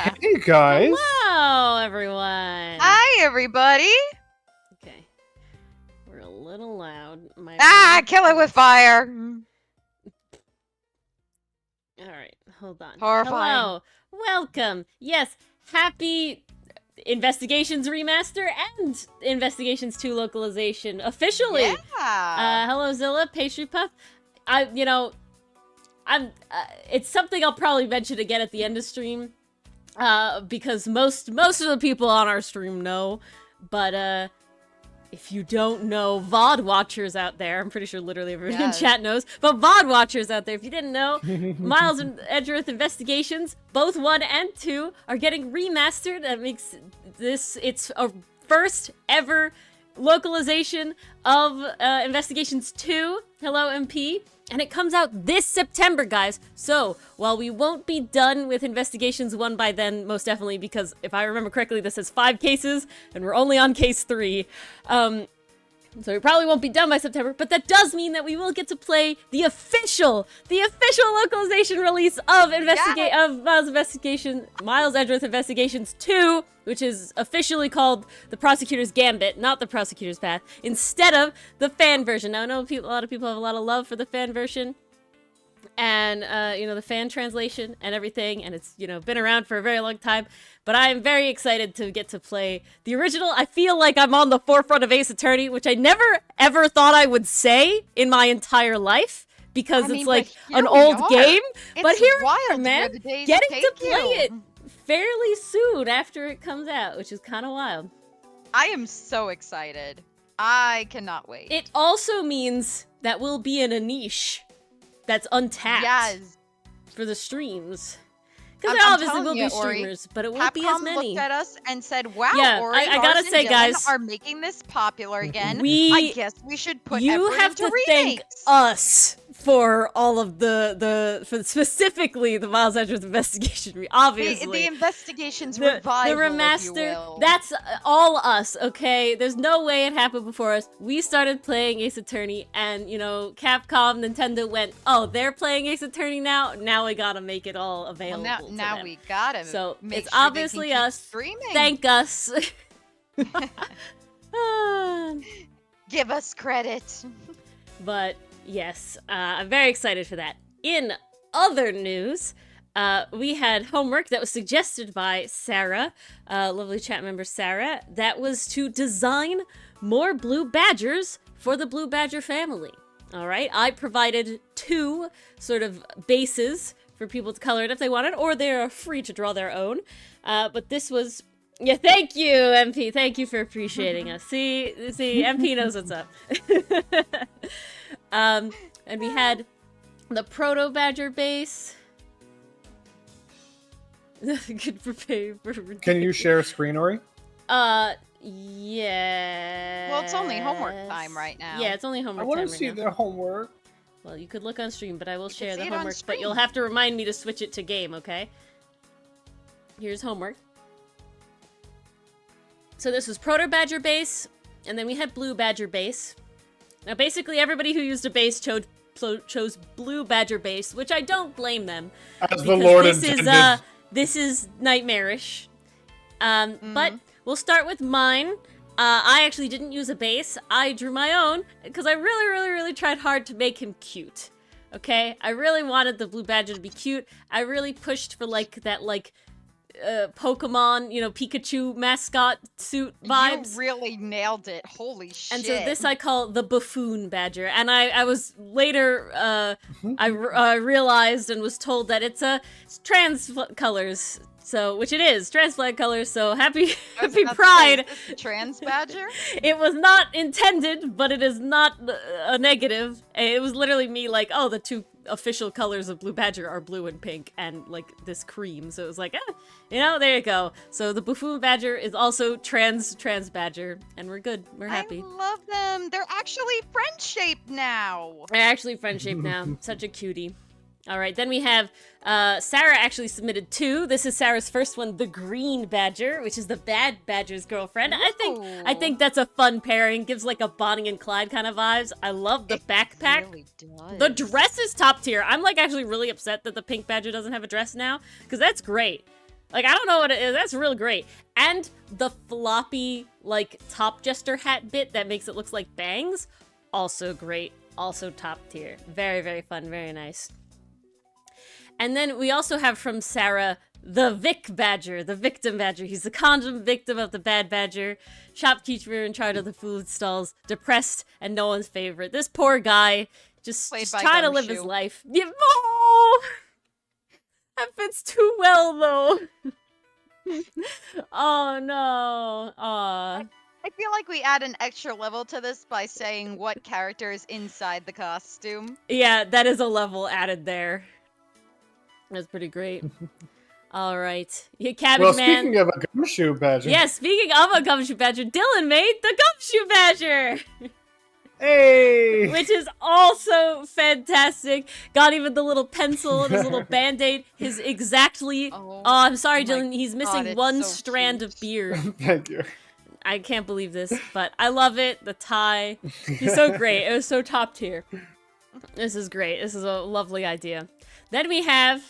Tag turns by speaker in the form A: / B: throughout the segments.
A: Hey guys.
B: Hello, everyone.
C: Hi, everybody.
B: Okay. We're a little loud.
C: Kill it with fire.
B: Alright, hold on.
C: Horrifying.
B: Hello. Welcome. Yes, happy Investigations Remaster and Investigations 2 localization officially.
C: Yeah.
B: Hello, Zilla, Pastry Puff. It's something I'll probably mention again at the end of stream. Because most of the people on our stream know, but if you don't know, VOD watchers out there, I'm pretty sure literally everyone in chat knows, but VOD watchers out there, if you didn't know, Miles and Edgeworth Investigations, both 1 and 2, are getting remastered. That makes it's a first ever localization of Investigations 2. Hello, MP. And it comes out this September, guys. So, while we won't be done with Investigations 1 by then, most definitely, because if I remember correctly, this has 5 cases, and we're only on case 3. So we probably won't be done by September, but that does mean that we will get to play the official localization release of Miles Edgeworth Investigations 2, which is officially called The Prosecutor's Gambit, not The Prosecutor's Path, instead of the fan version. Now, I know a lot of people have a lot of love for the fan version, and, the fan translation and everything, and it's, been around for a very long time, but I'm very excited to get to play the original. I feel like I'm on the forefront of Ace Attorney, which I never, ever thought I would say in my entire life, because it's like an old game, but here we are, man, getting to play it fairly soon after it comes out, which is kind of wild.
C: I am so excited. I cannot wait.
B: It also means that we'll be in a niche that's untapped for the streams. Because there obviously will be streamers, but it won't be as many.
C: Capcom looked at us and said, wow, Ori,
B: I gotta say, guys,
C: are making this popular again. I guess we should put effort into remakes. You have to
B: thank us for all of for specifically the Miles Edgeworth Investigation, obviously.
C: The Investigations revival,
B: the remaster,
C: if you will.
B: That's all us, okay? There's no way it happened before us. We started playing Ace Attorney, and, Capcom, Nintendo went, oh, they're playing Ace Attorney now? Now we gotta make it all available to
C: now
B: them.
C: We gotta
B: So
C: make
B: it's
C: sure
B: obviously
C: they can keep
B: us.
C: Streaming.
B: Thank us.
C: Give us credit.
B: But yes, I'm very excited for that. In other news, we had homework that was suggested by Sarah, lovely chat member Sarah, that was to design more blue badgers for the blue badger family. All right, I provided 2 sort of bases for people to color it if they wanted, or they're free to draw their own. But this was, thank you, MP. Thank you for appreciating us. See, MP knows what's up. And we had the Proto Badger base. Good for paper.
A: Can you share a screen, Ori?
B: Yeah.
C: Well, it's only homework time right now.
B: Yeah, it's only homework time.
A: I want to see their homework.
B: Well, you could look on stream, but I will share the
C: it
B: homework. But you'll have to remind me to switch it to game, okay? Here's homework. So this was Proto Badger base, and then we had Blue Badger base. Now, basically, everybody who used a base chose Blue Badger base, which I don't blame them.
A: As the Lord intended.
B: This is nightmarish. But we'll start with mine. I actually didn't use a base. I drew my own because I really, really, really tried hard to make him cute. Okay? I really wanted the Blue Badger to be cute. I really pushed for, that, Pokemon, Pikachu mascot suit vibes.
C: You really nailed it. Holy shit.
B: And so this I call the Buffoon Badger. And I was later, I realized and was told that it's trans colors. So, which it is, trans flag colors, so happy Pride.
C: Is this a trans badger?
B: It was not intended, but it is not a negative. It was literally me oh, the 2 official colors of Blue Badger are blue and pink, and, this cream. So it was there you go. So the Buffoon Badger is also trans Badger, and we're good. We're happy.
C: I love them. They're actually friend-shaped now.
B: They're actually friend-shaped now. Such a cutie. All right, then we have Sarah actually submitted 2. This is Sarah's first one, the Green Badger, which is the Bad Badger's girlfriend.
C: Ooh.
B: I think that's a fun pairing. Gives a Bonnie and Clyde kind of vibes. I love the backpack.
C: Really does.
B: The dress is top tier. I'm actually really upset that the Pink Badger doesn't have a dress now, because that's great. Like, I don't know what it is. That's real great. And the floppy, like, top jester hat bit that makes it look like bangs, also great. Also top tier. Very, very fun. Very nice. And then we also have from Sarah, the Vic Badger, the victim badger. He's the condom victim of the bad badger. Shopkeeper in charge of the food stalls. Depressed and no one's favorite. This poor guy just trying to live his life. Yeah, oh! That fits too well, though. Oh, no. Aw.
C: I feel like we add an extra level to this by saying what character is inside the costume.
B: Yeah, that is a level added there. That's pretty great. All right. Yeah, Cabbage Man.
A: Speaking of a gumshoe badger.
B: Yeah, speaking of a gumshoe badger, Dylan made the gumshoe badger!
A: Hey!
B: Which is also fantastic. Got even the little pencil and his little band-aid. His exactly... Oh, I'm sorry, Dylan. He's missing one strand of beard.
A: Thank you.
B: I can't believe this, but I love it. The tie. He's so great. It was so top tier. This is great. This is a lovely idea. Then we have...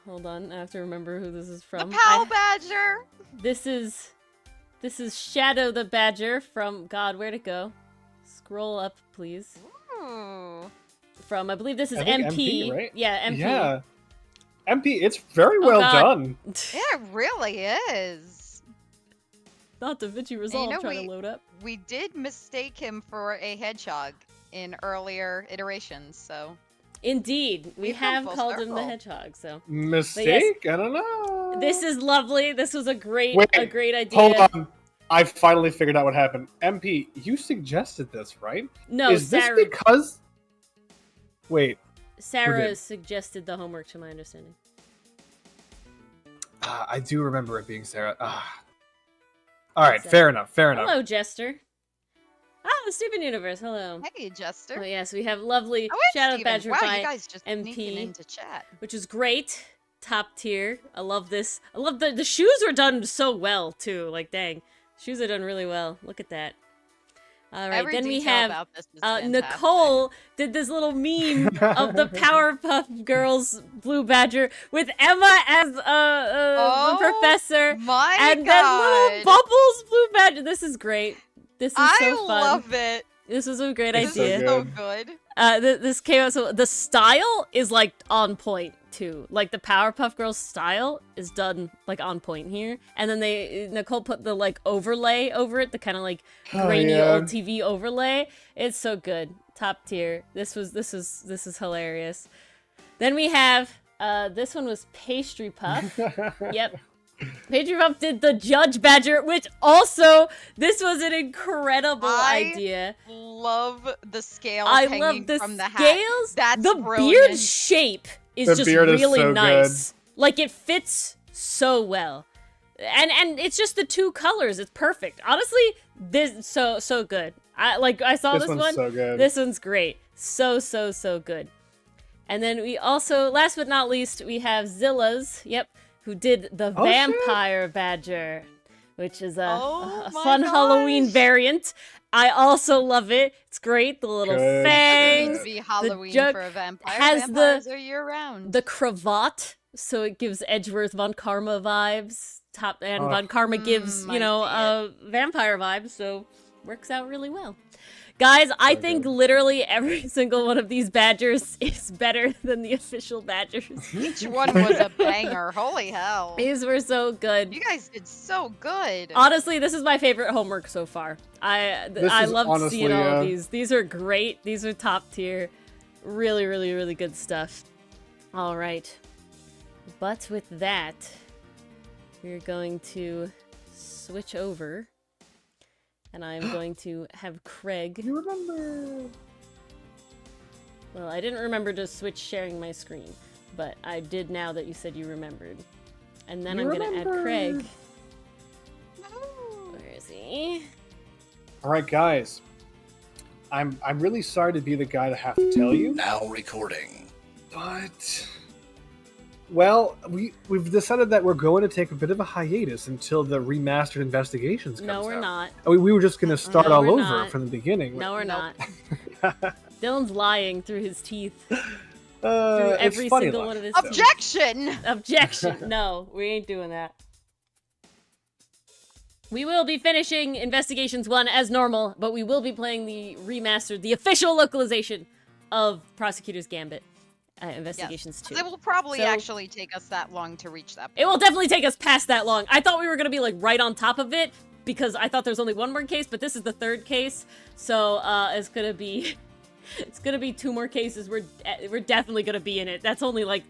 B: Hold on. I have to remember who this is from.
C: The Pal Badger!
B: This is Shadow the Badger from... God, where'd it go? Scroll up, please.
C: Ooh.
B: From, I believe this is
A: MP, right?
B: Yeah, MP.
A: Yeah. MP, it's very well done.
C: Yeah, it really is.
B: Not DaVinci Resolve trying to load up.
C: We did mistake him for a hedgehog in earlier iterations, so...
B: Indeed, we have called him the hedgehog, so...
A: Mistake? Yes, I don't know.
B: This is lovely. This was a great idea.
A: Hold on. I finally figured out what happened. MP, you suggested this, right?
B: No,
A: is
B: Sarah...
A: this because... Wait.
B: Sarah suggested the homework, to my understanding.
A: I do remember it being Sarah. Alright, fair enough, fair enough.
B: Hello, Jester. The Stupid Universe, hello.
C: Hey, Jester.
B: Oh, yes, we have lovely Shadow Badger by
C: you guys just
B: MP,
C: into chat.
B: which is great. Top tier. I love this. I love the shoes were done so well, too. Like, dang. Shoes are done really well. Look at that. All right, then we have Nicole did this little meme of the Powerpuff Girls Blue Badger with Emma as the professor. And then little Bubbles Blue Badger. This is great. This is so fun.
C: I love it.
B: This was a great idea.
C: So good.
B: This came out so the style is like on point too. Like the Powerpuff Girls style is done like on point here. And then Nicole put the like overlay over it, the kind of like grainy old TV overlay. It's so good. Top tier. This is hilarious. Then we have this one was Pastry Puff. Yep. Pastry Puff did the Judge Badger, which also, this was an incredible idea.
C: I love the scales hanging from the hat.
B: Scales.
C: That's
B: the
C: brilliant.
B: Beard shape is just really so nice. Good. Like, it fits so well. And it's just the two colors. It's perfect. Honestly, this so good. I saw this one.
A: So good.
B: This one's great. So good. And then we also, last but not least, we have Zilla's. Yep. Who did the Vampire Badger, which is a fun Halloween variant. I also love it. It's great. The little fangs.
C: It be Halloween for a vampire.
B: Vampires
C: are year-round.
B: The cravat, so it gives Edgeworth Von Karma vibes. Von Karma gives, vampire vibes, so works out really well. Guys, I think literally every single one of these badgers is better than the official badgers.
C: Each one was a banger. Holy hell.
B: These were so good.
C: You guys did so good.
B: Honestly, this is my favorite homework so far. I loved seeing all of these. These are great. These are top tier. Really, really, really good stuff. All right. But with that, we're going to switch over. And I'm going to have Craig...
A: You remember...
B: Well, I didn't remember to switch sharing my screen, but I did now that you said you remembered. And then I'm going to add Craig. Where is he?
A: Alright, guys. I'm really sorry to be the guy to have to tell you.
D: Now recording.
A: But... Well, we've decided that we're going to take a bit of a hiatus until the remastered Investigations comes out.
B: No, we're not.
A: We were just going to start all over from the beginning.
B: No, we're not. Dylan's lying through his teeth. through
A: It's
B: every
A: funny
B: single
A: luck,
B: one of his
A: so.
C: Objection!
B: Objection. No, we ain't doing that. We will be finishing Investigations 1 as normal, but we will be playing the remastered, the official localization of Prosecutor's Gambit. Investigations 2.
C: It will probably
B: So-
C: actually take us that long to reach that point.
B: It will definitely take us past that long. I thought we were gonna be like right on top of it because I thought there's only one more case, but this is the third case, so it's gonna be 2 more cases. We're definitely gonna be in it. That's only like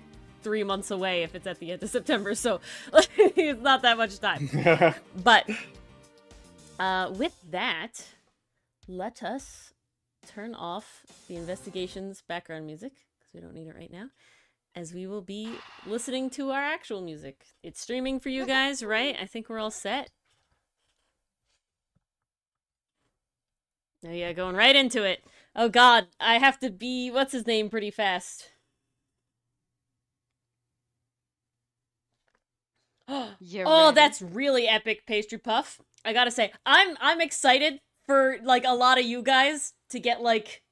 B: 3 months away if it's at the end of September, so it's not that much time. But with that, let us turn off the Investigations background music because we don't need it right now, as we will be listening to our actual music. It's streaming for you guys, right? I think we're all set. Oh yeah, going right into it. Oh god, I have to be, what's his name, pretty fast.
C: You
B: Oh,
C: ready?
B: that's really epic, Pastry Puff. I gotta say, I'm excited for, like, a lot of you guys to get, like,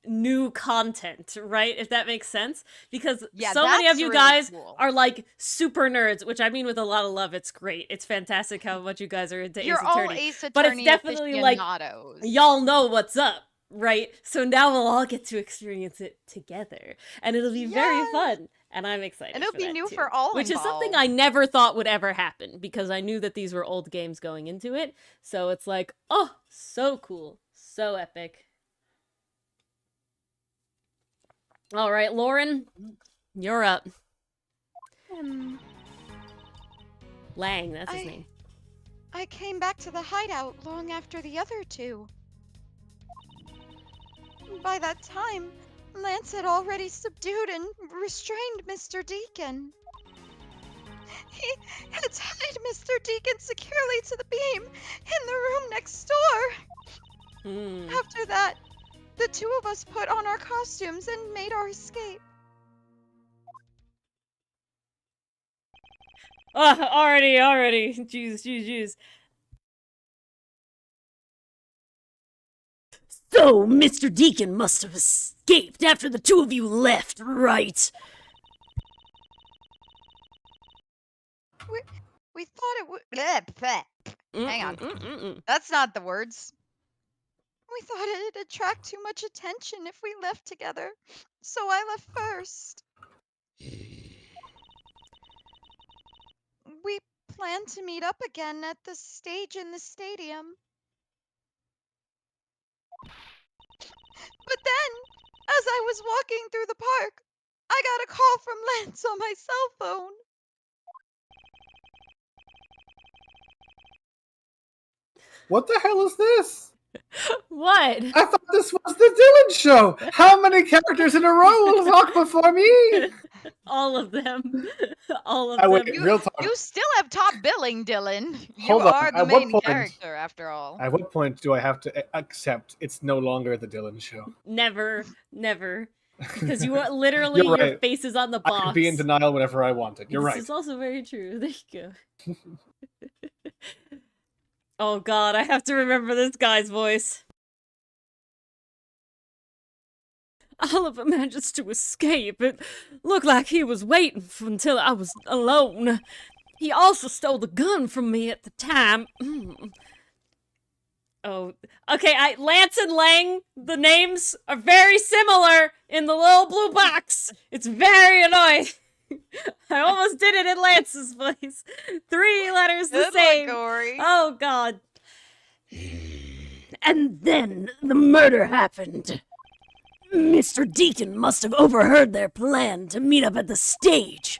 B: new content, right? If that makes sense. Because
C: Yeah,
B: so many of
C: that's
B: you
C: really
B: guys
C: cool.
B: are, like, super nerds, which I mean with a lot of love. It's great. It's fantastic how much you guys are into
C: You're
B: Ace
C: all
B: Attorney.
C: Ace Attorney
B: But it's definitely, like,
C: aficionados.
B: y'all know what's up, right? So now we'll all get to experience it together. And it'll be very
C: Yes!
B: fun. And I'm excited
C: And it'll
B: for
C: be
B: that,
C: new
B: too.
C: for all
B: Which is something
C: involved.
B: I never thought would ever happen, because I knew that these were old games going into it. So it's like, oh, so cool. So epic. All right, Lauren, you're up. Lang, that's his name.
C: I came back to the hideout long after the other two. By that time, Lance had already subdued and restrained Mr. Deacon. He had tied Mr. Deacon securely to the beam in the room next door. After that, the two of us put on our costumes and made our escape.
B: Already. Jeez. So, Mr. Deacon must have escaped after the two of you left, right?
C: We thought it would. Hang on. That's not the words. We thought it'd attract too much attention if we left together, so I left first. We planned to meet up again at the stage in the stadium. But then, as I was walking through the park, I got a call from Lance on my cell phone.
A: What the hell is this?
B: What?
A: I thought this was the Dylan show. How many characters in a row will talk before me?
B: All of them. All of
A: I would
B: them.
A: real talk.
C: You still have top billing, Dylan. You
A: Hold on,
C: are the
A: at what
C: main
A: point-
C: character, after all.
A: At what point do I have to accept it's no longer the Dylan show?
B: Never. Because you are literally,
A: You're
B: your
A: right.
B: face is on the box.
A: I could be in denial whenever I wanted. You're
B: This
A: right.
B: is also very true. There you go. Oh god, I have to remember this guy's voice. Oliver managed to escape. It looked like he was waiting until I was alone. He also stole the gun from me at the time. Oh, okay, Lance and Lang, the names are very similar in the little blue box. It's very annoying. I almost did it in Lance's voice. 3 letters the
C: Good
B: same.
C: luck, Corey.
B: Oh, God. And then the murder happened. Mr. Deacon must have overheard their plan to meet up at the stage.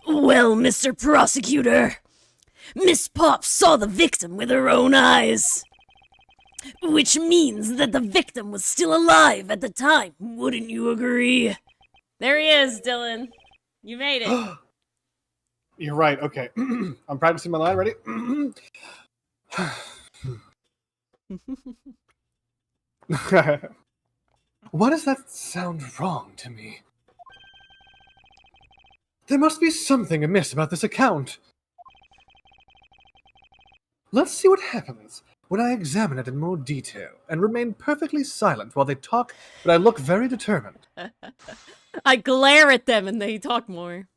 B: Well, Mr. Prosecutor, Miss Pop saw the victim with her own eyes. Which means that the victim was still alive at the time, wouldn't you agree? There he is, Dylan. You made it.
A: You're right. Okay. I'm practicing my line. Ready? Why does that sound wrong to me? There must be something amiss about this account. Let's see what happens when I examine it in more detail and remain perfectly silent while they talk, but I look very determined.
B: I glare at them and they talk more.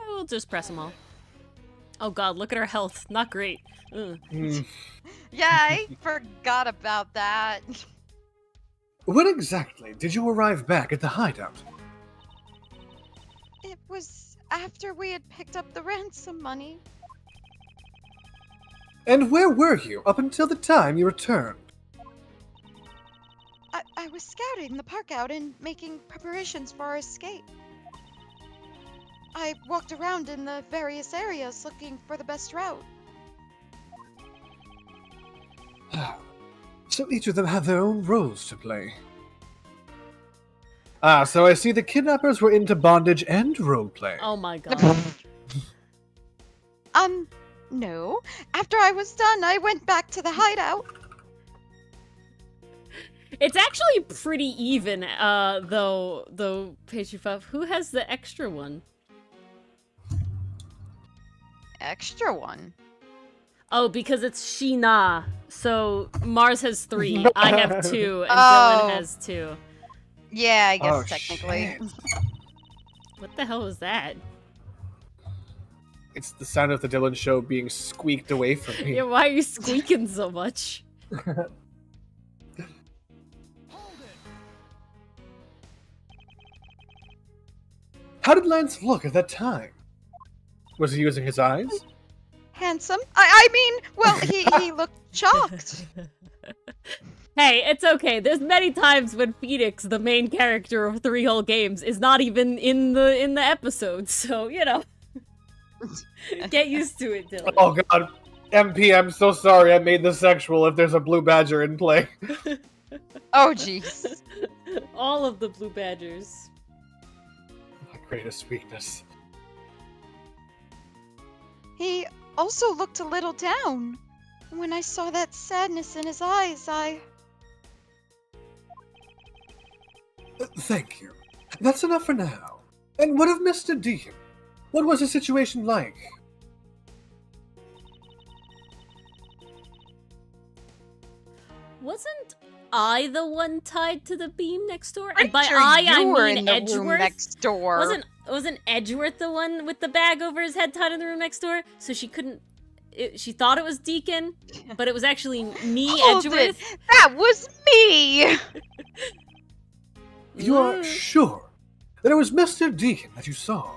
B: We'll just press them all. Oh god, look at our health. Not great. Ugh.
C: Yeah, I forgot about that.
A: When exactly did you arrive back at the hideout?
C: It was after we had picked up the ransom money.
A: And where were you up until the time you returned?
C: I was scouting the park out and making preparations for our escape. I walked around in the various areas looking for the best route.
A: So each of them have their own roles to play. Ah, so I see the kidnappers were into bondage and roleplay.
B: Oh my god.
C: No. After I was done, I went back to the hideout.
B: It's actually pretty even, though, Patrifuff. Who has the extra one?
C: Extra one.
B: Oh, because it's Sheena. So Mars has 3, I have 2, and
C: Oh.
B: Dylan has 2.
C: Yeah, I guess
A: Oh,
C: technically.
A: shit.
B: What the hell was that?
A: It's the sound of the Dylan show being squeaked away from me.
B: Yeah, why are you squeaking so much?
A: How did Lance look at that time? Was he using his eyes?
C: Handsome? I mean, well, he looked shocked.
B: Hey, it's okay. There's many times when Phoenix, the main character of 3 whole games, is not even in the episode, so, you know. Get used to it, Dylan.
A: Oh god. MP, I'm so sorry I made this sexual if there's a blue badger in play.
C: Oh, jeez.
B: All of the blue badgers.
A: My greatest weakness.
C: He also looked a little down. When I saw that sadness in his eyes,
A: Thank you. That's enough for now. And what of Mr. Deacon? What was the situation like?
B: Wasn't I the one tied to the beam next door?
C: pretty
B: And by
C: sure
B: I
C: were
B: mean
C: in the room
B: Edgeworth.
C: next door.
B: Wasn't Edgeworth the one with the bag over his head tied in the room next door? So she couldn't. She thought it was Deacon, but it was actually me,
C: Hold it.
B: Edgeworth.
C: That was me!
A: You are sure that it was Mr. Deacon that you saw?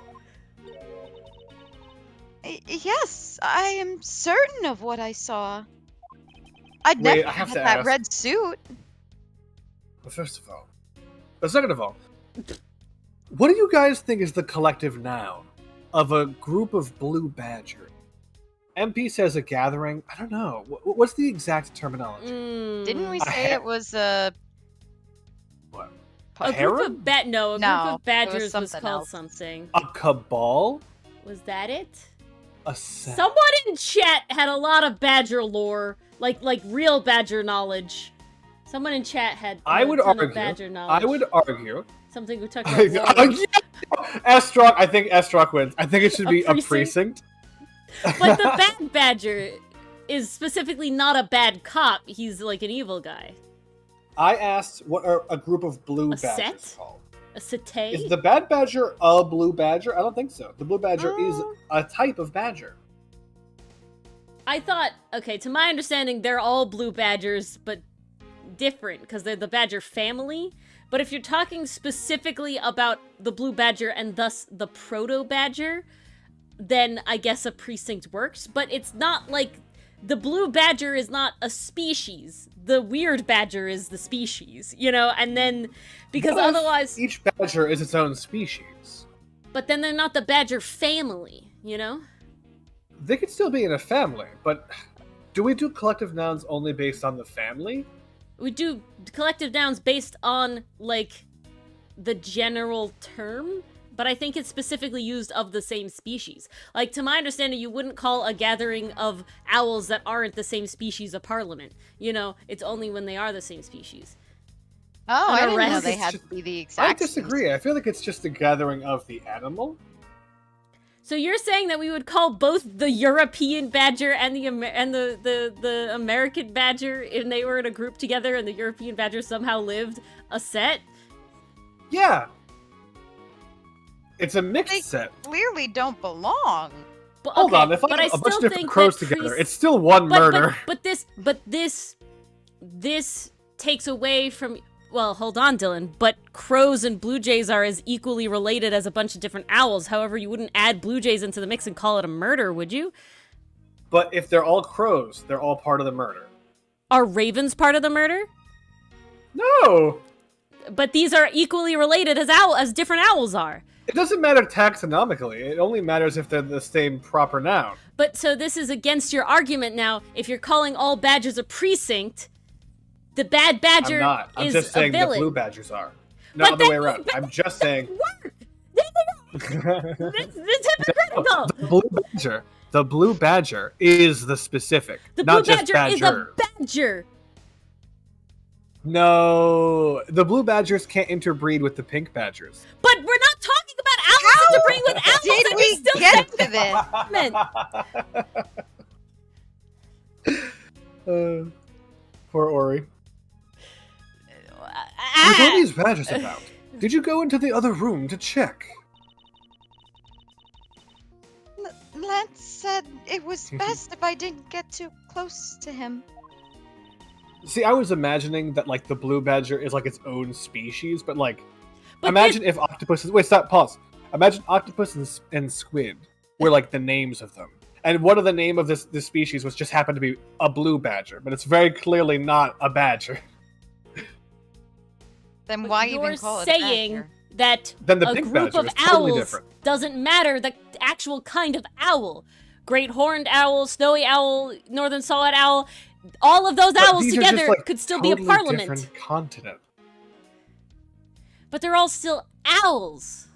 C: Yes, I am certain of what I saw. I'd
A: Wait,
C: never
A: I have
C: had
A: to
C: that
A: ask.
C: red suit.
A: Well, first of all. But second of all, what do you guys think is the collective noun of a group of blue badger? MP says a gathering. I don't know. What's the exact terminology?
C: Didn't we
A: A
C: say it was a...
A: What?
B: A group of
C: No,
B: group of
C: it was
B: badgers was
C: something
B: called
C: else.
B: something.
A: A cabal?
B: Was that it?
A: A set?
B: Someone in chat had a lot of badger lore, like real badger knowledge. Someone in chat had
A: I would
B: ton of
A: argue.
B: badger knowledge.
A: I would argue.
B: Something we talked about.
A: Estrock. I think Estrock wins. I think it should
B: A
A: be a
B: precinct?
A: precinct.
B: But the bad badger is specifically not a bad cop. He's like an evil guy.
A: I asked what are a group of blue
B: A
A: badgers
B: set?
A: called.
B: A satay?
A: Is the bad badger a blue badger? I don't think so. The blue badger is a type of badger.
B: I thought, okay, to my understanding, they're all blue badgers, but different, because they're the badger family. But if you're talking specifically about the blue badger and thus the proto badger, then I guess a precinct works. But it's not like the blue badger is not a species. The weird badger is the species, you know? And then, because
A: What if
B: otherwise...
A: each badger is its own species?
B: But then they're not the badger family, you know?
A: They could still be in a family, but do we do collective nouns only based on the family?
B: We do collective nouns based on, like, the general term, but I think it's specifically used of the same species. Like, to my understanding, you wouldn't call a gathering of owls that aren't the same species a parliament. You know, it's only when they are the same species.
C: Oh,
B: An
C: I didn't know
B: arrest.
C: they
A: It's
C: had
A: just-
C: to be the exact
A: I disagree. I feel like it's just a gathering of the animal.
B: So you're saying that we would call both the European badger and the the American badger, if they were in a group together and the European badger somehow lived, a set?
A: Yeah. It's a mixed
C: They
A: set.
C: clearly don't belong.
B: But,
A: Hold
B: okay,
A: on, if I
B: but
A: have a bunch
B: still
A: of different
B: think
A: crows
B: that
A: together,
B: priests-
A: it's still one murder.
B: But this takes away from. Well, hold on, Dylan. But crows and blue jays are as equally related as a bunch of different owls. However, you wouldn't add blue jays into the mix and call it a murder, would you?
A: But if they're all crows, they're all part of the murder.
B: Are ravens part of the murder?
A: No!
B: But these are equally related as different owls are.
A: It doesn't matter taxonomically. It only matters if they're the same proper noun.
B: But so this is against your argument now. If you're calling all badgers a precinct, the bad badger
A: I'm not. I'm
B: is
A: just saying
B: a villain.
A: the blue badgers are. Not
B: But
A: the way
B: that-
A: around. I'm just saying.
B: It's hypocritical.
A: The blue badger is the specific,
B: The blue
A: not just
B: badger is
A: badger.
B: a badger.
A: No, the blue badgers can't interbreed with the pink badgers.
B: But we're not talking about owls to bring with owls.
C: Did
B: and
C: we
B: you're still
C: get
B: saying
C: to this?
A: Poor Ori.
B: Ah.
A: What are these badgers about? Did you go into the other room to check?
C: Lance said it was best if I didn't get too close to him.
A: See, I was imagining that, like, the blue badger is, like, its own species, but, like,
B: But
A: imagine if octopuses... Wait, stop, pause. Imagine octopus and squid were, like, the names of them. And one of the name of this species was just happened to be a blue badger, but it's very clearly not a badger.
C: Then
B: But
C: why
B: you're
C: even call it
B: saying
C: badger?
B: that
A: Then the
B: a
A: pink
B: group
A: badger
B: of
A: is totally
B: owls
A: different.
B: doesn't matter the actual kind of owl. Great horned owl, snowy owl, northern saw-whet owl, all of those
A: But
B: owls
A: these are just,
B: together
A: like,
B: could still be a
A: totally
B: parliament.
A: different continent.
B: But they're all still owls.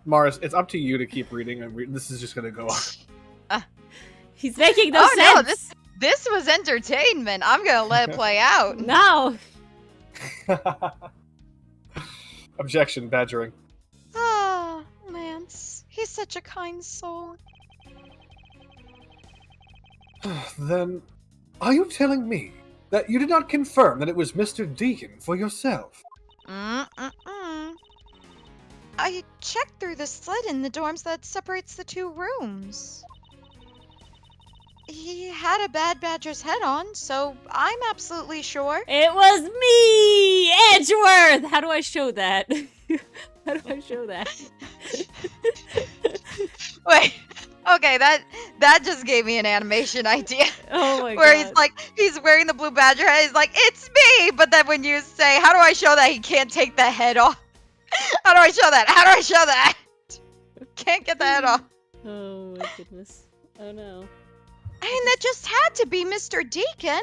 A: Mars, it's up to you to keep reading, and this is just going to go on.
B: He's making no
C: Oh
B: sense.
C: no, this was entertainment. I'm gonna let it play out.
B: No.
A: Objection, badgering.
C: Ah, Lance. He's such a kind soul.
A: Then, are you telling me that you did not confirm that it was Mr. Deacon for yourself?
C: Mm-mm-mm. I checked through the slit in the dorms that separates the two rooms. He had a bad badger's head on, so I'm absolutely sure.
B: It was me, Edgeworth. How do I show that? How do I show that?
C: Wait, okay, that just gave me an animation idea.
B: Oh my
C: Where
B: god.
C: he's wearing the blue badger head, he's like, it's me! But then when you say, how do I show that he can't take the head off? How do I show that? How do I show that? Can't get the head off.
B: Oh my goodness. Oh no.
C: I mean, that just had to be Mr. Deacon.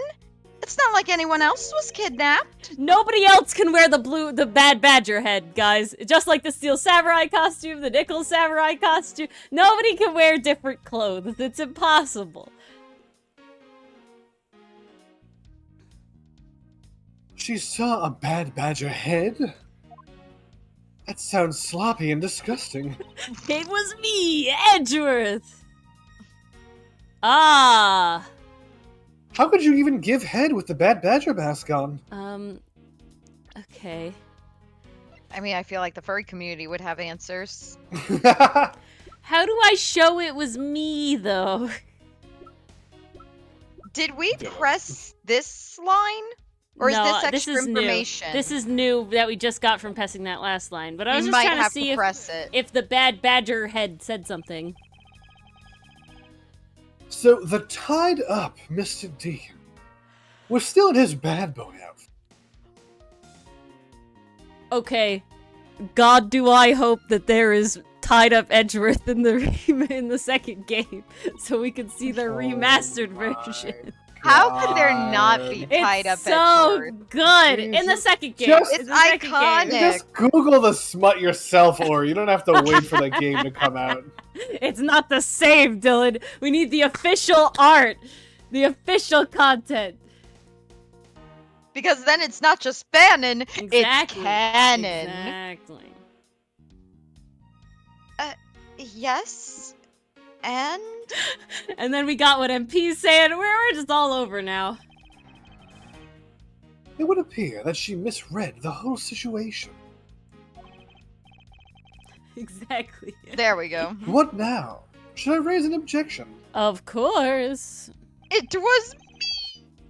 C: It's not like anyone else was kidnapped.
B: Nobody else can wear the bad badger head, guys. Just like the steel samurai costume, the nickel samurai costume. Nobody can wear different clothes. It's impossible.
A: She saw a bad badger head? That sounds sloppy and disgusting.
B: It was me, Edgeworth. Ah.
A: How could you even give head with the bad badger mask on?
B: Okay.
C: I mean, I feel like the furry community would have answers.
B: How do I show it was me, though?
C: Did we press this line? Or is
B: No,
C: this extra
B: is
C: information?
B: New. This is new that we just got from pressing that last line. But I was
C: You
B: just
C: might
B: trying to
C: have
B: see
C: to press it.
B: if the bad badger head said something.
A: So the tied up Mr. Deacon was still in his bad boy outfit.
B: Okay. God, do I hope that there is tied up Edgeworth in the second game, so we can see the remastered version.
C: How could there not be tied
B: It's
C: up
B: so
C: Edgeworth?
B: good in the second game.
A: Just-
B: In
C: It's
B: the second
C: iconic.
B: game.
A: Just Google the smut yourself, or you don't have to wait for the game to come out.
B: It's not the same, Dylan. We need the official art, the official content.
C: Because then it's not just fanon, it's
B: Exactly.
C: canon.
B: Exactly.
C: Yes. And?
B: And then we got what MP's saying. We're just all over now.
A: It would appear that she misread the whole situation.
B: Exactly.
C: There we go.
A: What now? Should I raise an objection?
B: Of course.
C: It was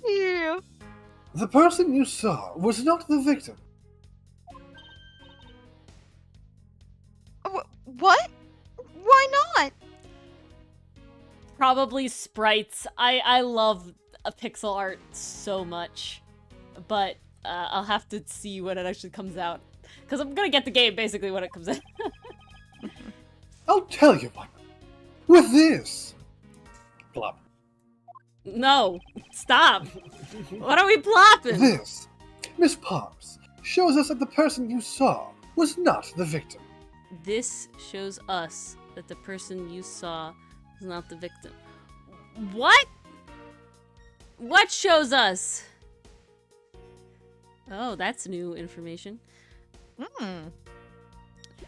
C: me!
A: The person you saw was not the victim.
C: What? Why not?
B: Probably sprites. I love pixel art so much. But I'll have to see when it actually comes out. Because I'm gonna get the game basically when it comes out.
A: I'll tell you what. With this. Plop.
B: No. Stop. What are we plopping?
A: This, Miss Pops, shows us that the person you saw was not the victim.
B: This shows us that the person you saw is not the victim. What? What shows us? Oh, that's new information.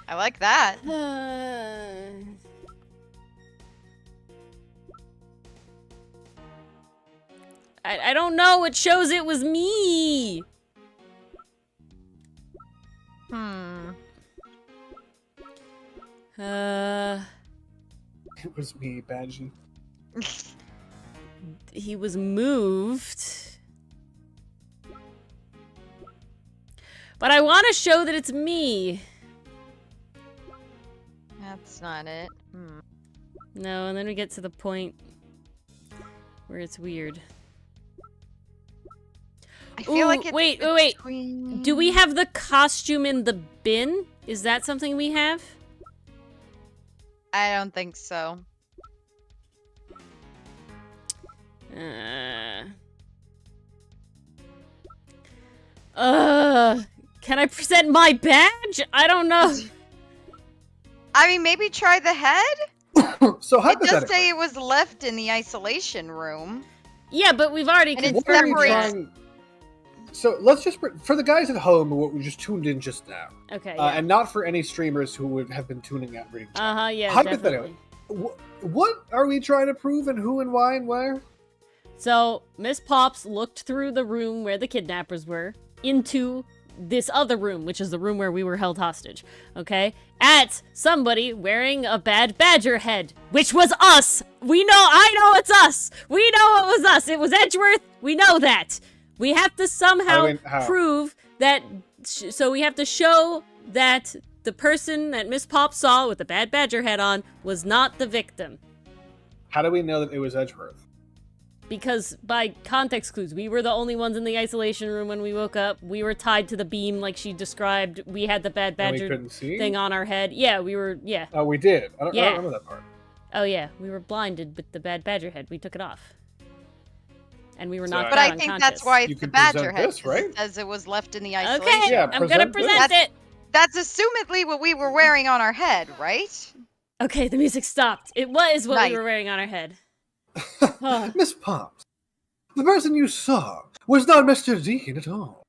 C: I like that.
B: I don't know. It shows it was me.
A: It was me, Badgie.
B: He was moved. But I want to show that it's me.
C: That's not it.
B: No, and then we get to the point where it's weird.
C: I feel like it's
B: wait.
C: between...
B: Do we have the costume in the bin? Is that something we have?
C: I don't think so.
B: Can I present my badge? I don't know.
C: I mean, maybe try the head?
A: So
C: It
A: hypothetically,
C: does say it was left in the isolation room.
B: Yeah, but we've already
C: And it's
A: what are we
B: confirmed
C: separate.
B: that.
A: so let's just for the guys at home who just tuned in just now,
B: Okay, yeah.
A: and not for any streamers who would have been tuning out reading.
B: Uh-huh, yeah,
A: Hypothetically,
B: definitely.
A: what are we trying to prove, and who, and why, and where?
B: So, Miss Pops looked through the room where the kidnappers were into this other room, which is the room where we were held hostage, okay? At somebody wearing a bad badger head, which was us! I know it's us! We know it was us! It was Edgeworth! We know that! We have to somehow
A: how?
B: prove that, so we have to show that the person that Miss Pop saw with the bad badger head on was not the victim.
A: How do we know that it was Edgeworth?
B: Because by context clues, we were the only ones in the isolation room when we woke up. We were tied to the beam like she described. We had the bad
A: And we
B: badger
A: couldn't see?
B: thing on our head. Yeah, we were, yeah.
A: Oh, we did. I don't
B: Yeah.
A: remember that part.
B: Oh yeah, we were blinded with the bad badger head. We took it off. And we were
A: So
B: knocked
C: But
B: out
C: I think
B: unconscious.
C: that's why
A: You
C: it's the
A: can
C: badger
A: present
C: head.
A: this,
C: 'Cause
A: right?
C: It says it was left in the isolation.
B: Okay,
A: Yeah,
B: I'm gonna
A: present
B: present
C: this.
B: it!
C: That's assumedly what we were wearing on our head, right?
B: Okay, the music stopped. It was what
C: Nice.
B: we were wearing on our head.
A: Miss Pops, the person you saw was not Mr. Deacon at all.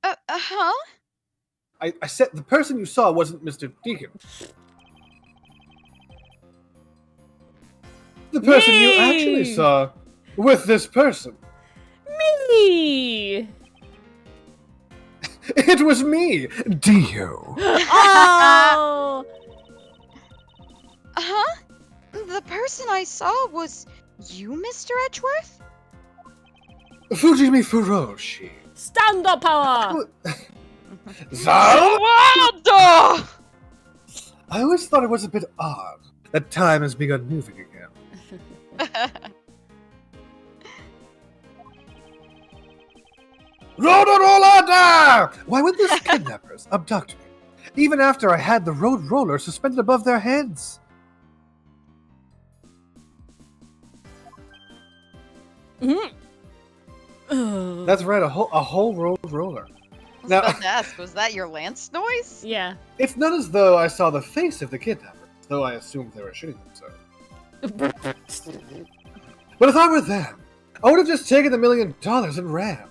C: Huh?
A: I said the person you saw wasn't Mr. Deacon. The person you actually
B: Me!
A: saw with this person.
B: Me!
A: It was me, Dio.
B: Oh!
C: Huh? The person I saw was you, Mr. Edgeworth?
A: Fujimi Furoshi.
B: Stand up power!
A: I always thought it was a bit odd that time has begun moving again. Roller! Why would these kidnappers abduct me, even after I had the road roller suspended above their heads? That's right, a whole road roller.
C: I was
A: Now,
C: about to ask, was that your lance noise?
B: Yeah.
A: it's not as though I saw the face of the kidnappers, though I assumed they were shooting themselves. But if I were them, I would have just taken the $1 million and ran.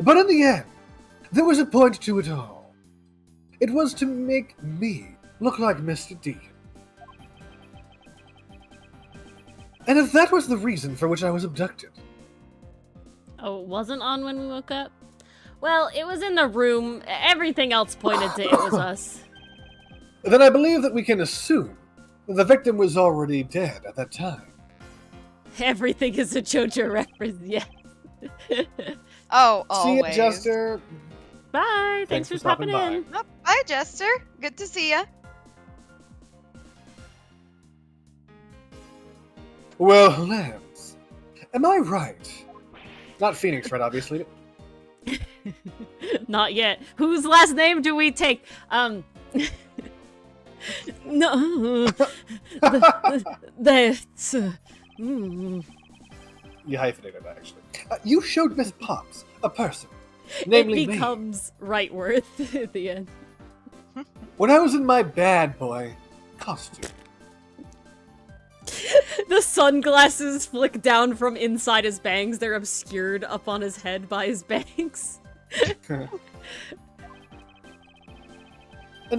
A: But in the end, there was a point to it all. It was to make me look like Mr. Deacon. And if that was the reason for which I was abducted,
B: Oh, it wasn't on when we woke up? Well, it was in the room. Everything else pointed to it was us.
A: then I believe that we can assume that the victim was already dead at that time.
B: Everything is a JoJo reference, yes.
C: Oh,
A: See
C: always.
A: it, Jester?
B: Bye, thanks for stopping
A: by.
B: in.
C: Oh, bye, Jester. Good to see ya.
A: Well, Lance, am I right? Not Phoenix, right, obviously.
B: Not yet. Whose last name do we take? No. That's.
A: You hyphenated that, actually. You showed Miss Pops a person, namely
B: It becomes Rightworth at the end.
A: me, when I was in my bad boy costume.
B: The sunglasses flick down from inside his bangs. They're obscured up on his head by his bangs.
A: And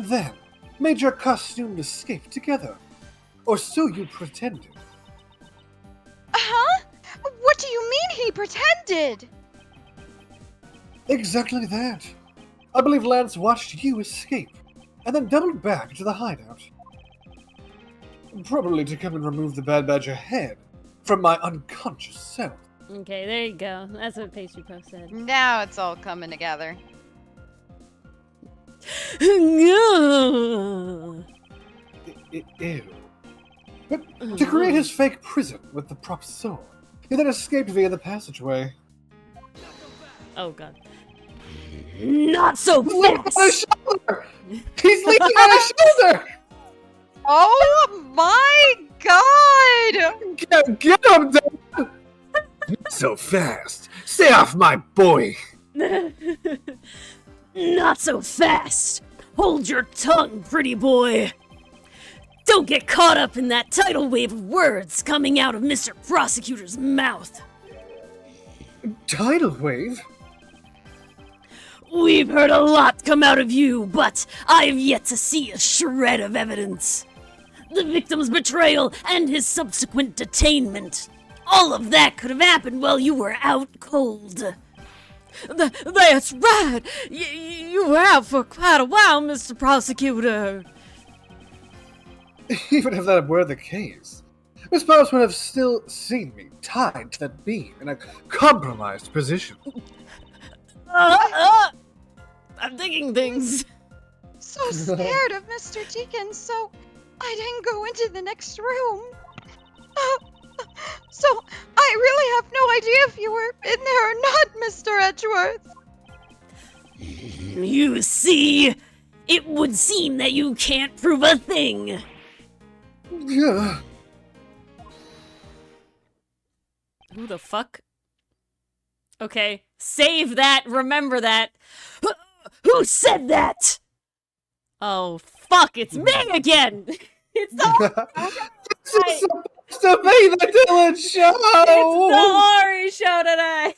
A: then made your costume escape together. Or so you pretended.
C: Huh? What do you mean he pretended?
A: Exactly that. I believe Lance watched you escape, and then doubled back to the hideout. Probably to come and remove the Bad Badger head from my unconscious self.
B: Okay, there you go. That's what Pastry Puff said.
C: Now it's all coming together.
A: Ew. But to create his fake prison with the prop sword, he then escaped via the passageway.
B: Oh god. Not so
A: He's leaning on his
B: fast!
A: shoulder! He's leaning on his shoulder!
C: Oh my god!
A: Get him, Dad! Not so fast! Stay off my boy!
B: Not so fast! Hold your tongue, pretty boy! Don't get caught up in that tidal wave of words coming out of Mr. Prosecutor's mouth.
A: Tidal wave?
B: We've heard a lot come out of you, but I've yet to see a shred of evidence. The victim's betrayal and his subsequent detainment. All of that could have happened while you were out cold. That's right! You were out for quite a while, Mr. Prosecutor.
A: Even if that were the case, Miss Pops would have still seen me tied to that beam in a compromised position.
B: I'm thinking things.
C: So scared of Mr. Deacon, so I didn't go into the next room. So I really have no idea if you were in there or not, Mr. Edgeworth.
B: You see, it would seem that you can't prove a thing.
A: Yeah.
B: Who the fuck? Okay, save that, remember that. Who said that? Oh, fuck, it's me again! It's the
A: This is supposed to be the Dylan show!
B: It's the Maury show tonight!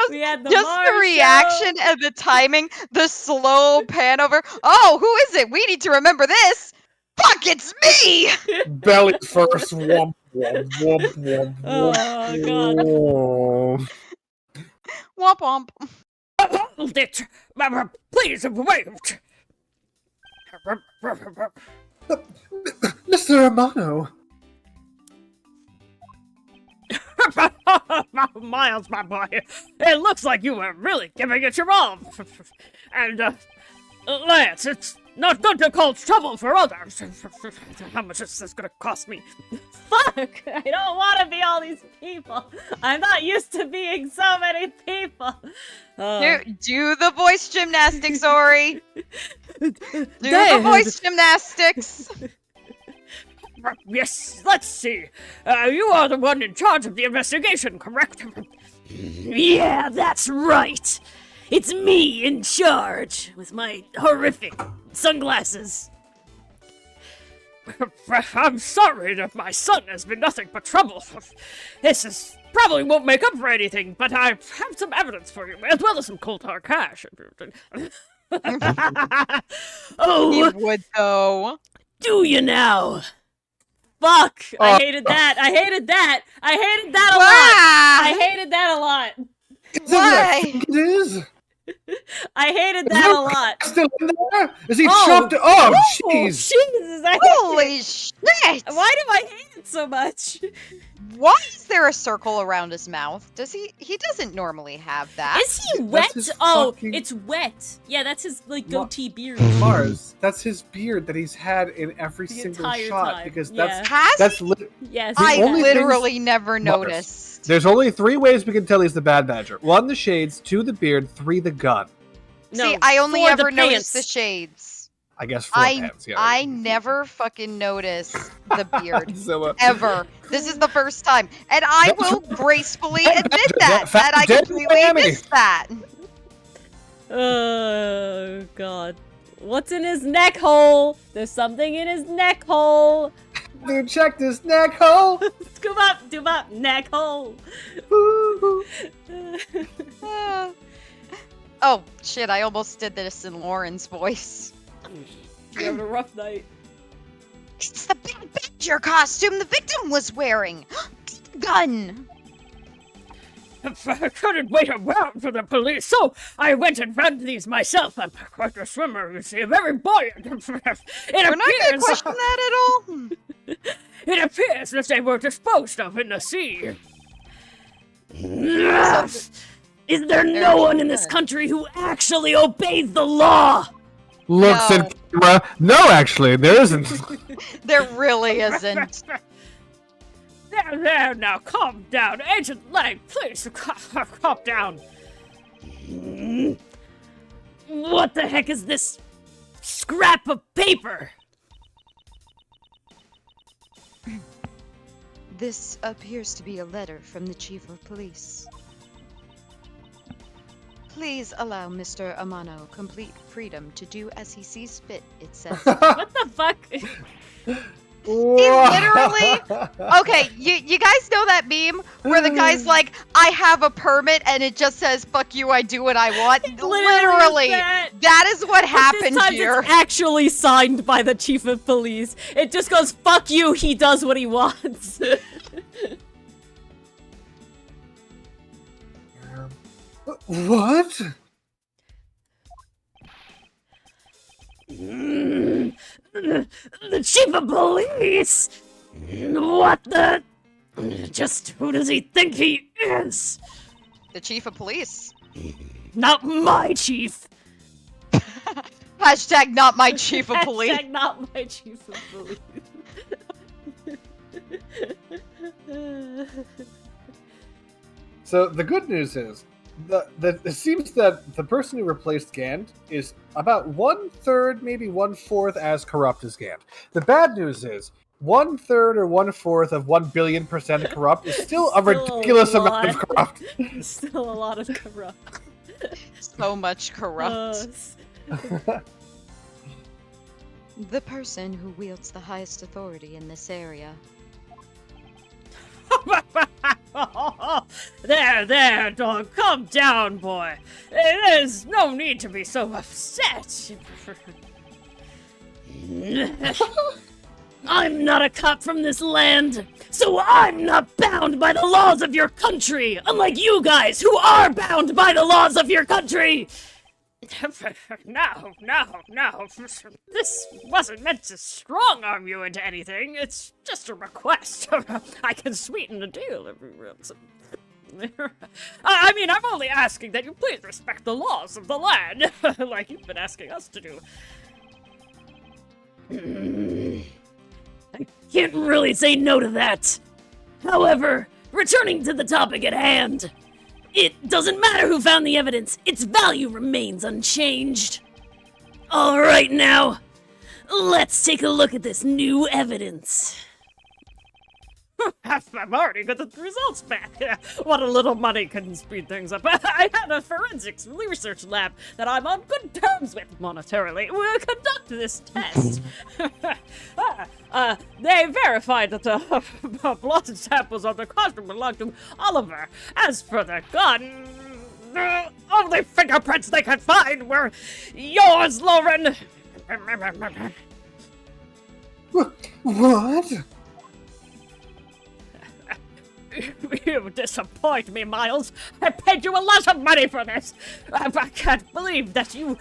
B: We had the
C: Just
B: Maury
C: the reaction and the timing, the slow pan over. Oh, who is it? We need to remember this. Fuck, it's me!
A: Belly first, womp, womp, womp, womp,
B: Oh,
A: womp.
C: Womp womp.
B: Hold it! Please, wait!
A: Mr. Romano,
B: Miles, my boy, it looks like you were really giving it your all. And, Lance, it's not good to cause trouble for others. How much is this gonna cost me? Fuck! I don't want to be all these people. I'm not used to being so many people.
C: Do the voice gymnastics, Ori. Do
B: Dad.
C: the voice gymnastics.
B: Yes, let's see. You are the one in charge of the investigation, correct? Yeah, that's right. It's me in charge with my horrific sunglasses.
D: I'm sorry that my son has been nothing but trouble. Probably won't make up for anything, but I have some evidence for you, as well as some cold hard cash. Oh,
C: You would though.
D: do you now?
B: Fuck! I hated that. I hated that. I hated that a lot. I hated that a lot.
C: Why?
A: It is.
B: I hated that a lot.
A: Still in there? Is he
B: Oh.
A: chopped? Oh,
B: Oh,
A: jeez.
B: Jesus!
C: Holy shit!
B: Why do I hate it so much?
C: Why is there a circle around his mouth? Does he doesn't normally have that.
B: Is he wet?
A: his
B: Oh,
A: fucking-
B: it's wet. Yeah, that's his like goatee beard.
A: Mars. That's his beard that he's had in every
B: The
A: single
B: entire
A: shot
B: time,
A: because
B: yeah.
A: that's
C: Has
A: that's
C: he?
A: lit.
B: Yes.
A: The
C: I
A: only
C: literally never
A: Mars.
C: noticed.
A: There's only 3 ways we can tell he's the Bad Badger. 1, the shades. 2, the beard. 3, the gun.
B: No,
C: See, I only
B: 4 the
C: ever noticed the
B: pants.
C: shades.
A: I guess 4 pants. Yeah.
C: I never fucking noticed the beard.
A: So,
C: Ever. This is the first time. And I will gracefully
A: Bad
C: admit
A: Badger,
C: that
A: fat
C: I
A: dead
C: completely
A: Miami.
C: missed that.
B: Oh god. What's in his neck hole? There's something in his neck hole.
A: Dude, check this neck hole.
B: Do up, neck hole.
A: Ooh.
C: Oh, shit, I almost did this in Lauren's voice.
B: You're having a rough night.
C: It's the Big Badger costume the victim was wearing. Gun.
D: I couldn't wait around for the police, so I went and found these myself. I'm quite a swimmer, you see, very buoyant.
C: We're not gonna question that at all.
D: It appears that they were disposed of in the sea.
B: Is there no one in this country who actually obeys the law?
A: Looks
C: No.
A: at camera. No, actually, there isn't.
C: There really isn't.
D: There, now, calm down. Agent Lang, please, calm down.
B: What the heck is this scrap of paper?
C: This appears to be a letter from the Chief of Police. Please allow Mr. Amano complete freedom to do as he sees fit, it says.
B: What the fuck?
C: literally- Okay, you guys know that meme where the guy's like, I have a permit and it just says, fuck you, I do what I want? Literally. That is what
B: This
C: happened
B: time
C: here.
B: it's actually signed by the chief of police. It just goes, fuck you, he does what he wants.
A: What?
B: The chief of police? What the? Just who does he think he is?
C: The Chief of Police.
B: Not my chief.
C: Hashtag not my Chief of Police.
B: Hashtag not my chief of police.
A: So the good news is it seems that the person who replaced Gant is about 1/3, maybe 1/4 as corrupt as Gant. The bad news is 1/3 or 1/4 of 1 billion% corrupt is still a ridiculous amount of corrupt.
B: Still a lot of corrupt.
C: So much corrupt.
B: Uh,
C: The person who wields the highest authority in this area.
D: There, dog. Calm down, boy. There's no need to be so upset.
B: I'm not a cop from this land, so I'm not bound by the laws of your country, unlike you guys who are bound by the laws of your country.
D: No. This wasn't meant to strong-arm you into anything. It's just a request. I can sweeten the deal if you will. I mean, I'm only asking that you please respect the laws of the land, like you've been asking us to do.
B: I can't really say no to that. However, returning to the topic at hand, it doesn't matter who found the evidence, its value remains unchanged. Alright now, let's take a look at this new evidence.
D: I've already got the results back. What a little money can speed things up. I had a forensics research lab that I'm on good terms with monetarily. We'll conduct this test. They verified that the blood samples on the costume belonged to Oliver. As for the gun, the only fingerprints they could find were yours, Lauren.
A: What?
D: You disappoint me, Miles. I paid you a lot of money for this. I can't believe that you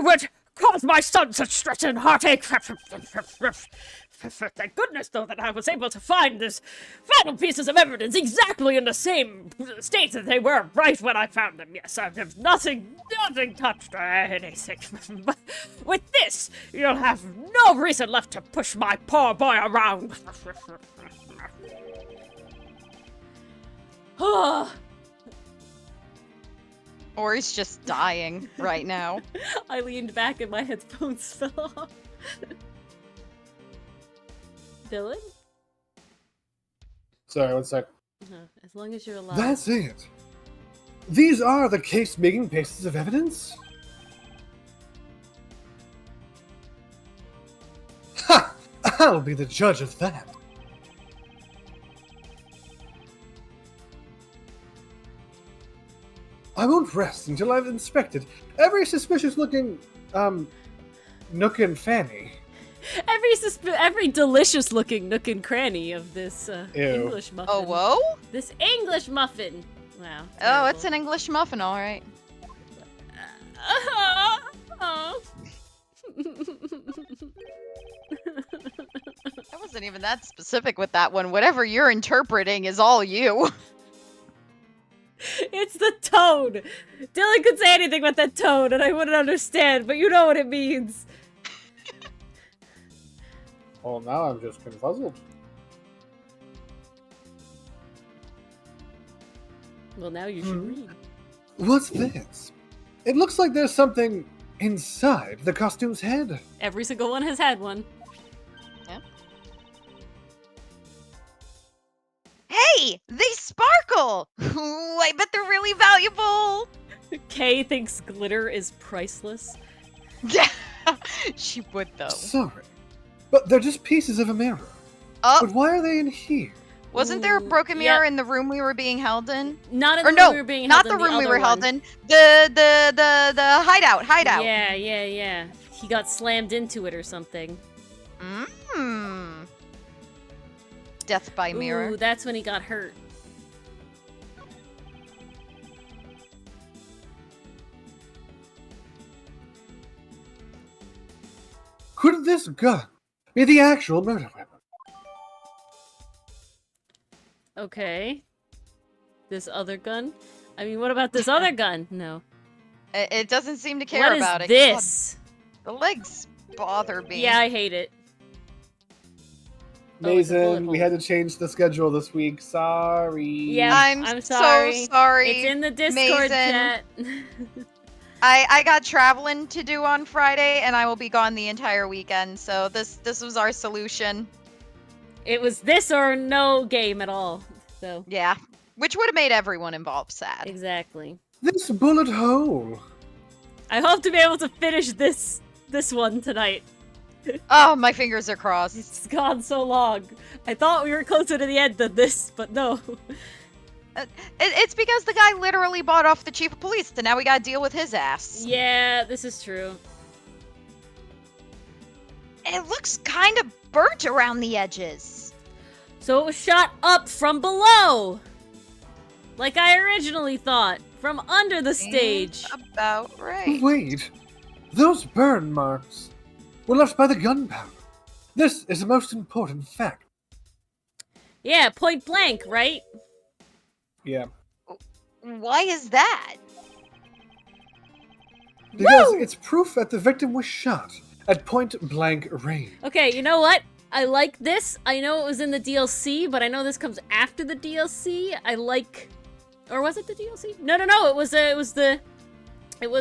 D: would cause my son such stress and heartache. Thank goodness, though, that I was able to find this final pieces of evidence exactly in the same state that they were right when I found them. Yes, I've nothing touched anything. But with this, you'll have no reason left to push my poor boy around.
C: Or he's just dying right now.
B: I leaned back and my headphones fell off. Dylan?
A: Sorry, one sec.
B: As long as you're alive.
A: That's it. These are the case-making pieces of evidence? Ha! I'll be the judge of that. I won't rest until I've inspected every suspicious-looking, nook and fanny.
B: Every delicious-looking nook and cranny of this English muffin.
C: Oh, whoa?
B: This English muffin. Wow.
C: Oh, it's an English muffin, all right.
B: Oh.
C: I wasn't even that specific with that one. Whatever you're interpreting is all you.
B: It's the tone. Dylan could say anything about that tone, and I wouldn't understand. But you know what it means.
A: Well, now I'm just confuzzled.
B: Well, now you should read.
A: What's this? It looks like there's something inside the costume's head.
B: Every single one has had one.
C: Yeah. Hey, they sparkle! Ooh, I bet they're really valuable!
B: Kay thinks glitter is priceless.
C: Yeah, she would though.
A: Sorry, but they're just pieces of a mirror.
C: Oh,
A: But why are they in here?
C: wasn't there a
B: Ooh,
C: broken mirror
B: yeah.
C: in the room we were being held in?
B: Not in
C: Or
B: the
C: no,
B: room we were being
C: not
B: held
C: the
B: in,
C: room we
B: other
C: were held
B: one.
C: in. The hideout.
B: Yeah. He got slammed into it or something.
C: Mmm. Death by mirror.
B: Ooh, that's when he got hurt.
A: Could this gun be the actual murder weapon?
B: Okay. This other gun? I mean, what about this other gun? No.
C: It doesn't seem to care
B: What is
C: about it.
B: this?
C: God, the legs bother me.
B: Yeah, I hate it. Oh, it's a
A: Mason,
B: bullet
A: we
B: hole.
A: had to change the schedule this week. Sorry.
B: Yeah,
C: I'm
B: sorry.
C: so sorry.
B: It's in the Discord
C: Mason.
B: chat.
C: I got traveling to do on Friday, and I will be gone the entire weekend. So this was our solution.
B: It was this or no game at all. So,
C: Yeah, which would have made everyone involved sad.
B: exactly.
A: This bullet hole.
B: I hope to be able to finish this one tonight.
C: Oh, my fingers are crossed.
B: It's gone so long. I thought we were closer to the end than this, but no.
C: It's because the guy literally bought off the chief of police, and now we gotta deal with his ass.
B: Yeah, this is true.
C: It looks kind of burnt around the edges.
B: So it was shot up from below! Like I originally thought. From under the stage.
C: Seems about right.
A: Wait, those burn marks were left by the gunpowder. This is the most important fact.
B: Yeah, point blank, right?
A: Yeah,
C: Why is that?
A: because
B: Woo!
A: it's proof that the victim was shot at point blank range.
B: Okay, you know what? I like this. I know it was in the DLC, but I know this comes after the DLC. I like, or was it the DLC? No. It was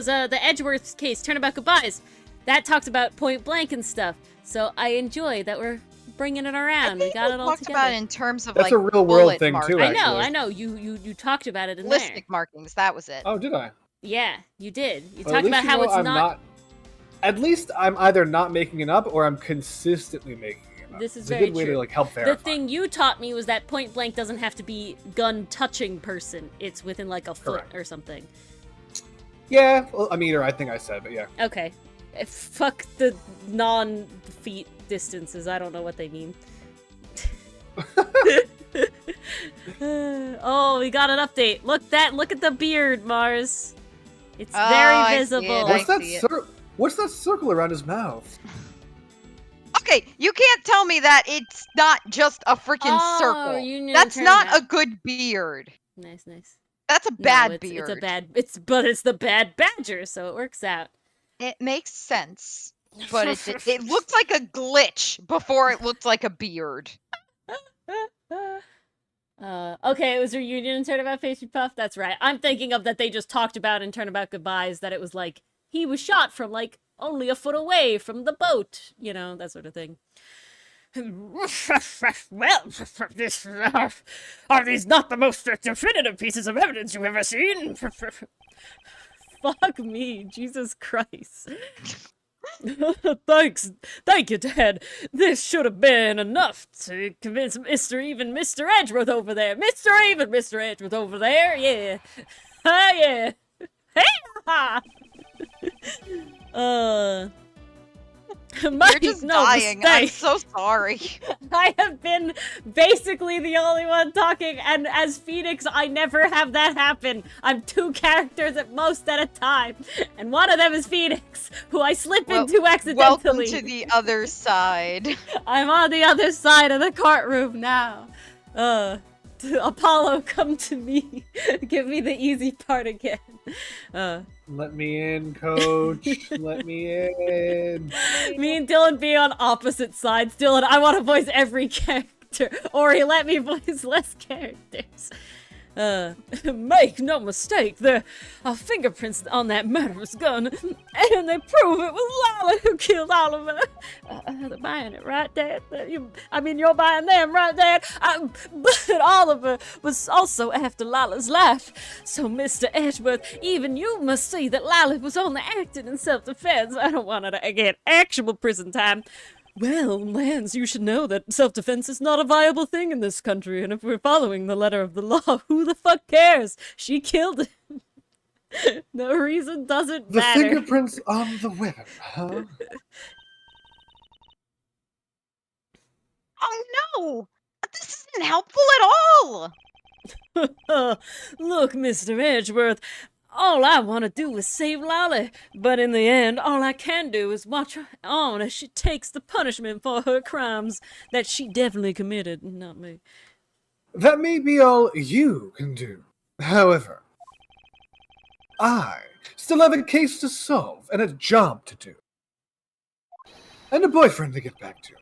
B: the Edgeworth case, Turnabout Goodbyes. That talked about point blank and stuff. So I enjoy that we're bringing it around. We
C: think
B: got
C: we
B: it all
C: talked
B: together.
C: about it in terms of
A: That's
C: like
A: a real world
C: bullet
A: thing, too,
C: markings.
A: actually.
B: I know. You talked about it in there.
C: Ballistic markings, that was it.
A: Oh, did I?
B: Yeah, you did. You
A: Well,
B: talked
A: at least
B: about
A: you
B: how
A: know
B: it's
A: I'm
B: not.
A: At least I'm either not making it up or I'm consistently making it up.
B: This is
A: it's
B: very
A: a good way
B: true.
A: to like help verify.
B: The thing you taught me was that point blank doesn't have to be gun touching person. It's within like a foot
A: Correct.
B: or something.
A: Yeah, well, a meter, I think I said, but yeah.
B: Okay. Fuck the non-feet distances. I don't know what they mean. Oh, we got an update. Look at the beard, Mars. It's
C: Oh,
B: very
C: I see
B: visible.
C: it.
A: What's that circle around his mouth?
C: Okay, you can't tell me that it's not just a freaking circle.
B: Reunion
C: That's not
B: Turnabout.
C: a good beard.
B: Nice.
C: That's a
B: No,
C: bad
B: it's
C: beard.
B: a bad. It's the bad badger, so it works out.
C: It makes sense, but it looked like a glitch before it looked like a beard.
B: Okay, it was Reunion and Turnabout Pastry Puff. That's right. I'm thinking of that they just talked about in Turnabout Goodbyes that it was like he was shot from like only a foot away from the boat, you know, that sort of thing.
D: Well, are these not the most definitive pieces of evidence you've ever seen?
B: Fuck me, Jesus Christ. Thank you, Dad. This should have been enough to convince Mr. Edgeworth over there. Mr. Edgeworth over there, yeah. Ah, yeah. Hey, ha!
C: You're just dying. I'm
B: mistake.
C: so sorry.
B: I have been basically the only one talking, and as Phoenix, I never have that happen. I'm 2 characters at most at a time, and one of them is Phoenix, who I slip into accidentally.
C: Welcome to the other side.
B: I'm on the other side of the courtroom now. Apollo, come to me. Give me the easy part again.
A: Let me in, coach. Let me in.
B: Me and Dylan be on opposite sides. Dylan, I want to voice every character. Ori, let me voice less characters. Make no mistake, there are fingerprints on that murderous gun, and they prove it was Lila who killed Oliver. They're buying it, right, Dad? You're buying them, right, Dad? But Oliver was also after Lila's life. So, Mr. Edgeworth, even you must see that Lila was only acting in self-defense. I don't want her to get actual prison time. Well, Lance, you should know that self-defense is not a viable thing in this country, and if we're following the letter of the law, who the fuck cares? She killed him. The reason doesn't
A: The
B: matter.
A: fingerprints on the weapon, huh?
C: Oh no! This isn't helpful at all!
B: Look, Mr. Edgeworth, all I want to do is save Lolly, but in the end, all I can do is watch her on as she takes the punishment for her crimes that she definitely committed, not me.
A: That may be all you can do. However, I still have a case to solve and a job to do. And a boyfriend to get back to.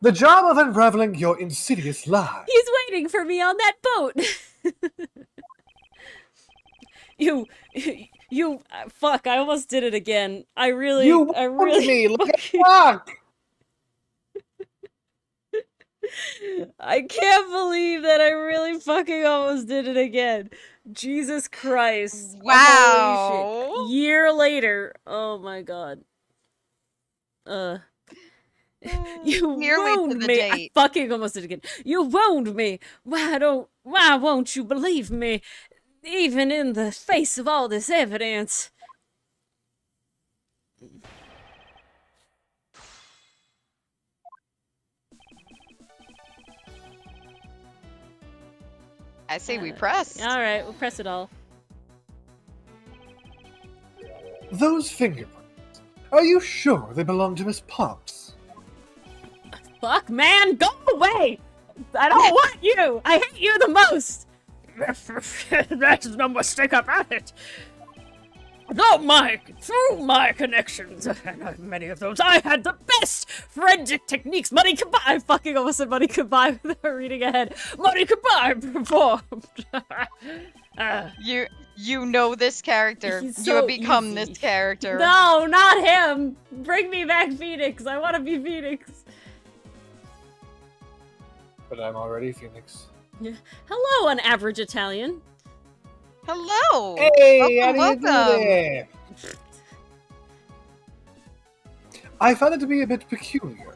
A: The job of unraveling your insidious lie.
B: He's waiting for me on that boat. Fuck, I almost did it again. I really
A: me, look at fuck!
B: I can't believe that I really fucking almost did it again. Jesus Christ.
C: Wow.
B: Holy shit. Year later. Oh my god. You
C: Nearly to
B: wound
C: the
B: me. I
C: date.
B: fucking almost did it again. You wound me. Why won't you believe me? Even in the face of all this evidence.
C: I say we press.
B: Alright, we'll press it all.
A: Those fingerprints. Are you sure they belong to Miss Potts?
B: Fuck, man, go away! I don't want you! I hate you the most!
D: There's no mistake about it. Through my connections, and I've many of those, I had the best forensic techniques money could buy.
B: I fucking almost said money could buy without reading ahead.
D: Money could buy performed.
C: You You know this character.
B: He's
C: You
B: so
C: have become
B: easy.
C: this character.
B: No, not him! Bring me back Phoenix. I want to be Phoenix.
A: But I'm already Phoenix.
B: Yeah. Hello, an average Italian.
C: Hello.
A: Hey, how
C: Welcome,
A: do you do there? I found it to be a bit peculiar.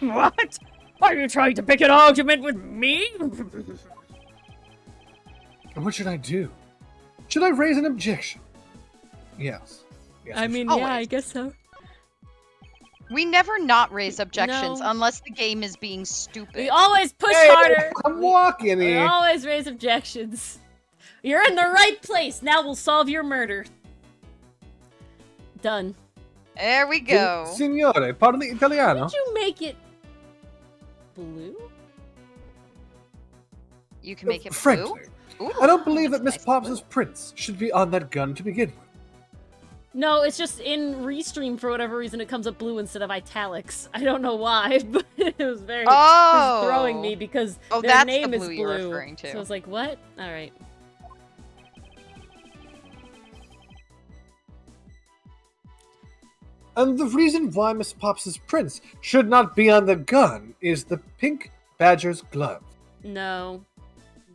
D: What? Are you trying to pick an argument with me?
A: What should I do? Should I raise an objection? Yes. Yes,
B: I
A: I
B: mean,
A: should.
B: yeah, I
C: Always.
B: guess so.
C: We never not raise objections
B: No.
C: unless the game is being stupid.
B: We always push
A: Hey,
B: harder.
A: I'm walking
B: We
A: here.
B: always raise objections. You're in the right place. Now we'll solve your murder. Done.
C: There we go.
A: Signore, parli italiano?
B: Did you make it blue?
C: You can make it blue.
A: Frankly,
C: Ooh,
A: I don't believe
C: that's
A: that Miss
C: nice
A: Pops'
C: blue.
A: prince should be on that gun to begin with.
B: No, it's just in Restream for whatever reason it comes up blue instead of italics. I don't know why, but it was very it was throwing me because
C: Oh,
B: their
C: that's the
B: name is
C: blue
B: blue.
C: you're referring to.
B: So I was like, what? All right.
A: And the reason why Miss Pops' prince should not be on the gun is the pink badger's glove.
B: No.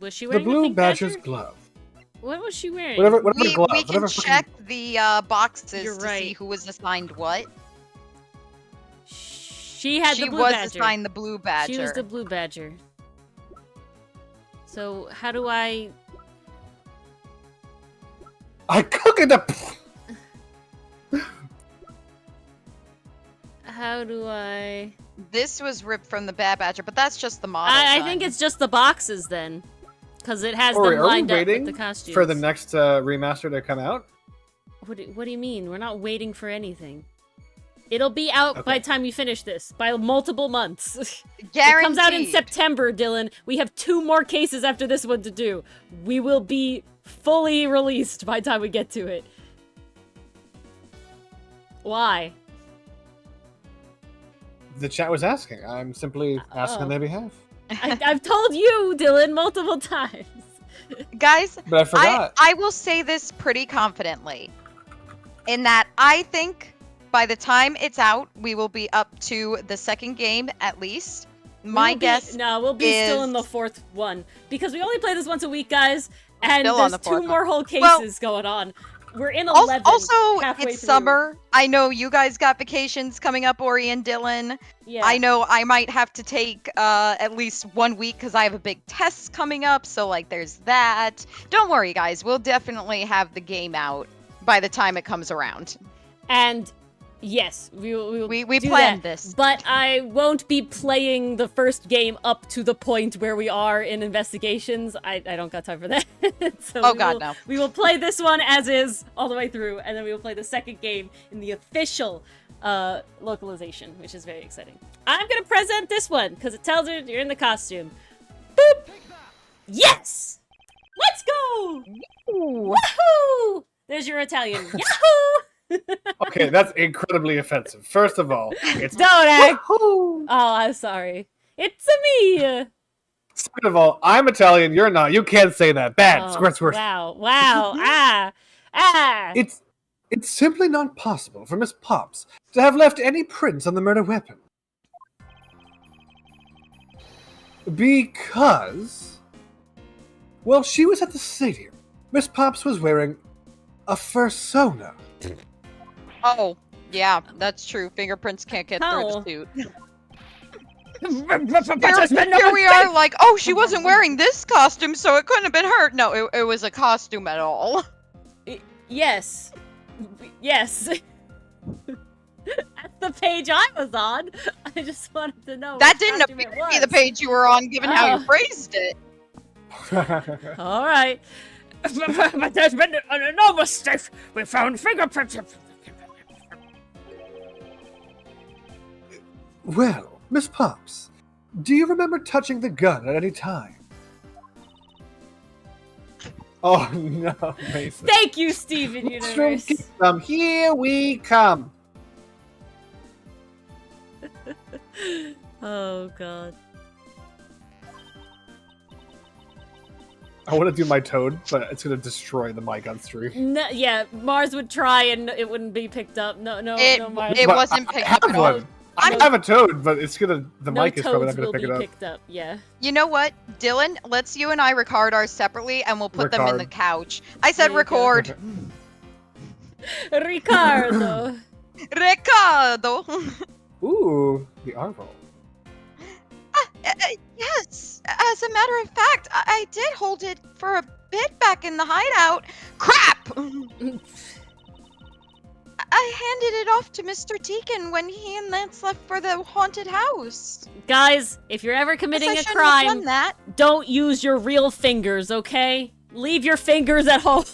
B: Was she
A: The
B: wearing
A: blue
B: pink
A: badger's
B: badger?
A: glove.
B: What was she wearing?
A: Whatever glove.
C: We can
A: whatever freaking-
C: check the boxes
B: You're
C: to see
B: right.
C: who was assigned what.
B: She had
C: She
B: the blue
C: was
B: badger.
C: assigned the blue badger.
B: She was the blue badger. So how do I?
A: I cook it up.
B: How do I?
C: This was ripped from the bad badger, but that's just the model.
B: I think
C: gun.
B: it's just the boxes then, because it has
A: Ori,
B: them
A: are we
B: lined up with
A: waiting
B: the costumes.
A: for the next remaster to come out?
B: What do you mean? We're not waiting for anything. It'll be out by
A: Okay.
B: the time you finish this, by multiple months. It
C: Guaranteed.
B: comes out in September, Dylan. We have 2 more cases after this one to do. We will be fully released by the time we get to it. Why?
A: The chat was asking. I'm simply asking on
B: Oh.
A: their behalf.
B: I've told you, Dylan, multiple times.
C: Guys,
A: But I forgot.
C: I will say this pretty confidently. In that I think by the time it's out, we will be up to the second game at least. My guess
B: No, we'll be still in the
C: is-
B: 4th one. Because we only play this once a week, guys. And
C: Still on
B: there's
C: the
B: 2
C: fourth
B: more
C: one.
B: whole
C: Well,
B: cases going on. We're in 11.
C: Also,
B: halfway
C: it's
B: through.
C: summer. I know you guys got vacations coming up, Ori and Dylan.
B: Yeah.
C: I know I might have to take at least 1 week because I have a big test coming up. So, like, there's that. Don't worry, guys. We'll definitely have the game out by the time it comes around.
B: And yes, we do
C: planned
B: that.
C: this.
B: But I won't be playing the first game up to the point where we are in investigations. I don't got time for that. So
C: Oh, God, no.
B: We will play this one as is all the way through, and then we will play the second game in the official localization, which is very exciting. I'm gonna present this one because it tells her you're in the costume. Boop. Yes. Let's go. Woohoo! There's your Italian. Yahoo!
A: Okay, that's incredibly offensive. First of all, it's
B: Don't act.
A: Woohoo!
B: Oh, I'm sorry. It's me.
A: Second of all, I'm Italian. You're not. You can't say that. Bad.
B: Oh,
A: Squirt, squirt.
B: wow. Ah.
A: It's simply not possible for Miss Pops to have left any prints on the murder weapon. Because, well, she was at the stadium. Miss Pops was wearing a fursona.
C: Oh, yeah, that's true. Fingerprints can't get through
B: How?
C: the suit.
D: But there's been no
C: Here we
D: mistake.
C: are, like, oh, she wasn't wearing this costume, so it couldn't have been her. No, it was a costume at all.
B: Yes. Yes. That's the page I was on. I just wanted to know.
C: That
B: which
C: didn't
B: costume
C: appear
B: it
C: to be the
B: was.
C: page you were on, given how
B: Oh.
C: you phrased it.
B: All right.
D: But there's been no mistake. We found fingerprints.
A: Well, Miss Pops, do you remember touching the gun at any time? Oh no, Mason.
B: Thank you, Steven Universe.
A: Here we come.
B: Oh god.
A: I want to do my Toad, but it's going to destroy the mic on stream.
B: No, yeah, Mars would try and it wouldn't be picked up. No, Mars.
C: It wasn't picked up at all.
A: I have a Toad, but it's gonna. The
B: No
A: mic is probably not
B: toads
A: gonna
B: will
A: pick
B: be
A: it up.
B: picked up. Yeah.
C: You know what, Dylan? Let's you and I record ours separately, and we'll put them in
A: Record.
C: the couch. I said
B: There you go.
C: record.
B: Ricardo.
C: Ricardo.
A: Ooh, the arm roll.
C: Yes. As a matter of fact, I did hold it for a bit back in the hideout. Crap! I handed it off to Mr. Deacon when he and Lance left for the haunted house.
B: Guys, if you're ever committing
C: Guess I
B: a
C: shouldn't have done
B: crime,
C: that.
B: don't use your real fingers, okay? Leave your fingers at home.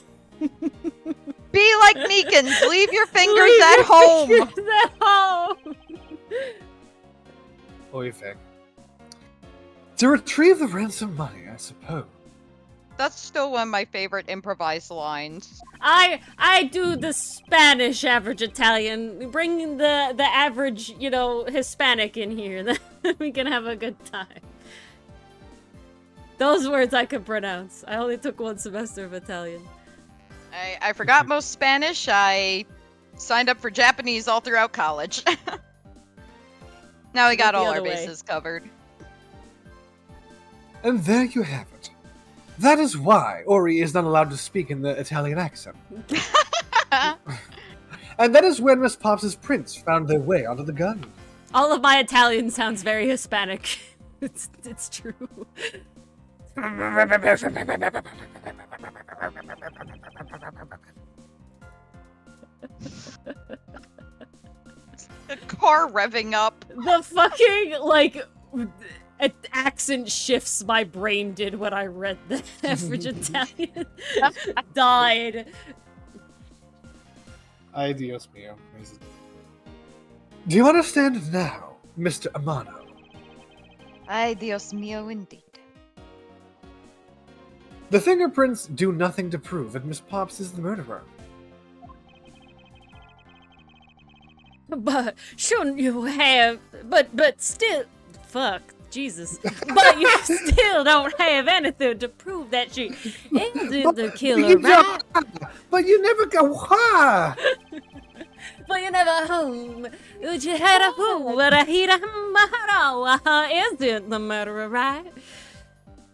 C: Be like Meekins. Leave your fingers
B: Leave
C: at
B: your
C: home.
B: fingers at home.
A: What do you think? To retrieve the ransom money, I suppose.
C: That's still one of my favorite improvised lines.
B: I do the Spanish average Italian. Bring the average, Hispanic in here. Then we can have a good time. Those words I can pronounce. I only took 1 semester of Italian.
C: I forgot most Spanish. I signed up for Japanese all throughout college. Now we got
B: The
C: all our
B: other way.
C: bases covered.
A: And there you have it. That is why Ori is not allowed to speak in the Italian accent. And that is when Miss Pops' prints found their way onto the gun.
B: All of my Italian sounds very Hispanic. It's true.
C: The car revving up.
B: The fucking accent shifts my brain did when I read the average Italian. Died.
A: Ay, Dios mío. Do you understand now, Mr. Amano?
C: Ay, Dios mío, indeed.
A: The fingerprints do nothing to prove that Miss Pops is the murderer.
B: But shouldn't you have? But still, fuck, Jesus. But you still don't have anything to prove that she isn't the killer, right?
A: But you never go ha!
B: But you never home. You had a who, but a he isn't the murderer, right?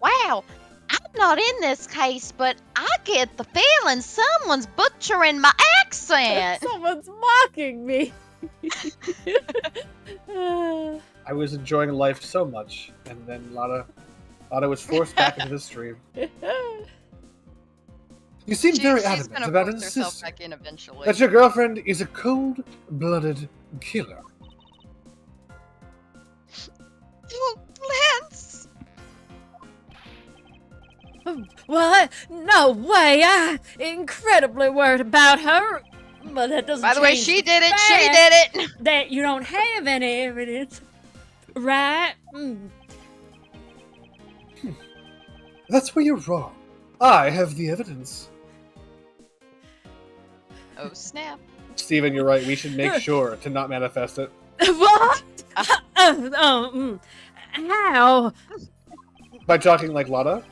C: Wow, I'm not in this case, but I get the feeling someone's butchering my accent.
B: Someone's mocking me.
A: I was enjoying life so much, and then Lada was forced back into the stream. You seem very
C: She's
A: adamant
C: gonna
A: about
C: force herself
A: insisting
C: back in eventually.
A: that your girlfriend is a cold-blooded killer.
C: Oh, Lance!
B: What? No way! I'm incredibly worried about her. But that doesn't
C: By the way,
B: change
C: she
B: the
C: did it.
B: fact
C: She did it.
B: That you don't have any evidence, right?
A: That's where you're wrong. I have the evidence.
C: Oh snap!
A: Steven, you're right. We should make sure to not manifest it.
B: What? How?
A: By talking like Lada?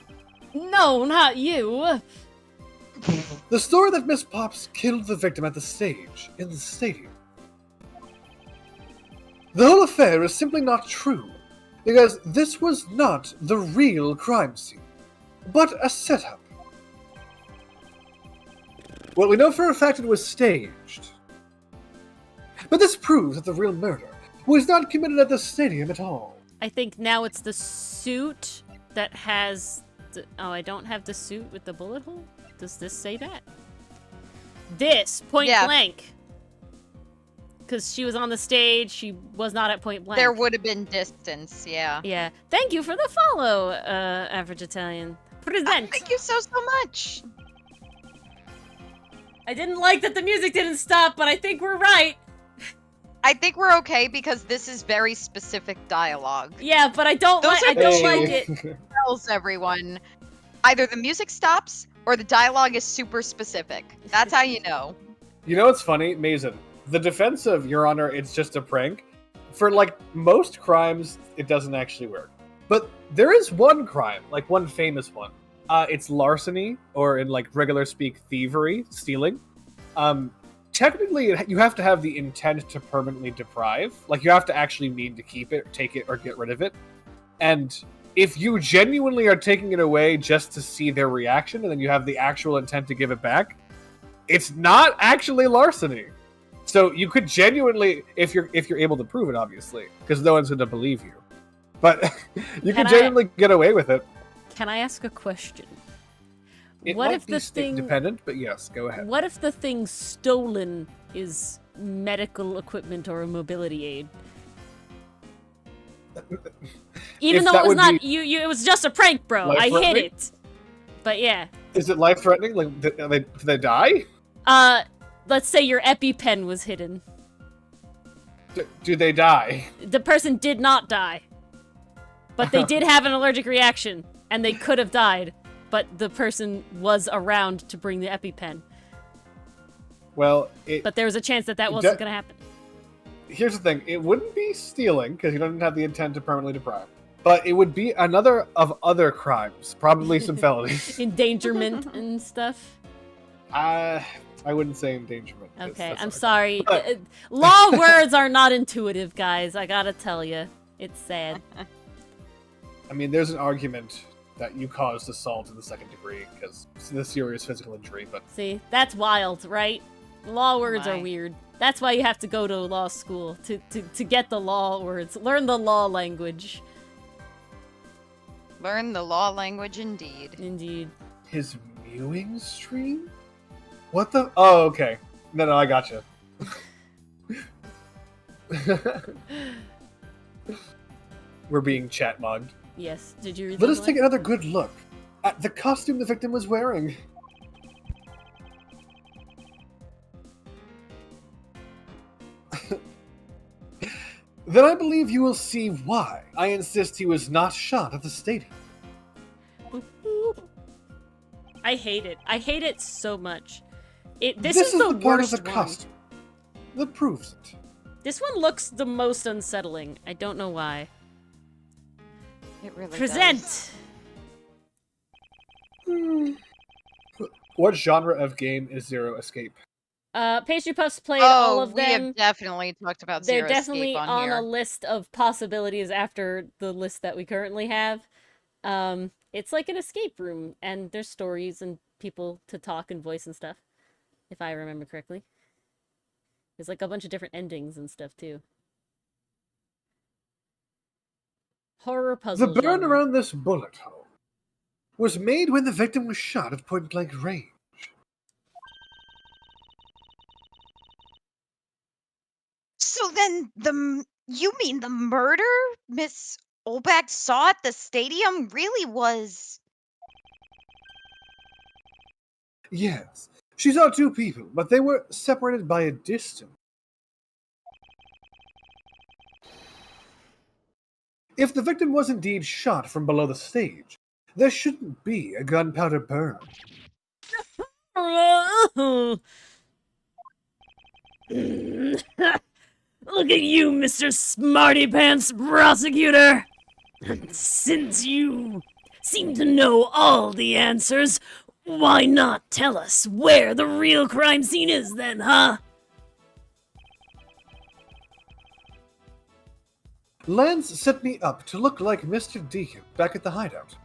B: No, not you.
A: The story that Miss Pops killed the victim at the stage, in the stadium. The whole affair is simply not true, because this was not the real crime scene, but a setup. Well, we know for a fact it was staged. But this proves that the real murder was not committed at the stadium at all.
B: I think now it's the suit that has... Oh, I don't have the suit with the bullet hole? Does this say that? This, point blank. Because she was on the stage, she was not at point blank.
C: There would have been distance, yeah.
B: Yeah. Thank you for the follow, Average Italian. Present.
C: Thank you so much.
B: I didn't like that the music didn't stop, but I think we're right.
C: I think we're okay because this is very specific dialogue.
B: Yeah, but I don't
C: Those
B: like.
C: are
B: I don't
C: two-
B: like it.
C: Tells everyone either the music stops or the dialogue is super specific. That's how you know.
A: You know what's funny? Mason, the defense of Your Honor, it's just a prank. For, most crimes, it doesn't actually work. But there is one crime, one famous one, it's larceny, or in like regular speak, thievery, stealing. Technically, you have to have the intent to permanently deprive. Like, you have to actually mean to keep it, take it, or get rid of it. And if you genuinely are taking it away just to see their reaction, and then you have the actual intent to give it back, it's not actually larceny. So you could genuinely, if you're able to prove it, obviously, because no one's going to believe you. But you can genuinely get away with it.
B: Can I ask a question?
A: It
B: What
A: might
B: if
A: be
B: the
A: state
B: thing
A: dependent, but yes, go ahead.
B: What if the thing stolen is medical equipment or a mobility aid? Even though it was not you, it was just a prank, bro. I hit it. But yeah.
A: Is it life threatening? Like, do they die?
B: Let's say your EpiPen was hidden.
A: Do they die?
B: The person did not die. But they did have an allergic reaction, and they could have died. But the person was around to bring the EpiPen.
A: Well,
B: but there was a chance that wasn't going to happen.
A: Here's the thing. It wouldn't be stealing, because you don't have the intent to permanently deprive. But it would be another of other crimes. Probably some felonies.
B: Endangerment and stuff?
A: I wouldn't say endangerment.
B: Okay, I'm sorry. Law words are not intuitive, guys. I gotta tell you. It's sad.
A: I mean, there's an argument that you caused assault in the second degree, because it's a serious physical injury, but...
B: See, that's wild, right? Law words are weird. That's why you have to go to law school, to get the law words. Learn the law language.
C: Learn the law language, indeed.
B: Indeed.
A: His mewing stream? What the? Oh, okay. No, I gotcha. We're being chat mugged.
B: Yes. Did you read
A: Let us take another good look at the costume the victim was wearing. Then I believe you will see why I insist he was not shot at the stadium.
B: I hate it. I hate it so much. This
A: is
B: the
A: part
B: worst
A: of the costume that proves it.
B: This one looks the most unsettling. I don't know why.
C: It really
B: Present!
C: does.
A: What genre of game is Zero Escape?
B: Pastry Puffs played all of them.
C: We have definitely talked about Zero
B: They're definitely
C: Escape
B: on
C: here.
B: a list of possibilities after the list that we currently have. It's like an escape room, and there's stories and people to talk and voice and stuff, if I remember correctly. There's like a bunch of different endings and stuff too. Horror puzzle.
A: The burn
B: genre.
A: around this bullet hole was made when the victim was shot at point-blank range.
C: So then you mean the murder Miss Olbach saw at the stadium really was...
A: Yes, she saw two people, but they were separated by a distance. If the victim was indeed shot from below the stage, there shouldn't be a gunpowder burn.
D: Look at you, Mr. Smarty Pants Prosecutor! Since you seem to know all the answers, why not tell us where the real crime scene is then, huh?
A: Lance set me up to look like Mr. Deacon back at the hideout.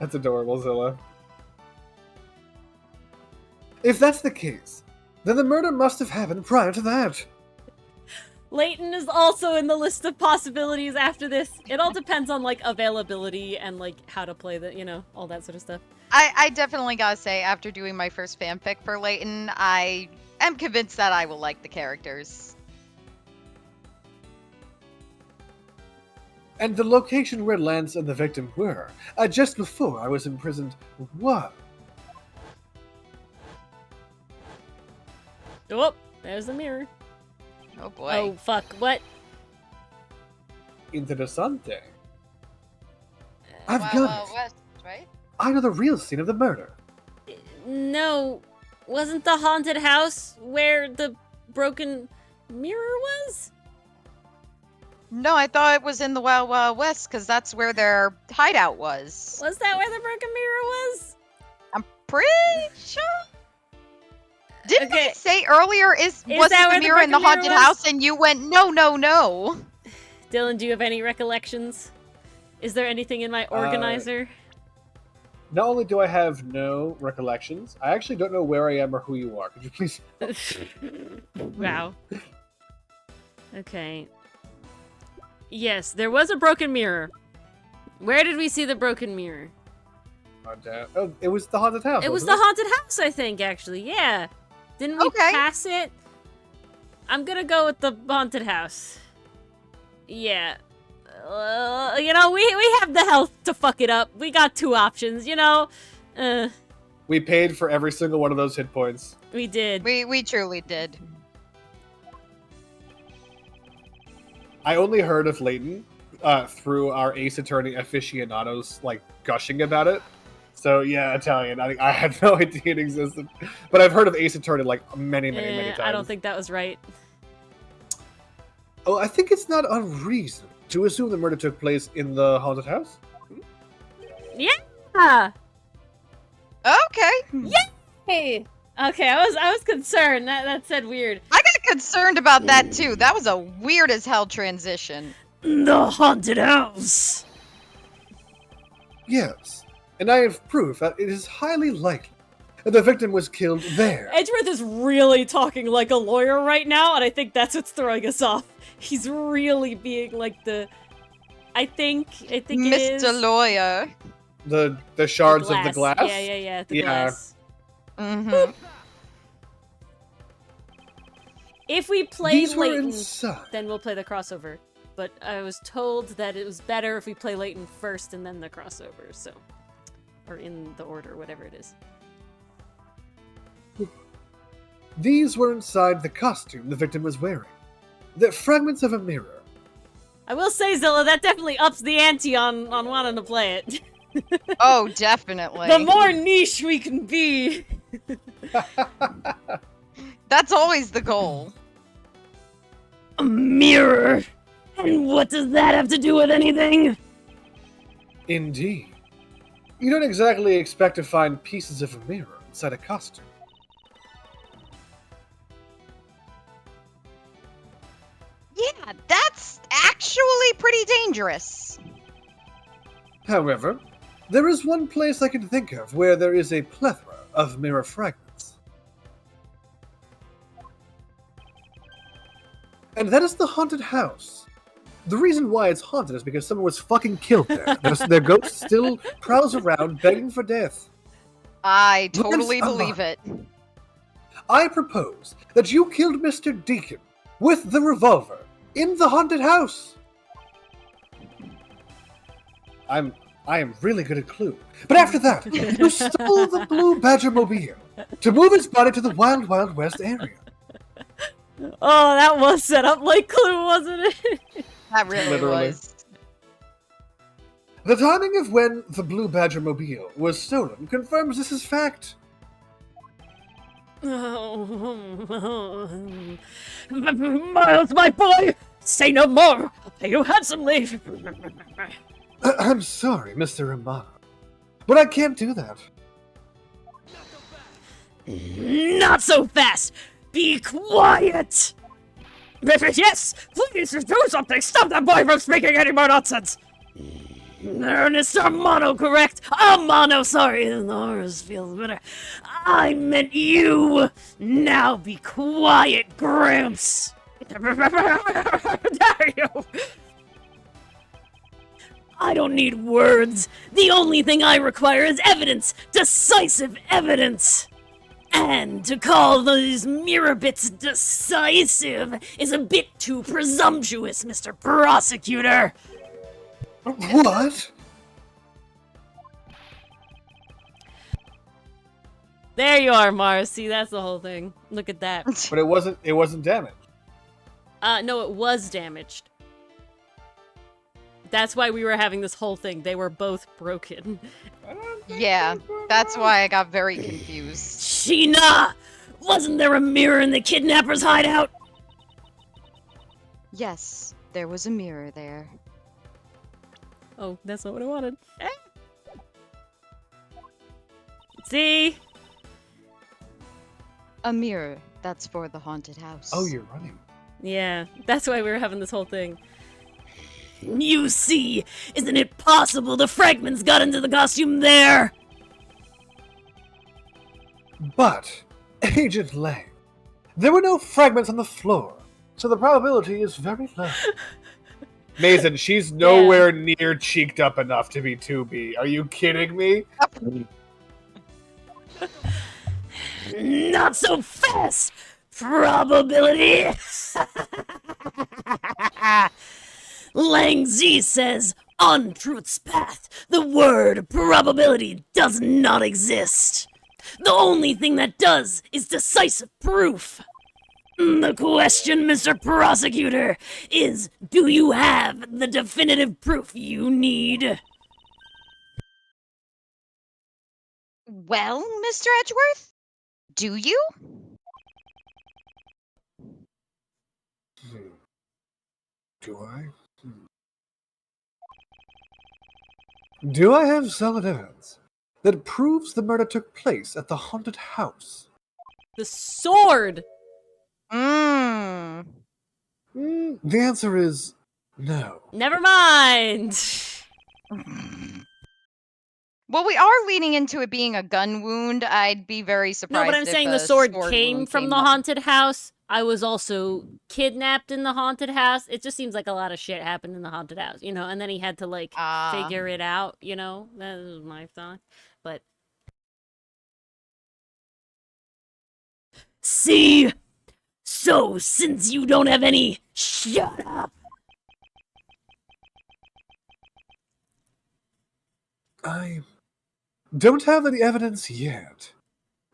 A: That's adorable, Zilla. If that's the case, then the murder must have happened prior to that.
B: Layton is also in the list of possibilities after this. It all depends on, like, availability and, like, how to play the, all that sort of stuff.
C: I definitely gotta say, after doing my first fanfic for Layton, I am convinced that I will like the characters.
A: And the location where Lance and the victim were, just before I was imprisoned, was...
B: Oh, there's the mirror.
C: Oh boy.
B: Oh, fuck. What?
A: Interessante. I've
C: Wild
A: got
C: Wild
A: it.
C: West, right?
A: I know the real scene of the murder.
B: No. Wasn't the haunted house where the broken mirror was?
C: No, I thought it was in the Wild Wild West because that's where their hideout was.
B: Was that where the broken mirror was?
C: I'm pretty sure. Didn't
B: Okay.
C: I say earlier wasn't
B: that
C: the
B: where the
C: mirror in the
B: broken mirror
C: haunted
B: was?
C: house? And you went, no, no, no.
B: Dylan, do you have any recollections? Is there anything in my organizer?
A: Not only do I have no recollections, I actually don't know where I am or who you are. Could you please?
B: Wow. Okay. Yes, there was a broken mirror. Where did we see the broken mirror?
A: Oh, it was the haunted house.
B: It was the
A: wasn't
B: haunted house, I think, actually. Yeah. Didn't we
C: Okay.
B: pass it? I'm gonna go with the haunted house. Yeah. You know, we have the health to fuck it up. We got two options, you know?
A: We paid for every single one of those hit points.
B: We did.
C: We truly did.
A: I only heard of Leighton through our Ace Attorney aficionados, like, gushing about it. So, yeah, Italian. I had no idea it existed. But I've heard of Ace Attorney, like, many times.
B: I don't think that was right.
A: Oh, I think it's not unreasonable to assume the murder took place in the haunted house.
B: Yeah!
C: Okay.
B: Hey! Okay, I was concerned. That said weird.
C: I got concerned about that too. That was a weird as hell transition.
D: The haunted house.
A: Yes, and I have proof that it is highly likely that the victim was killed there.
B: Edgeworth is really talking like a lawyer right now, and I think that's what's throwing us off. He's really being like the... I think it is...
C: Mr. Lawyer.
A: The shards of the glass?
B: Yeah, the glass.
C: Mm-hmm.
B: If we play
A: These were
B: Leighton,
A: inside.
B: then we'll play the crossover. But I was told that it was better if we play Leighton first and then the crossover, so... Or in the order, whatever it is.
A: These were inside the costume the victim was wearing. The fragments of a mirror.
B: I will say, Zilla, that definitely ups the ante on wanting to play it.
C: Oh, definitely.
B: The more niche we can be.
C: That's always the goal.
D: A mirror. And what does that have to do with anything?
A: Indeed. You don't exactly expect to find pieces of a mirror inside a costume.
C: Yeah, that's actually pretty dangerous.
A: However, there is one place I can think of where there is a plethora of mirror fragments. And that is the haunted house. The reason why it's haunted is because someone was fucking killed there. Their ghost still prowls around begging for death.
C: I
A: Look
C: totally
A: inside.
C: believe it.
A: I propose that you killed Mr. Deacon with the revolver in the haunted house. I am really good at Clue. But after that, you stole the Blue Badger Mobile to move his body to the Wild Wild West area.
B: Oh, that was set up like Clue, wasn't it?
C: That really
A: Literally.
C: was.
A: The timing of when the Blue Badger Mobile was stolen confirms this is fact.
D: Miles, my boy! Say no more! I'll pay you handsomely!
A: I'm sorry, Mr. Romano, but I can't do that.
D: Not so fast! Be quiet! Yes! Please do something! Stop that boy from speaking any more nonsense! Ernest Armano, correct? Amano, sorry, the horse feels better. I meant you! Now be quiet, Gramps! Dare you! I don't need words. The only thing I require is evidence. Decisive evidence. And to call these mirror bits decisive is a bit too presumptuous, Mr. Prosecutor.
A: What?
B: There you are, Mars. See, that's the whole thing. Look at that.
A: But it wasn't damaged.
B: No, it was damaged. That's why we were having this whole thing. They were both broken.
C: Yeah, that's why I got very confused.
D: Sheena! Wasn't there a mirror in the kidnapper's hideout?
C: Yes, there was a mirror there.
B: Oh, that's not what I wanted. See?
C: A mirror. That's for the haunted house.
A: Oh, you're running.
B: Yeah, that's why we were having this whole thing.
D: You see, isn't it possible the fragments got into the costume there?
A: But, Agent Lang, there were no fragments on the floor, so the probability is very low. Mason, she's nowhere near cheeked up enough to be 2B. Are you kidding me?
D: Not so fast! Probability! Lang Z says, on truth's path, the word probability does not exist. The only thing that does is decisive proof. The question, Mr. Prosecutor, is do you have the definitive proof you need?
C: Well, Mr. Edgeworth? Do you?
A: Do I? Do I have solid evidence that proves the murder took place at the haunted house?
B: The sword!
C: Mmm.
A: The answer is no.
B: Never mind!
C: Well, we are leaning into it being a gun wound. I'd be very surprised.
B: No, but I'm
C: if
B: saying
C: a
B: the sword
C: wound
B: came from the
C: up.
B: haunted house. I was also kidnapped in the haunted house. It just seems like a lot of shit happened in the haunted house, you know, and then he had to, like, figure it out, you know? That was my thought. But
D: See? So, since you don't have any, shut up.
A: I don't have any evidence yet.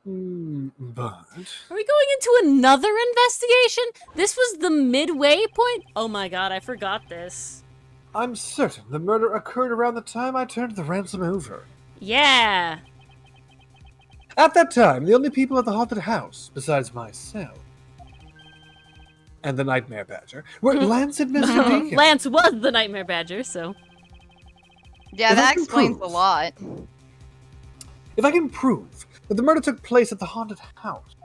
A: But...
B: are we going into another investigation? This was the midway point? Oh my god, I forgot this.
A: I'm certain the murder occurred around the time I turned the ransom over.
B: Yeah.
A: At that time, the only people at the haunted house, besides myself and the Nightmare Badger, were Lance and Mr. Deacon.
B: Lance was the Nightmare Badger, so.
C: Yeah,
A: If I
C: that
A: can
C: explains a
A: prove-
C: lot.
A: If I can prove that the murder took place at the haunted house,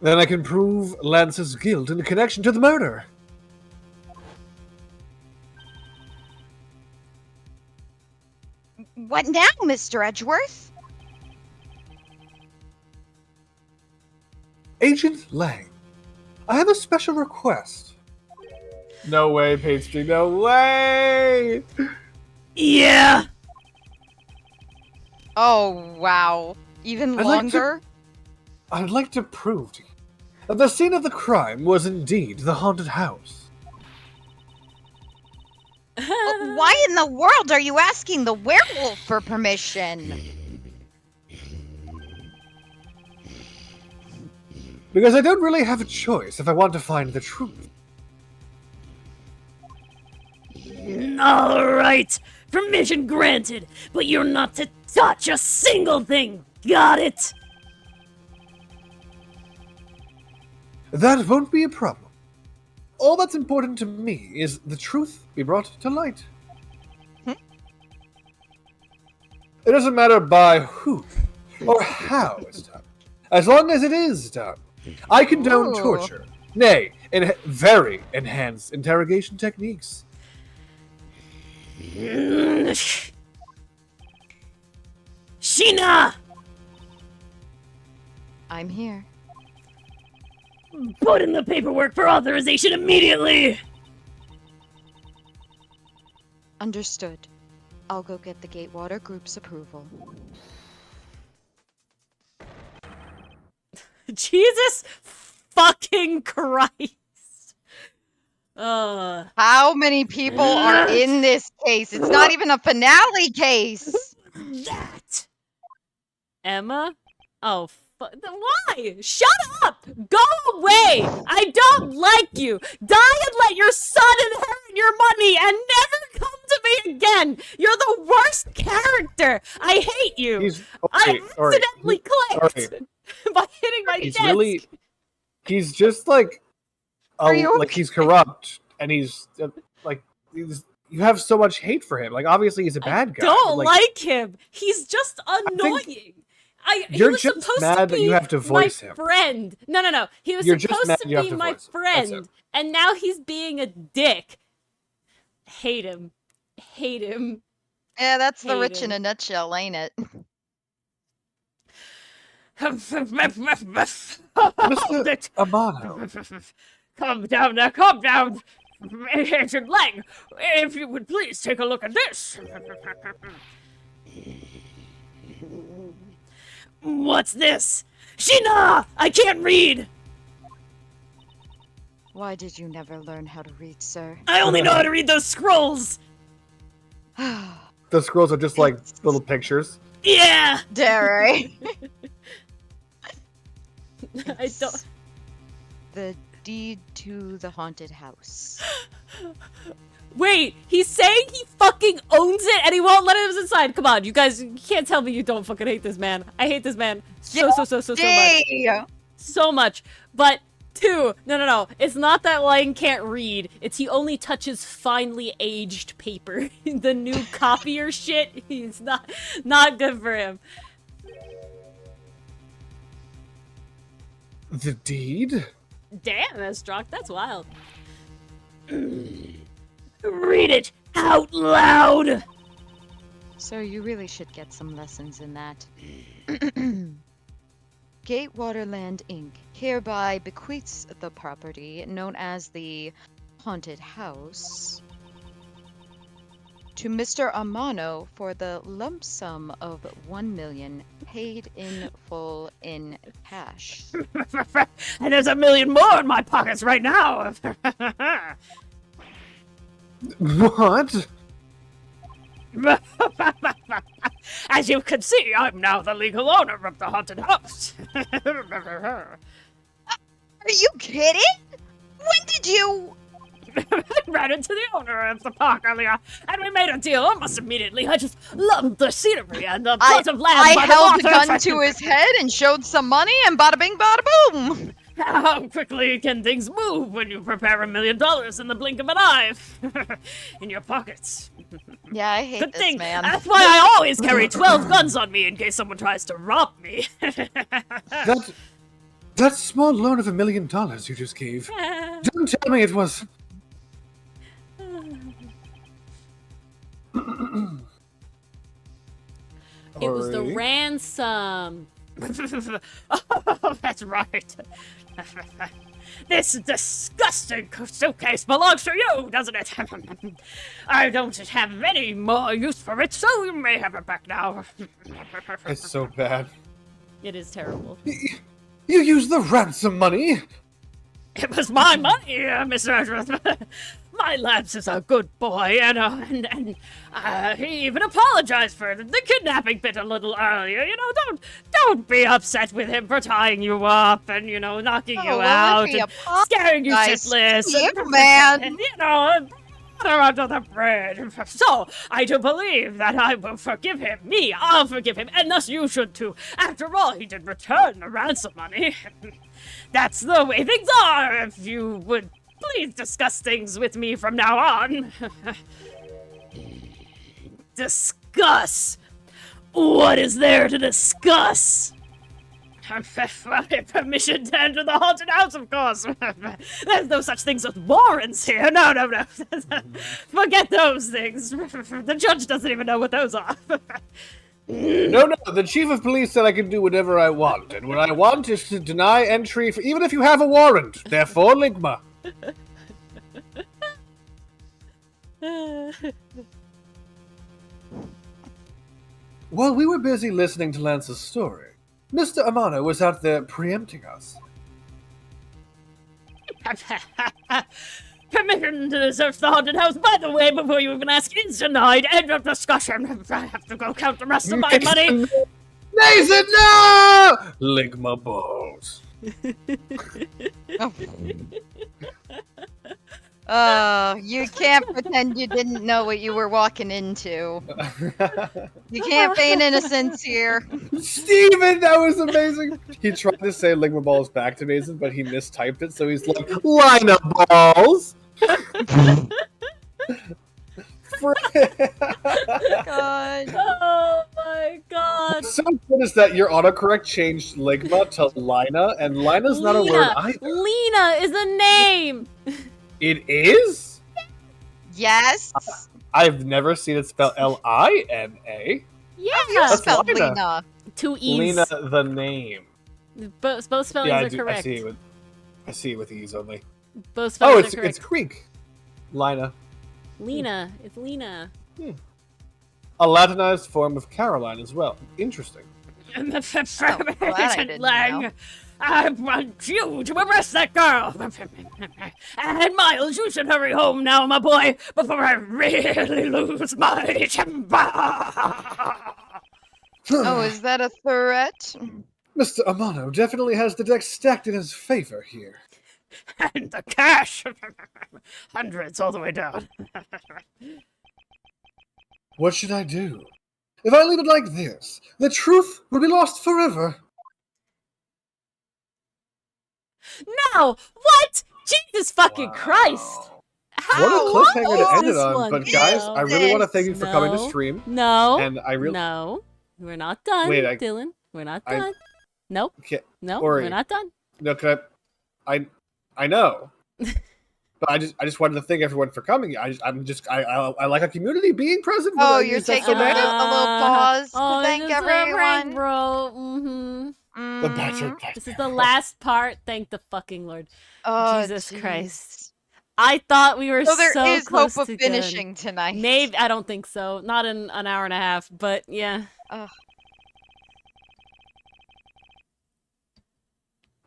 A: then I can prove Lance's guilt in connection to the murder.
C: What now, Mr. Edgeworth?
A: Agent Lang, I have a special request. No way, Pastry, no way!
D: Yeah.
C: Oh, wow. Even
A: I'd like to-
C: longer?
A: I'd like to prove to you that the scene of the crime was indeed the haunted house.
C: Why in the world are you asking the werewolf for permission?
A: Because I don't really have a choice if I want to find the truth.
D: All right. Permission granted, but you're not to touch a single thing. Got it?
A: That won't be a problem. All that's important to me is the truth be brought to light. It doesn't matter by who or how it's done, as long as it is done. I condone
C: Ooh.
A: torture, nay, very enhanced interrogation techniques.
D: Sheena!
C: I'm here.
D: Put in the paperwork for authorization immediately!
C: Understood. I'll go get the Gatewater Group's approval.
B: Jesus fucking Christ.
C: How many people are in this case? It's not even a finale case!
D: That!
B: Emma? Oh, why? Shut up! Go away! I don't like you! Die and let your son inherit your money and never come to me again! You're the worst character! I hate you! I accidentally clicked by hitting my desk!
A: He's just like
C: Are you
A: like he's corrupt and he's like you have so much hate for him. Like obviously he's a bad guy.
B: Don't
A: but,
B: like him. He's just
A: think
B: annoying. He
A: you're
B: was
A: just
B: supposed
A: mad
B: to
A: that
B: be
A: you have to voice
B: my
A: him.
B: friend. No. He was
A: You're just
B: supposed
A: mad
B: to
A: you have
B: be
A: to
B: my
A: voice him. That's
B: friend,
A: it.
B: and now he's being a dick. Hate him. Hate him.
C: Yeah, that's the
B: Hate
C: rich in
B: him.
C: a nutshell, ain't it?
D: Hold it.
A: Amano.
D: Calm down now, calm down. Agent Lang, if you would please take a look at this. What's this? Sheena! I can't read!
C: Why did you never learn how to read, sir?
D: I only know how to read those scrolls!
A: The scrolls are just like little pictures.
D: Yeah!
C: Dare I?
B: I don't.
C: The deed to the haunted house.
B: Wait, he's saying he fucking owns it and he won't let us inside. Come on, you guys, you can't tell me you don't fucking hate this man. I hate this man so much.
C: Hey!
B: So much. But two, no. It's not that Lang can't read. It's he only touches finely aged paper. The new copier shit, he's not good for him.
A: The deed?
B: Damn, Estrock, that's wild.
D: Read it out loud!
C: Sir, you really should get some lessons in that. Gatewaterland Inc. hereby bequeaths the property known as the Haunted House to Mr. Amano for the lump sum of 1 million paid in full in cash.
D: And there's 1 million more in my pockets right now!
A: What?
D: As you can see, I'm now the legal owner of the haunted house.
C: Are you kidding? When did you...
D: I ran into the owner of the park earlier, and we made a deal almost immediately. I just loved the scenery and the plot of land
C: I
D: by
C: held
D: the
C: the
D: water.
C: gun to his head and showed some money and bada bing bada boom!
D: How quickly can things move when you prepare $1 million in the blink of an eye? In your pockets.
C: Yeah, I hate
D: Good
C: this
D: thing.
C: man.
D: That's why I always carry 12 guns on me in case someone tries to rob me.
A: That small loan of $1 million you just gave. Don't tell me it was.
B: It was the
A: Sorry.
B: ransom.
D: Oh, that's right. This disgusting suitcase belongs to you, doesn't it? I don't have any more use for it, so you may have it back now.
A: It's so bad.
B: It is terrible.
A: You used the ransom money?
D: It was my money, Mr. Ashworth. My Lance is a good boy, and he even apologized for the kidnapping bit a little earlier. You know, don't be upset with him for tying you up and, you know, knocking you out and scaring you shitless.
C: Man.
D: And, you know, water under the bridge. So, I do believe that I will forgive him. I'll forgive him, and thus you should too. After all, he did return the ransom money. That's the way things are, if you would please discuss things with me from now on. Discuss? What is there to discuss? Permission to enter the haunted house, of course. There's no such things as warrants here. No. Forget those things. The judge doesn't even know what those are.
A: No, the chief of police said I can do whatever I want, and what I want is to deny entry, for, even if you have a warrant. Therefore, Ligma. While we were busy listening to Lance's story, Mr. Amano was out there preempting us.
D: Permission to search the haunted house, by the way, before you even ask, is denied. End of discussion. I have to go count the rest of my money.
A: Nathan, no! Ligma balls.
C: You can't pretend you didn't know what you were walking into. You can't feign innocence here.
A: Steven, that was amazing. He tried to say Ligma Balls back to Mason, but he mistyped it, so he's like, line of balls.
C: God.
B: Oh my god.
A: What's so good is that your autocorrect changed Ligma to Lina, and Lina's not a word either.
B: Lena is a name.
A: It is?
C: Yes.
A: I've never seen it spelled Lina.
B: Yeah.
C: You
A: That's
C: spelled
A: Lina.
C: Lena.
B: 2 E's.
A: Lina, the name.
B: Both spellings
A: Yeah,
B: are correct.
A: I see it with E's only.
B: Both spellings
A: Oh,
B: are correct.
A: it's Greek. Lina.
B: Lena. It's Lena.
A: A Latinized form of Caroline as well. Interesting.
C: glad I didn't know.
D: I want you to arrest that girl. And Miles, you should hurry home now, my boy, before I really lose my temper.
C: Oh, is that a threat?
A: Mr. Amano definitely has the deck stacked in his favor here.
D: And the cash. Hundreds all the way down.
A: What should I do? If I leave it like this, the truth will be lost forever.
B: No! What? Jesus fucking Christ! How
A: What a cliffhanger to
B: long
A: end
B: is
A: it
B: this
A: on.
B: one?
A: But guys, I really want to thank you for coming to
B: No.
A: stream.
B: No.
A: And I really
B: No. We're not done,
A: Wait,
B: Dylan. We're not done. Nope.
A: can't.
B: No,
A: Ori.
B: we're not done.
A: No, can I know. But I just wanted to thank everyone for coming. I like a community being present.
C: Oh,
A: Is
C: you're
A: that
C: taking
A: so
C: a
A: bad?
C: little pause
B: Oh,
C: to thank
B: this is a prank,
C: everyone.
B: bro. Mm-hmm.
A: The better.
B: This is the last part. Thank the fucking Lord.
C: Oh,
B: Jesus
C: jeez.
B: Christ. I thought we were
C: So there is
B: close
C: hope of
B: to
C: finishing tonight.
B: Done. Maybe I don't think so. Not in an hour and a half, but yeah.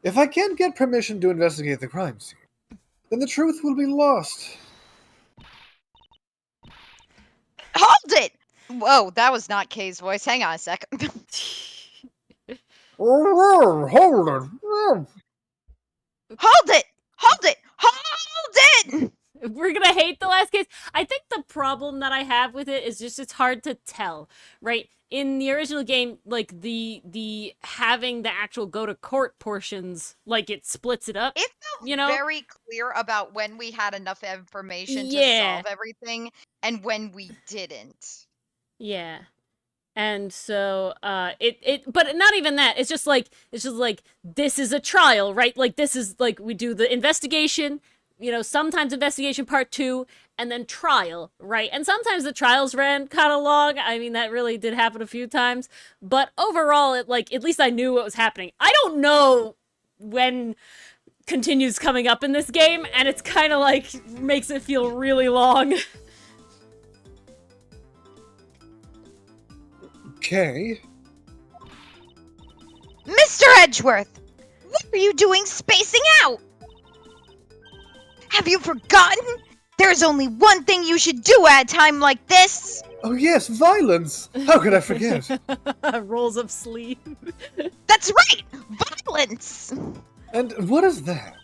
A: If I can't get permission to investigate the crime scene, then the truth will be lost.
C: Hold it! Whoa, that was not Kay's voice. Hang on a sec.
A: Hold it.
C: Hold it! Hold it! Hold it!
B: We're gonna hate the last case. I think the problem that I have with it is just it's hard to tell, right? In the original game, like the having the actual go to court portions, like it splits it up.
C: It felt
B: You know?
C: very clear about when we had enough information to
B: Yeah.
C: solve everything and when we didn't.
B: Yeah. And so but not even that. It's just like this is a trial, right? Like this is like we do the investigation, you know, sometimes investigation part 2 and then trial, right? And sometimes the trials ran kind of long. I mean, that really did happen a few times, but overall it like at least I knew what was happening. I don't know when continues coming up in this game, and it's kind of like makes it feel really long.
A: Okay.
C: Mr. Edgeworth! What are you doing spacing out? Have you forgotten? There's only one thing you should do at a time like this.
A: Oh yes, violence. How could I forget?
B: Rolls up sleeve.
C: That's right! Violence!
A: And what is that?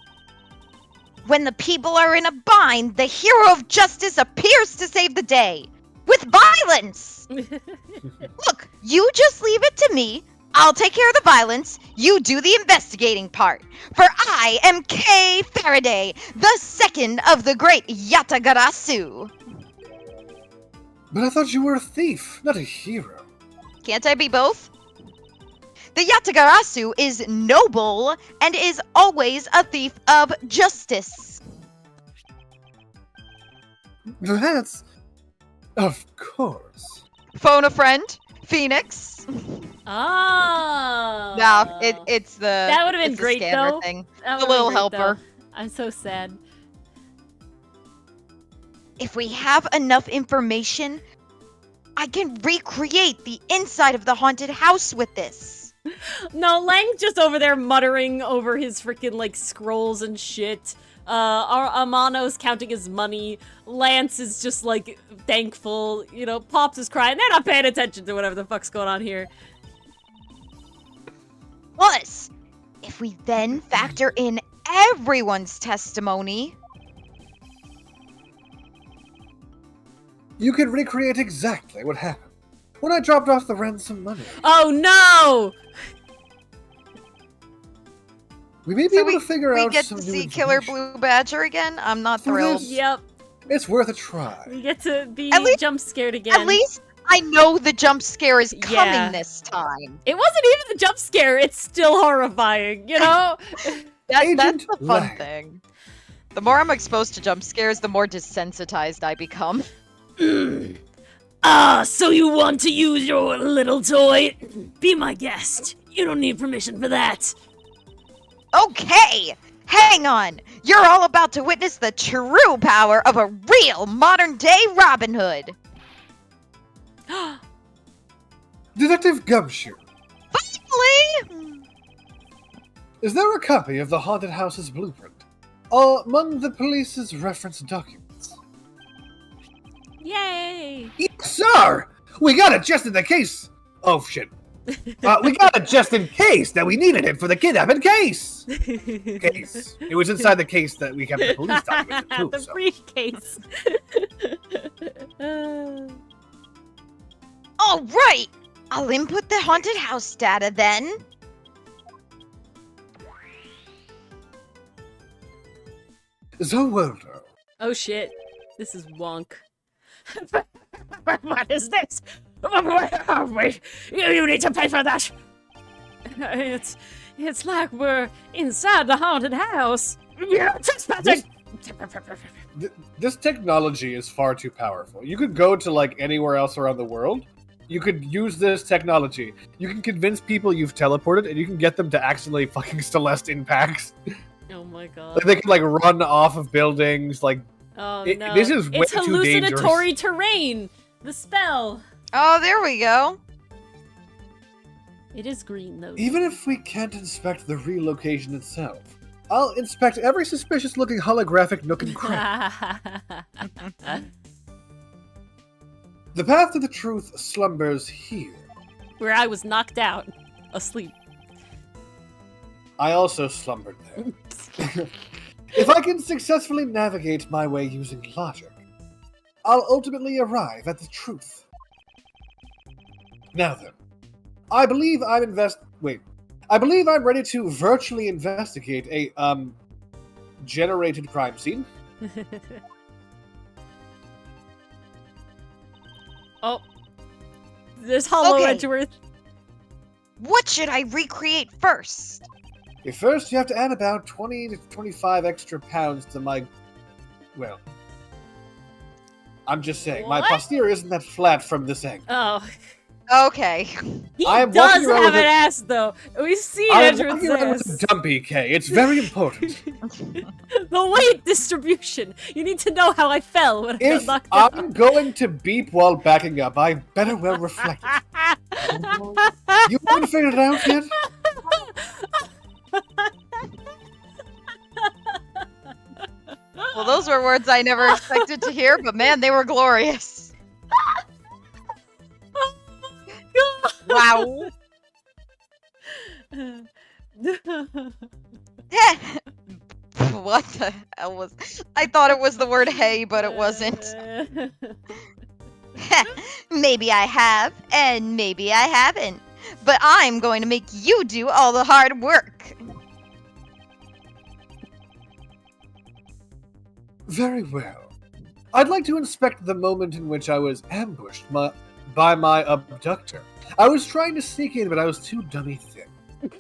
C: When the people are in a bind, the hero of justice appears to save the day. With violence! Look, you just leave it to me. I'll take care of the violence. You do the investigating part. For I am Kay Faraday, the second of the great Yatagarasu.
A: But I thought you were a thief, not a hero.
C: Can't I be both? The Yatagarasu is noble and is always a thief of justice.
A: That's... Of course.
C: Phone a friend, Phoenix.
B: Oh.
C: No, it's the
B: That would have been
C: it's the
B: great
C: scanner
B: though.
C: thing.
B: That
C: The
B: would've been
C: little
B: great,
C: helper.
B: though. I'm so sad.
C: If we have enough information, I can recreate the inside of the haunted house with this.
B: No, Lang's just over there muttering over his freaking like scrolls and shit. Amano's counting his money. Lance is just like thankful. You know, Pops is crying. They're not paying attention to whatever the fuck's going on here.
C: Plus, if we then factor in everyone's testimony,
A: you can recreate exactly what happened when I dropped off the ransom money.
B: Oh no!
A: We may be able to figure
C: we
A: out
C: get
A: some
C: to
A: new
C: see Killer
A: information.
C: Blue Badger again? I'm not
A: For
C: thrilled.
A: this-
B: Yep.
A: It's worth a try.
B: We get to be
C: At least-
B: jump scared again.
C: At least I know the jump scare is coming
B: Yeah.
C: this time.
B: It wasn't even the jump scare, it's still horrifying, you know?
C: That's
A: Agent
C: the fun
A: Lang.
C: thing. The more I'm exposed to jump scares, the more desensitized I become.
D: Ah, so you want to use your little toy? Be my guest. You don't need permission for that.
C: Okay! Hang on! You're all about to witness the true power of a real modern-day Robin Hood!
A: Detective Gumshoe,
C: Finally!
A: is there a copy of the haunted house's blueprint among the police's reference documents?
B: Yay!
A: Yes, sir! We got it just in the case. Oh, shit. We got it just in case that we needed it for the kidnapping case. Case. It was inside the case that we kept the police documents in, too.
B: The
A: So.
B: briefcase.
C: Alright! I'll input the haunted house data then.
A: Zoweldo.
B: Oh shit. This is wonk.
D: What is this? Wait, you need to pay for that.
B: It's like we're inside the haunted house.
D: You're trespassing.
A: This technology is far too powerful. You could go to, like, anywhere else around the world. You could use this technology. You can convince people you've teleported, and you can get them to accidentally fucking Celeste in packs.
B: Oh my god.
A: Like, they can, like, run off of buildings, like...
B: Oh
A: It-
B: no.
A: this is way
B: it's
A: too
B: hallucinatory terrain. The spell.
C: Oh, there we go.
B: It is green though.
A: Even if we can't inspect the relocation itself, I'll inspect every suspicious-looking holographic nook and cranny. The path to the truth slumbers here.
B: Where I was knocked out, asleep.
A: I also slumbered there. If I can successfully navigate my way using logic, I'll ultimately arrive at the truth. Now then, I believe I'm ready to virtually investigate a, generated crime scene.
B: Oh. There's Hollow
C: Okay.
B: Edgeworth.
C: What should I recreate first?
A: First, you have to add about 20 to 25 extra pounds to my... Well... I'm just saying, my
B: What?
A: posterior isn't that flat from this angle.
B: Oh.
C: Okay.
B: He
A: I am
B: does
A: walking around
B: have
A: with
B: an
A: a-
B: ass though. We've seen
A: I'm
B: Edgeworth's
A: walking around with
B: ass.
A: a dumpy K. It's very important.
B: The weight distribution. You need to know how I fell when I got
A: If
B: knocked out.
A: I'm going to beep while backing up, I better well reflect it. You haven't figured it out yet?
C: Well, those were words I never expected to hear, but man, they were glorious. Wow. What the hell was... I thought it was the word hey, but it wasn't. Maybe I have, and maybe I haven't. But I'm going to make you do all the hard work.
A: Very well. I'd like to inspect the moment in which I was ambushed by my abductor. I was trying to sneak in, but I was too dummy thin.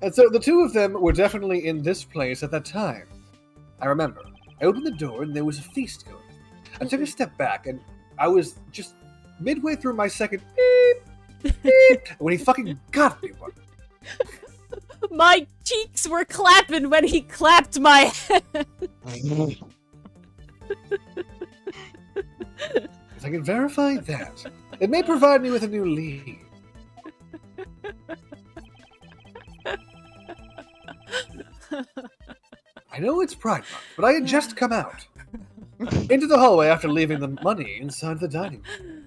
A: And so the two of them were definitely in this place at that time. I remember. I opened the door and there was a feast going. I took a step back and I was just midway through my second beep, beep, when he fucking got me one.
B: My cheeks were clapping when he clapped my head.
A: If I can verify that, it may provide me with a new lead. I know it's Pride Month, but I had just come out into the hallway after leaving the money inside the dining room.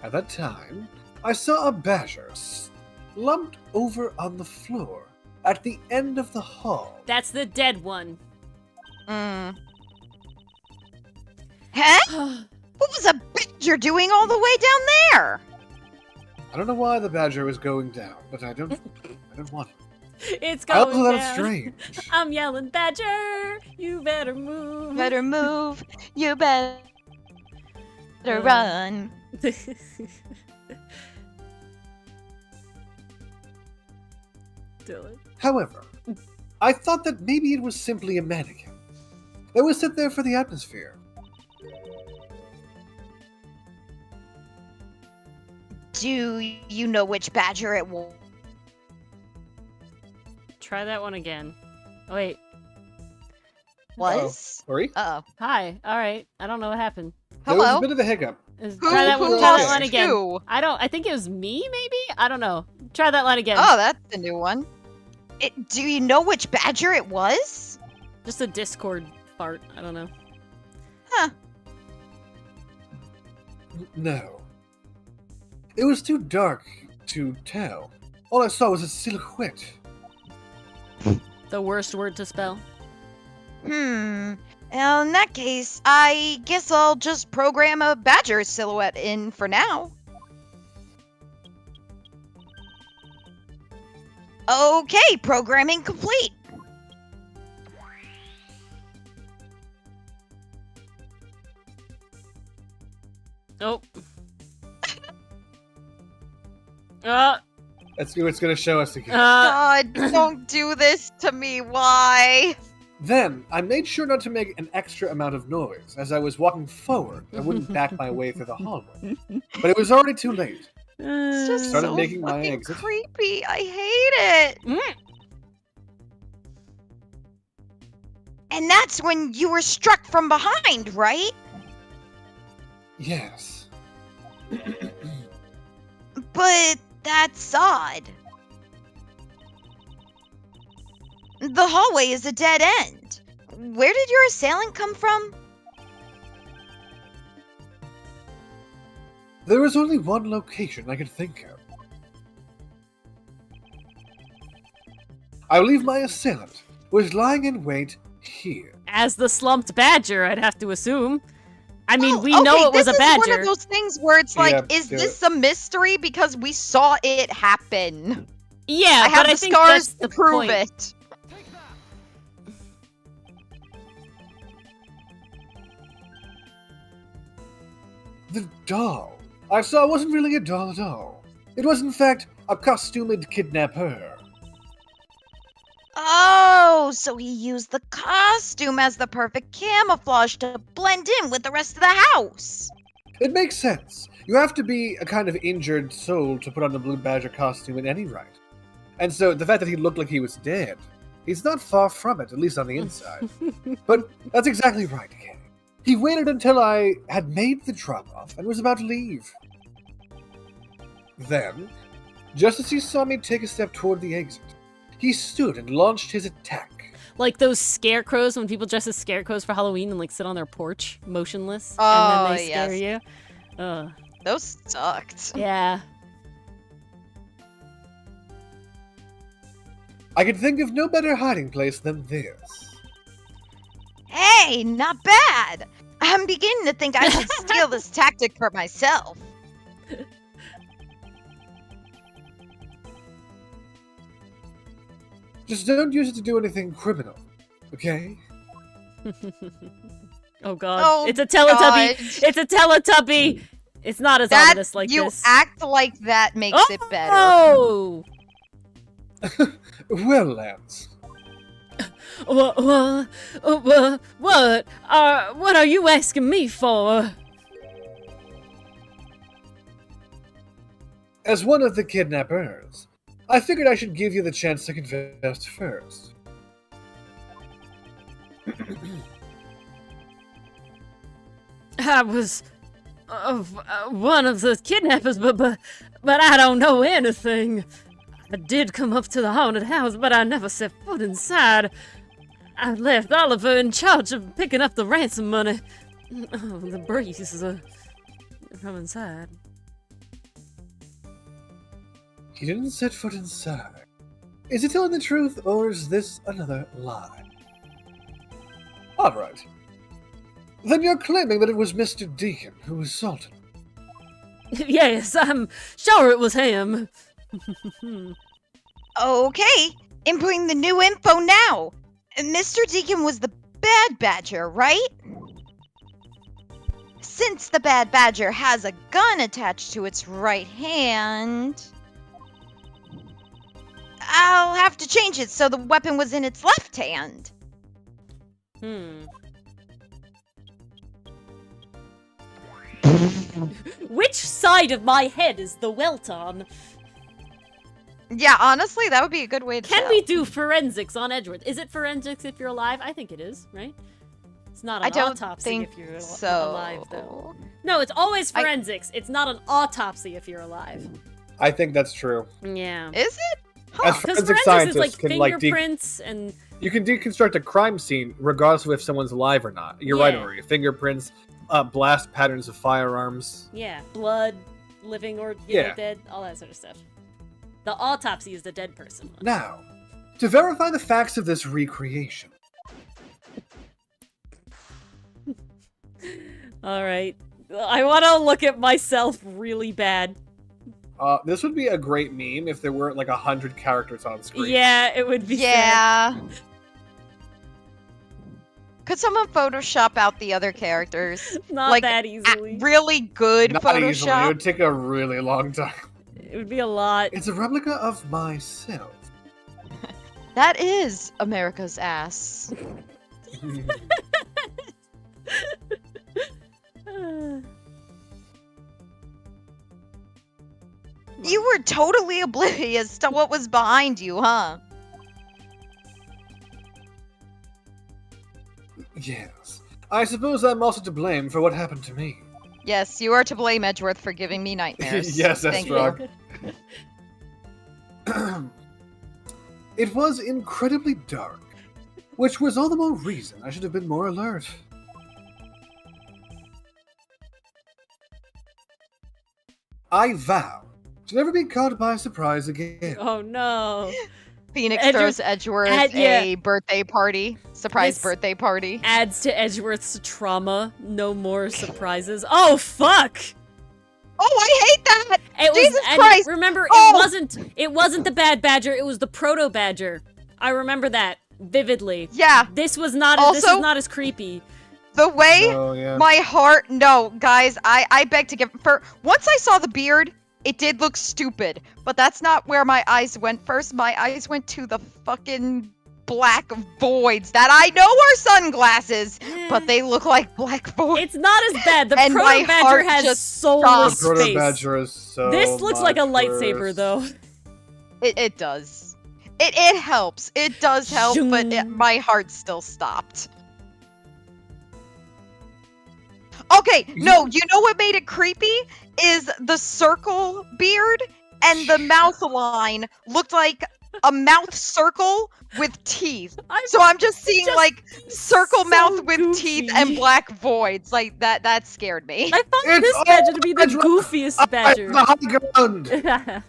A: At that time, I saw a badger slumped over on the floor, at the end of the hall.
B: That's the dead one.
C: Huh? What was a badger doing all the way down there?
A: I don't know why the badger was going down, but I don't want it.
B: It's
A: I also
B: going
A: thought it's
B: down.
A: strange.
B: I'm yelling, Badger, you better move.
C: Better move. You better
B: Uh.
C: run.
B: Dylan.
A: However, I thought that maybe it was simply a mannequin. It was set there for the atmosphere.
C: Do you know which badger it was?
B: Try that one again. Oh, wait.
A: Sorry?
C: Uh-oh.
B: Hi. All right. I don't know what happened.
A: There was
C: Hello?
A: a bit of a hiccup.
B: Try that one.
A: who
B: Try that
A: lost
B: one again.
C: who?
B: I think it was me. Maybe. I don't know. Try that line again.
C: Oh, that's a new one. Do you know which badger it was?
B: Just a Discord fart. I don't know.
C: Huh.
A: No. It was too dark to tell. All I saw was a silhouette.
B: The worst word to spell.
C: Well, in that case, I guess I'll just program a badger silhouette in for now. Okay, programming complete.
B: Oh.
A: That's what it's going to show us again.
C: God, don't do this to me. Why?
A: Then, I made sure not to make an extra amount of noise as I was walking forward. I wouldn't back my way through the hallway. But it was already too late.
C: It's just
A: Started
C: so
A: making my
C: fucking
A: exit.
C: creepy. I hate it. And that's when you were struck from behind, right?
A: Yes.
C: But that's odd. The hallway is a dead end. Where did your assailant come from?
A: There was only one location I could think of. I believe my assailant was lying in wait here.
B: As the slumped badger, I'd have to assume. I mean,
C: Oh,
B: we know
C: okay,
B: it was a
C: This is
B: badger.
C: one of those things where it's like,
A: Yeah,
C: is
A: do
C: this a mystery because we saw it happen?
B: Yeah,
C: I have
B: but I
C: the
B: think
C: scars
B: that's
C: to
B: the
C: prove
B: point.
C: it.
A: The doll I saw wasn't really a doll at all. It was, in fact, a costumed kidnapper.
C: Oh, so he used the costume as the perfect camouflage to blend in with the rest of the house.
A: It makes sense. You have to be a kind of injured soul to put on the Blue Badger costume in any right. And so the fact that he looked like he was dead, he's not far from it, at least on the inside. But that's exactly right, Kay. He waited until I had made the drop-off and was about to leave. Then, just as he saw me take a step toward the exit, he stood and launched his attack.
B: Like those scarecrows when people dress as scarecrows for Halloween and like sit on their porch motionless
C: Oh,
B: and then they scare
C: yes.
B: you.
C: Those sucked.
B: Yeah.
A: I could think of no better hiding place than this.
C: Hey, not bad. I'm beginning to think I should steal this tactic for myself.
A: Just don't use it to do anything criminal, okay?
B: Oh god.
C: Oh,
B: It's a Teletubby!
C: God.
B: It's a Teletubby! It's not as
C: That
B: ominous like
C: you
B: this.
C: act like that makes it better.
B: Oh!
A: Well, Lance,
B: What are you asking me for?
A: as one of the kidnappers, I figured I should give you the chance to confess first.
B: I was one of the kidnappers, but I don't know anything. I did come up to the haunted house, but I never set foot inside. I left Oliver in charge of picking up the ransom money. Oh, the breeze from inside.
A: He didn't set foot inside. Is he telling the truth, or is this another lie? Alright. Then you're claiming that it was Mr. Deacon who assaulted me.
D: Yes, I'm sure it was him.
C: Okay, inputting the new info now. Mr. Deacon was the bad badger, right? Since the bad badger has a gun attached to its right hand, I'll have to change it so the weapon was in its left hand.
B: Which side of my head is the welt on?
C: Yeah, honestly, that would be a good way to
B: Can
C: tell.
B: we do forensics on Edgeworth? Is it forensics if you're alive? I think it is, right? It's not an
C: I don't
B: autopsy
C: think
B: if you're
C: so.
B: alive, though. No, it's always forensics. It's not an autopsy if you're alive.
A: I think that's true.
B: Yeah.
C: Is it?
A: As
C: Huh.
B: Because
A: forensic
B: forensics is like
A: scientists can like
B: fingerprints and...
A: you can deconstruct a crime scene regardless of if someone's alive or not. You're right,
B: Yeah.
A: Ori. Fingerprints, blast patterns of firearms.
B: Yeah, blood, living or
A: Yeah.
B: dead, all that sort of stuff. The autopsy is the dead person one.
A: Now, to verify the facts of this recreation.
B: Alright. I want to look at myself really bad.
A: This would be a great meme if there weren't like 100 characters on screen.
B: Yeah, it would be sad.
C: Yeah. Could someone Photoshop out the other characters?
B: Not
C: like,
B: that easily.
C: Really good
A: Not easily. It
C: Photoshop?
A: would take a really long time.
B: It would be a lot.
A: It's a replica of myself.
C: That is America's ass. You were totally oblivious to what was behind you, huh?
A: Yes. I suppose I'm also to blame for what happened to me.
C: Yes, you are to blame, Edgeworth, for giving me nightmares.
A: Yes, that's
C: Thank
A: wrong.
C: you.
A: It was incredibly dark, which was all the more reason I should have been more alert. I vow to never be caught by surprise again.
B: Oh no.
C: Phoenix
B: Edgeworth-
C: throws Edgeworth
B: yeah.
C: a birthday party. Surprise
B: This-
C: birthday party.
B: Adds to Edgeworth's trauma. No more surprises. Oh fuck!
C: Oh, I hate that!
B: It
C: Jesus
B: was, and
C: Christ!
B: remember,
C: Oh!
B: it wasn't the bad badger, it was the proto badger. I remember that vividly.
C: Yeah,
B: This was not this
C: Also-
B: is not as creepy.
C: the way
A: Oh, yeah.
C: my heart... No, guys, I beg to give... Once I saw the beard, it did look stupid. But that's not where my eyes went first. My eyes went to the fucking black voids that I know are sunglasses, but they look like black voids.
B: It's not as bad. The
C: And my
B: proto badger
C: heart
B: has
C: just
B: soulless
A: The proto
B: space.
A: badger is so
B: This looks like a
A: much
B: lightsaber
A: worse.
B: though.
C: It does. It helps. It does help, but
B: Zhung.
C: my heart still stopped. Okay, no, you know what made it creepy? Is the circle beard and the mouth line looked like a mouth circle with teeth. So I'm just seeing
B: just
C: like circle
B: so
C: mouth with teeth and
B: goofy.
C: black voids. Like that scared me.
B: I found
A: It's
B: this
A: all
B: badger to be the
A: badger-
B: goofiest badger.
A: The high ground.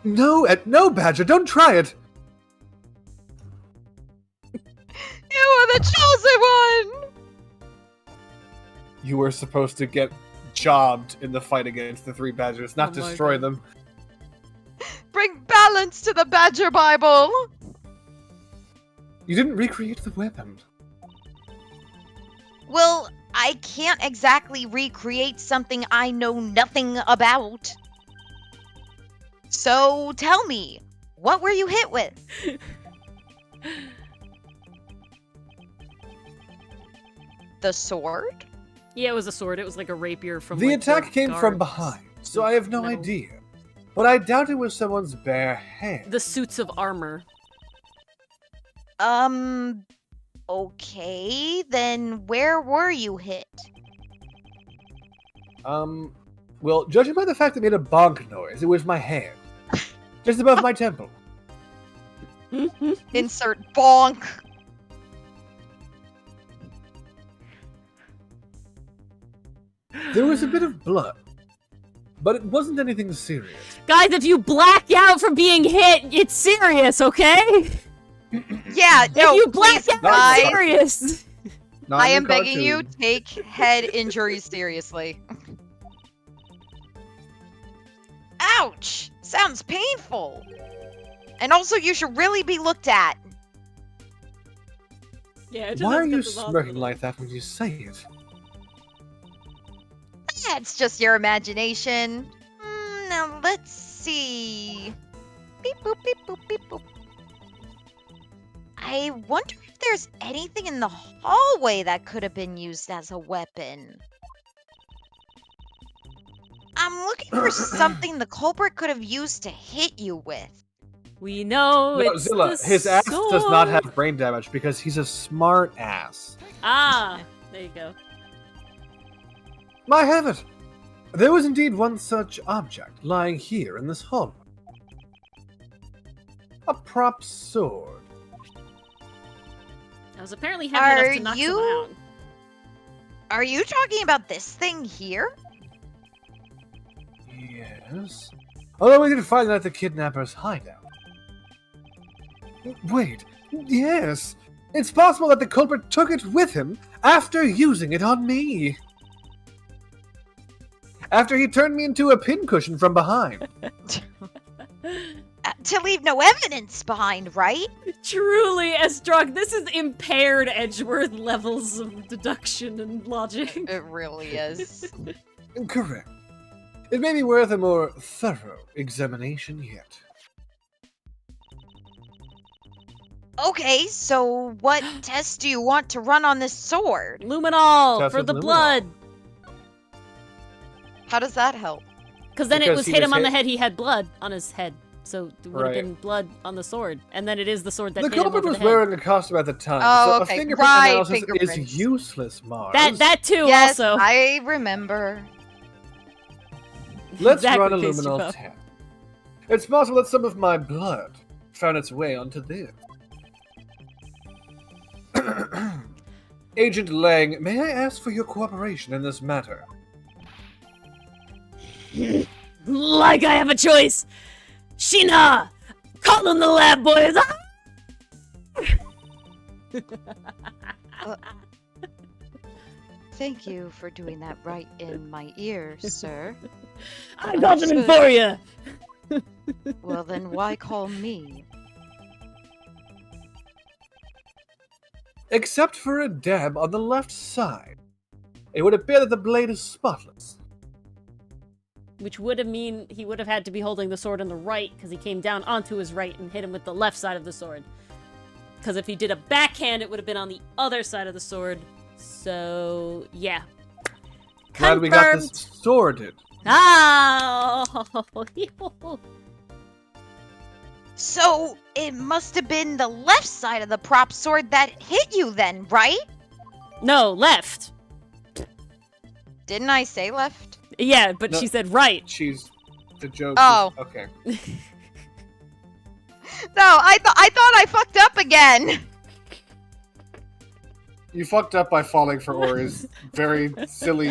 A: No, Badger, don't try it.
C: You are the chosen one!
A: You were supposed to get jobbed in the fight against the three badgers, not
B: Oh my
A: destroy
B: God.
A: them.
C: Bring balance to the Badger Bible!
A: You didn't recreate the weapon.
C: Well, I can't exactly recreate something I know nothing about. So tell me, what were you hit with? The sword?
B: Yeah, it was a sword. It was like a rapier from
A: The
B: like,
A: attack came from
B: guards.
A: behind, so I have no
B: metal.
A: idea. But I doubt it was someone's bare hand.
B: The suits of armor.
C: Okay, then where were you hit?
A: Well, judging by the fact it made a bonk noise, it was my hand. Just above my temple.
C: Insert bonk.
A: There was a bit of blood. but it wasn't anything serious.
B: Guys, if you black out from being hit, it's serious, okay?
C: Yeah, no,
B: if you black
C: please,
B: out,
C: guys,
B: it's serious.
A: Not
C: I
A: in
C: am
A: the
C: begging you,
A: cartoon.
C: take head injuries seriously. Ouch! Sounds painful. And also, you should really be looked at.
B: Yeah,
A: Why are you smirking like that when you say it?
C: That's just your imagination. Now let's see. Beep boop beep boop beep boop. I wonder if there's anything in the hallway that could have been used as a weapon. I'm looking for something the culprit could have used to hit you with.
B: We know
A: No,
B: it's
A: Zilla,
B: the
A: his ass does not
B: sword.
A: have brain damage because he's a smart ass.
B: Ah, there you go.
A: I have it. There was indeed one such object lying here in this hallway. A prop sword.
B: I was apparently heavy enough to
C: Are
B: knock
C: you-
B: someone out.
C: Are you talking about this thing here?
A: Yes. Although we can find it at the kidnapper's hideout. Wait. Yes. It's possible that the culprit took it with him after using it on me. After he turned me into a pincushion from behind.
C: To leave no evidence behind, right?
B: Truly, Estrog, this is impaired Edgeworth levels of deduction and logic.
C: It really is.
A: Correct. It may be worth a more thorough examination yet.
C: Okay, so what test do you want to run on this sword?
B: Luminol
A: Test
B: for
A: with
B: the
A: luminol.
B: blood.
C: How does that help?
B: Because then it
A: Because
B: was
A: he
B: hit
A: was
B: him on the
A: hit-
B: head, he had blood on his head. So it would have
A: Right.
B: been blood on the sword. And then it is the sword that
A: The
B: hit him
A: culprit
B: over
A: was
B: the head.
A: wearing a costume at the time,
C: Oh,
A: so
C: okay.
A: a fingerprint
C: Right,
A: analysis
C: fingerprints.
A: is useless, Mars.
B: That too,
C: Yes,
B: also.
C: I remember.
A: Let's
B: Exactly,
A: run a
B: Pasty
A: luminol
B: Puff.
A: test. It's possible that some of my blood found its way onto this. Agent Lang, may I ask for your cooperation in this matter?
B: Like I have a choice. Sheena! Call in the lab, boys!
C: Thank you for doing that right in my ear, sir.
B: I got them in for you!
C: Well, then why call me?
A: Except for a dab on the left side. It would appear that the blade is spotless.
B: Which would have mean he would have had to be holding the sword on the right, because he came down onto his right and hit him with the left side of the sword. Because if he did a backhand, it would have been on the other side of the sword. So, yeah.
A: Glad we got this
B: Confirmed.
A: sorted.
B: Ah!
C: So, it must have been the left side of the prop sword that hit you then, right?
B: No, left.
C: Didn't I say left?
B: Yeah, but
A: No.
B: she said right.
A: She's the joke.
C: Oh.
A: Okay.
C: No, I thought I fucked up again.
A: You fucked up by falling for Ori's very silly.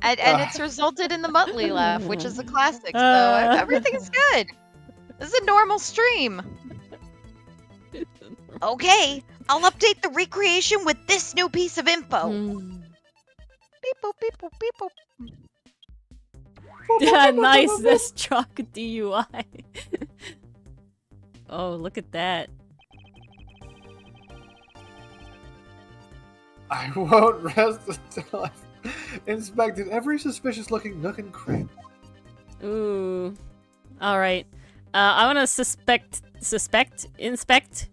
C: And it's resulted in the Muttley laugh, which is a classic, so everything is good. This is a normal stream. Okay, I'll update the recreation with this new piece of info.
B: Hmm.
C: Beep boop, beep boop, beep boop.
B: Yeah, nice. This truck DUI. Oh, look at that.
A: I won't rest until I've inspected every suspicious-looking nook and cranny.
B: Ooh. All right. I want to inspect, flablect,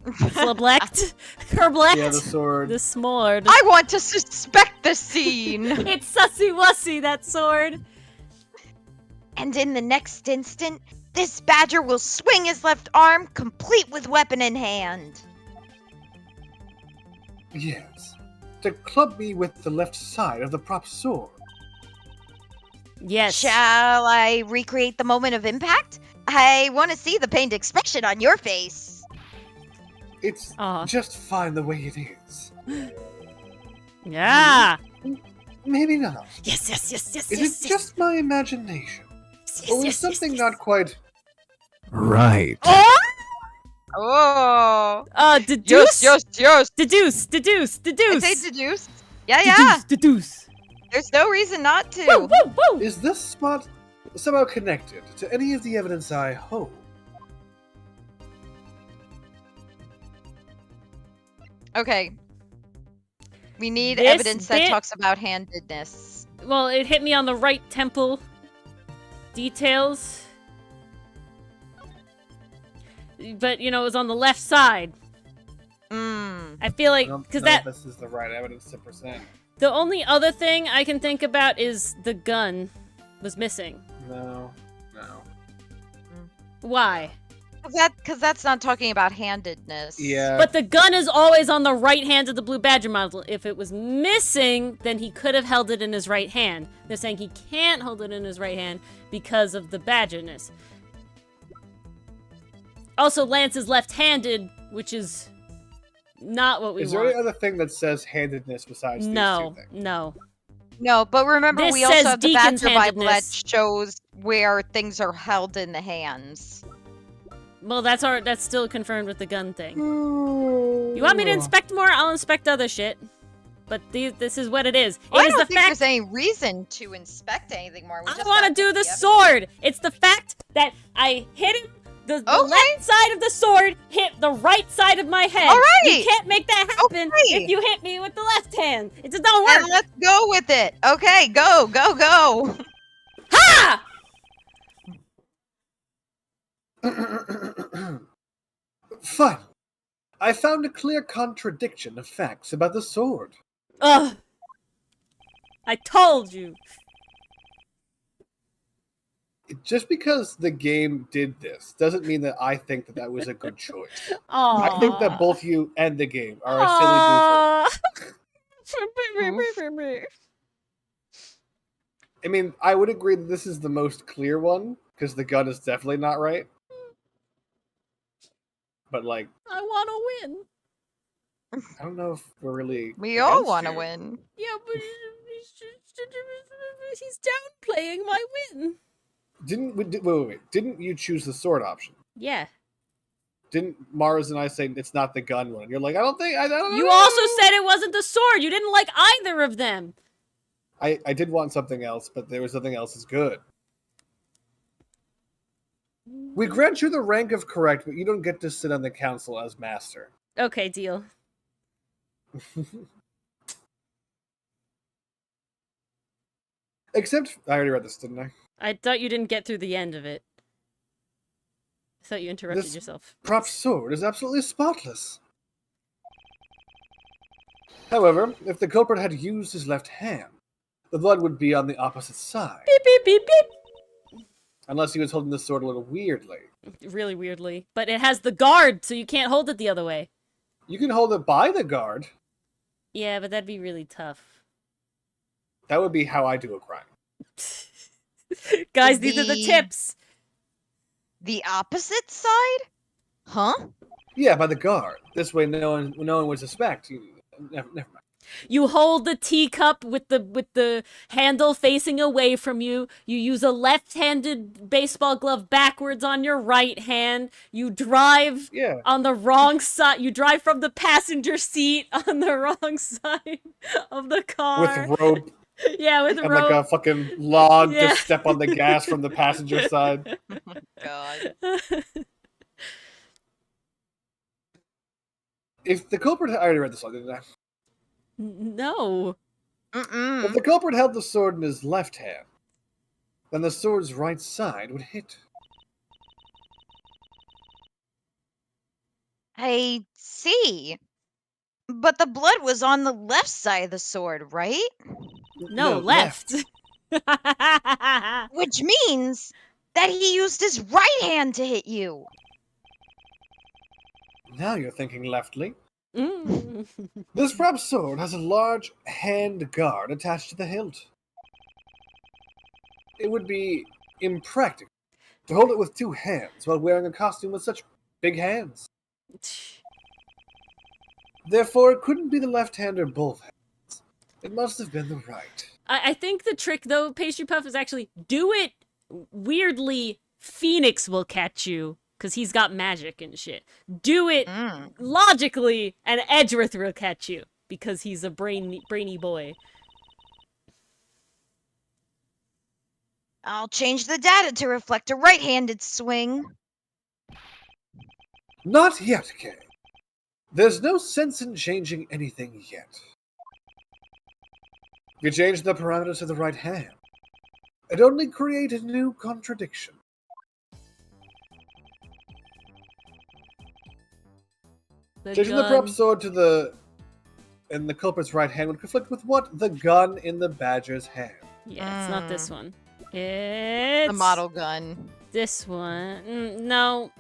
B: kerblect,
A: Yeah, the sword.
B: the sword.
C: I want to suspect the scene.
B: It's sussy wussy, that sword.
C: And in the next instant, this badger will swing his left arm, complete with weapon in hand.
A: Yes. To club me with the left side of the prop sword.
B: Yes.
C: Shall I recreate the moment of impact? I want to see the pained expression on your face.
A: It's
B: Aw.
A: just fine the way it is.
B: Yeah.
A: Maybe not.
D: Yes.
A: Is it just my imagination?
D: Yes,
A: Or is something not quite right?
D: Oh!
C: Oh.
D: Deduce?
C: Yes.
D: Deduce.
C: I say deduce. Yeah.
D: Deduce.
C: There's no reason not to.
D: Woo!
A: Is this spot somehow connected to any of the evidence I hold?
C: Okay. We need
D: This
C: evidence that
D: bit-
C: talks about handedness.
D: Well, it hit me on the right temple. Details. But, it was on the left side. I feel
A: I
D: like,
A: don't
D: because
A: know
D: that,
A: if this is the right evidence to present.
D: the only other thing I can think about is the gun was missing.
A: No.
D: Why?
C: Because that's not talking about handedness.
A: Yeah.
D: But the gun is always on the right hand of the Blue Badger model. If it was missing, then he could have held it in his right hand. They're saying he can't hold it in his right hand because of the badgerness. Also, Lance is left-handed, which is not what we
A: Is there
D: want.
A: any other thing that says handedness besides these
D: No,
A: two things?
D: no.
C: No, but remember,
D: This
C: we also
D: says
C: have the
D: Deacon's
C: Badger Bible that
D: handedness.
C: shows where things are held in the hands.
D: Well, that's still confirmed with the gun thing.
A: You
D: You want me to inspect more? I'll inspect other shit. But this is what it is.
C: Well, I
D: It is
C: don't
D: the
C: think
D: fact
C: there's any reason to inspect anything more. We
D: I
C: just
D: want to
C: gotta
D: do
C: take
D: the
C: evidence.
D: sword. It's the fact that I hit him. The
C: Okay.
D: left side of the sword hit the right side of my head.
C: All right.
D: You can't make that happen
C: Okay.
D: if you hit me with the left hand. It just don't
C: And
D: work.
C: let's go with it. Okay, go.
D: Ha!
A: Fine. I found a clear contradiction of facts about the sword.
D: Ugh. I told you.
A: Just because the game did this doesn't mean that I think that was a good choice.
D: Aww.
A: I think that both you and the game are a silly goofer. I mean, I would agree that this is the most clear one, because the gun is definitely not right. But, like,
D: I want to win.
A: I don't know if we're really.
C: We all
A: against
C: want to
A: you.
C: win.
D: Yeah, but he's downplaying my win.
A: Wait. Didn't you choose the sword option?
D: Yeah.
A: Didn't Mars and I say it's not the gun one? You're like, I don't know.
D: You also said it wasn't the sword. You didn't like either of them.
A: I did want something else, but there was something else is good. We grant you the rank of correct, but you don't get to sit on the council as master.
D: Okay, deal.
A: Except, I already read this, didn't I?
D: I thought you didn't get through the end of it. I thought you interrupted
A: This-
D: yourself.
A: Prop's sword is absolutely spotless. However, if the culprit had used his left hand, the blood would be on the opposite side.
D: Beep, beep, beep, beep.
A: Unless he was holding the sword a little weirdly.
D: Really weirdly. But it has the guard, so you can't hold it the other way.
A: You can hold it by the guard.
D: Yeah, but that'd be really tough.
A: That would be how I do a crime.
D: Guys, these are the
C: The-
D: tips.
C: The opposite side? Huh?
A: Yeah, by the guard. This way, no one would suspect. Never mind.
D: You hold the teacup with the handle facing away from you. You use a left-handed baseball glove backwards on your right hand. You drive
A: Yeah.
D: on the wrong side. You drive from the passenger seat on the wrong side of the car.
A: With rope
D: Yeah, with
A: and
D: rope.
A: like a fucking log
D: Yeah.
A: to step on the gas from the passenger side.
C: God.
A: If the culprit, I already read this one, didn't I?
D: No.
C: Mm-mm.
A: If the culprit held the sword in his left hand, then the sword's right side would hit.
C: I see. But the blood was on the left side of the sword, right?
D: No, left.
C: Which means that he used his right hand to hit you.
A: Now you're thinking leftly.
D: Mm.
A: This prop sword has a large hand guard attached to the hilt. It would be impractical to hold it with two hands while wearing a costume with such big hands. Therefore, it couldn't be the left hand or both hands. It must have been the right.
B: I think the trick, though, Pastry Puff, is actually do it weirdly. Phoenix will catch you, because he's got magic and shit. Do it logically, and Edgeworth will catch you, because he's a brainy boy.
C: I'll change the data to reflect a right-handed swing.
A: Not yet, Kay. There's no sense in changing anything yet. If you change the parameters to the right hand, it only create a new contradiction. Changing the prop sword to the culprit's right hand would conflict with what? The gun in the badger's hand.
B: Yeah, it's not this one. It's...
C: the model gun.
B: This one. No.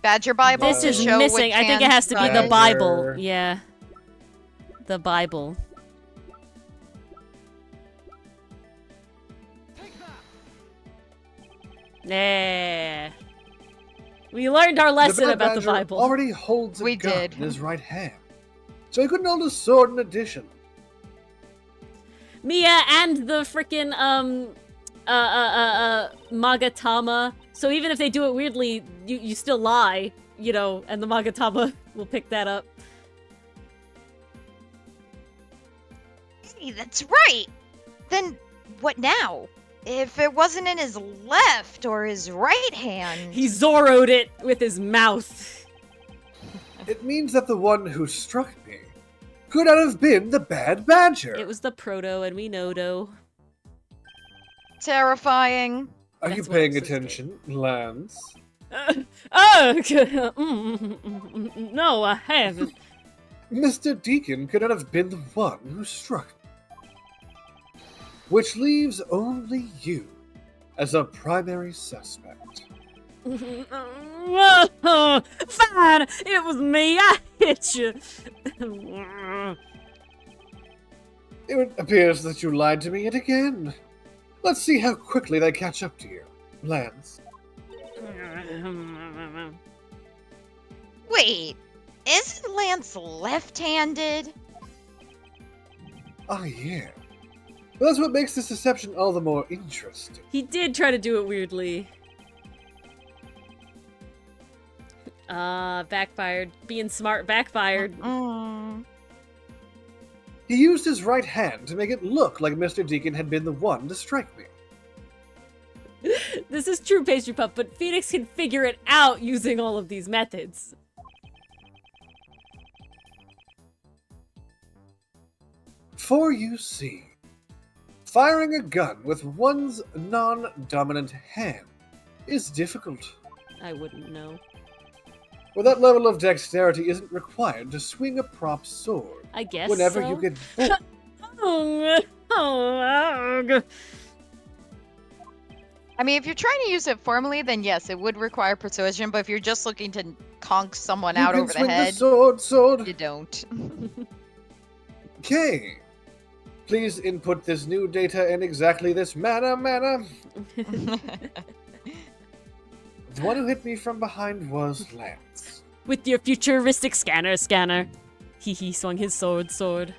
C: Badger Bible?
B: This is
C: show
B: missing.
C: which
B: I think it
C: hand
B: has to be the
A: Badger.
B: Bible. Yeah. The Bible. Yeah. We learned our lesson
A: The
B: about the
A: badger
B: Bible.
A: already holds a
C: We
A: gun
C: did.
A: in his right hand, so he couldn't hold a sword in addition.
B: Mia and the frickin' Magatama. So even if they do it weirdly, you still lie, you know, and the Magatama will pick that up.
C: Hey, that's right! Then what now? If it wasn't in his left or his right hand...
B: He Zorro'd it with his mouth.
A: It means that the one who struck me could not have been the bad badger.
B: It was the Proto, and we know-do.
C: Terrifying.
A: Are you
B: That's what
A: paying
B: I'm supposed
A: attention, Lance?
B: No, I haven't.
A: Mr. Deacon could not have been the one who struck me. Which leaves only you as a primary suspect.
B: Whoa, fine, it was me, I hit you.
A: It appears that you lied to me yet again. Let's see how quickly they catch up to you, Lance.
C: Wait, isn't Lance left-handed?
A: Ah, yeah. Well, that's what makes this deception all the more interesting.
B: He did try to do it weirdly. Backfired. Being smart backfired.
A: He used his right hand to make it look like Mr. Deacon had been the one to strike me.
B: This is true, Pastry Puff, but Phoenix can figure it out using all of these methods.
A: For you see, firing a gun with one's non-dominant hand is difficult.
B: I wouldn't know.
A: Well, that level of dexterity isn't required to swing a prop sword.
B: I guess
A: Whenever
B: so.
A: you get bored.
C: I mean, if you're trying to use it formally, then yes, it would require persuasion, but if you're just looking to conk someone out over the
A: swing
C: head,
A: sword.
C: you don't.
A: Okay. Please input this new data in exactly this manner. The one who hit me from behind was Lance.
B: With your futuristic scanner. He swung his sword.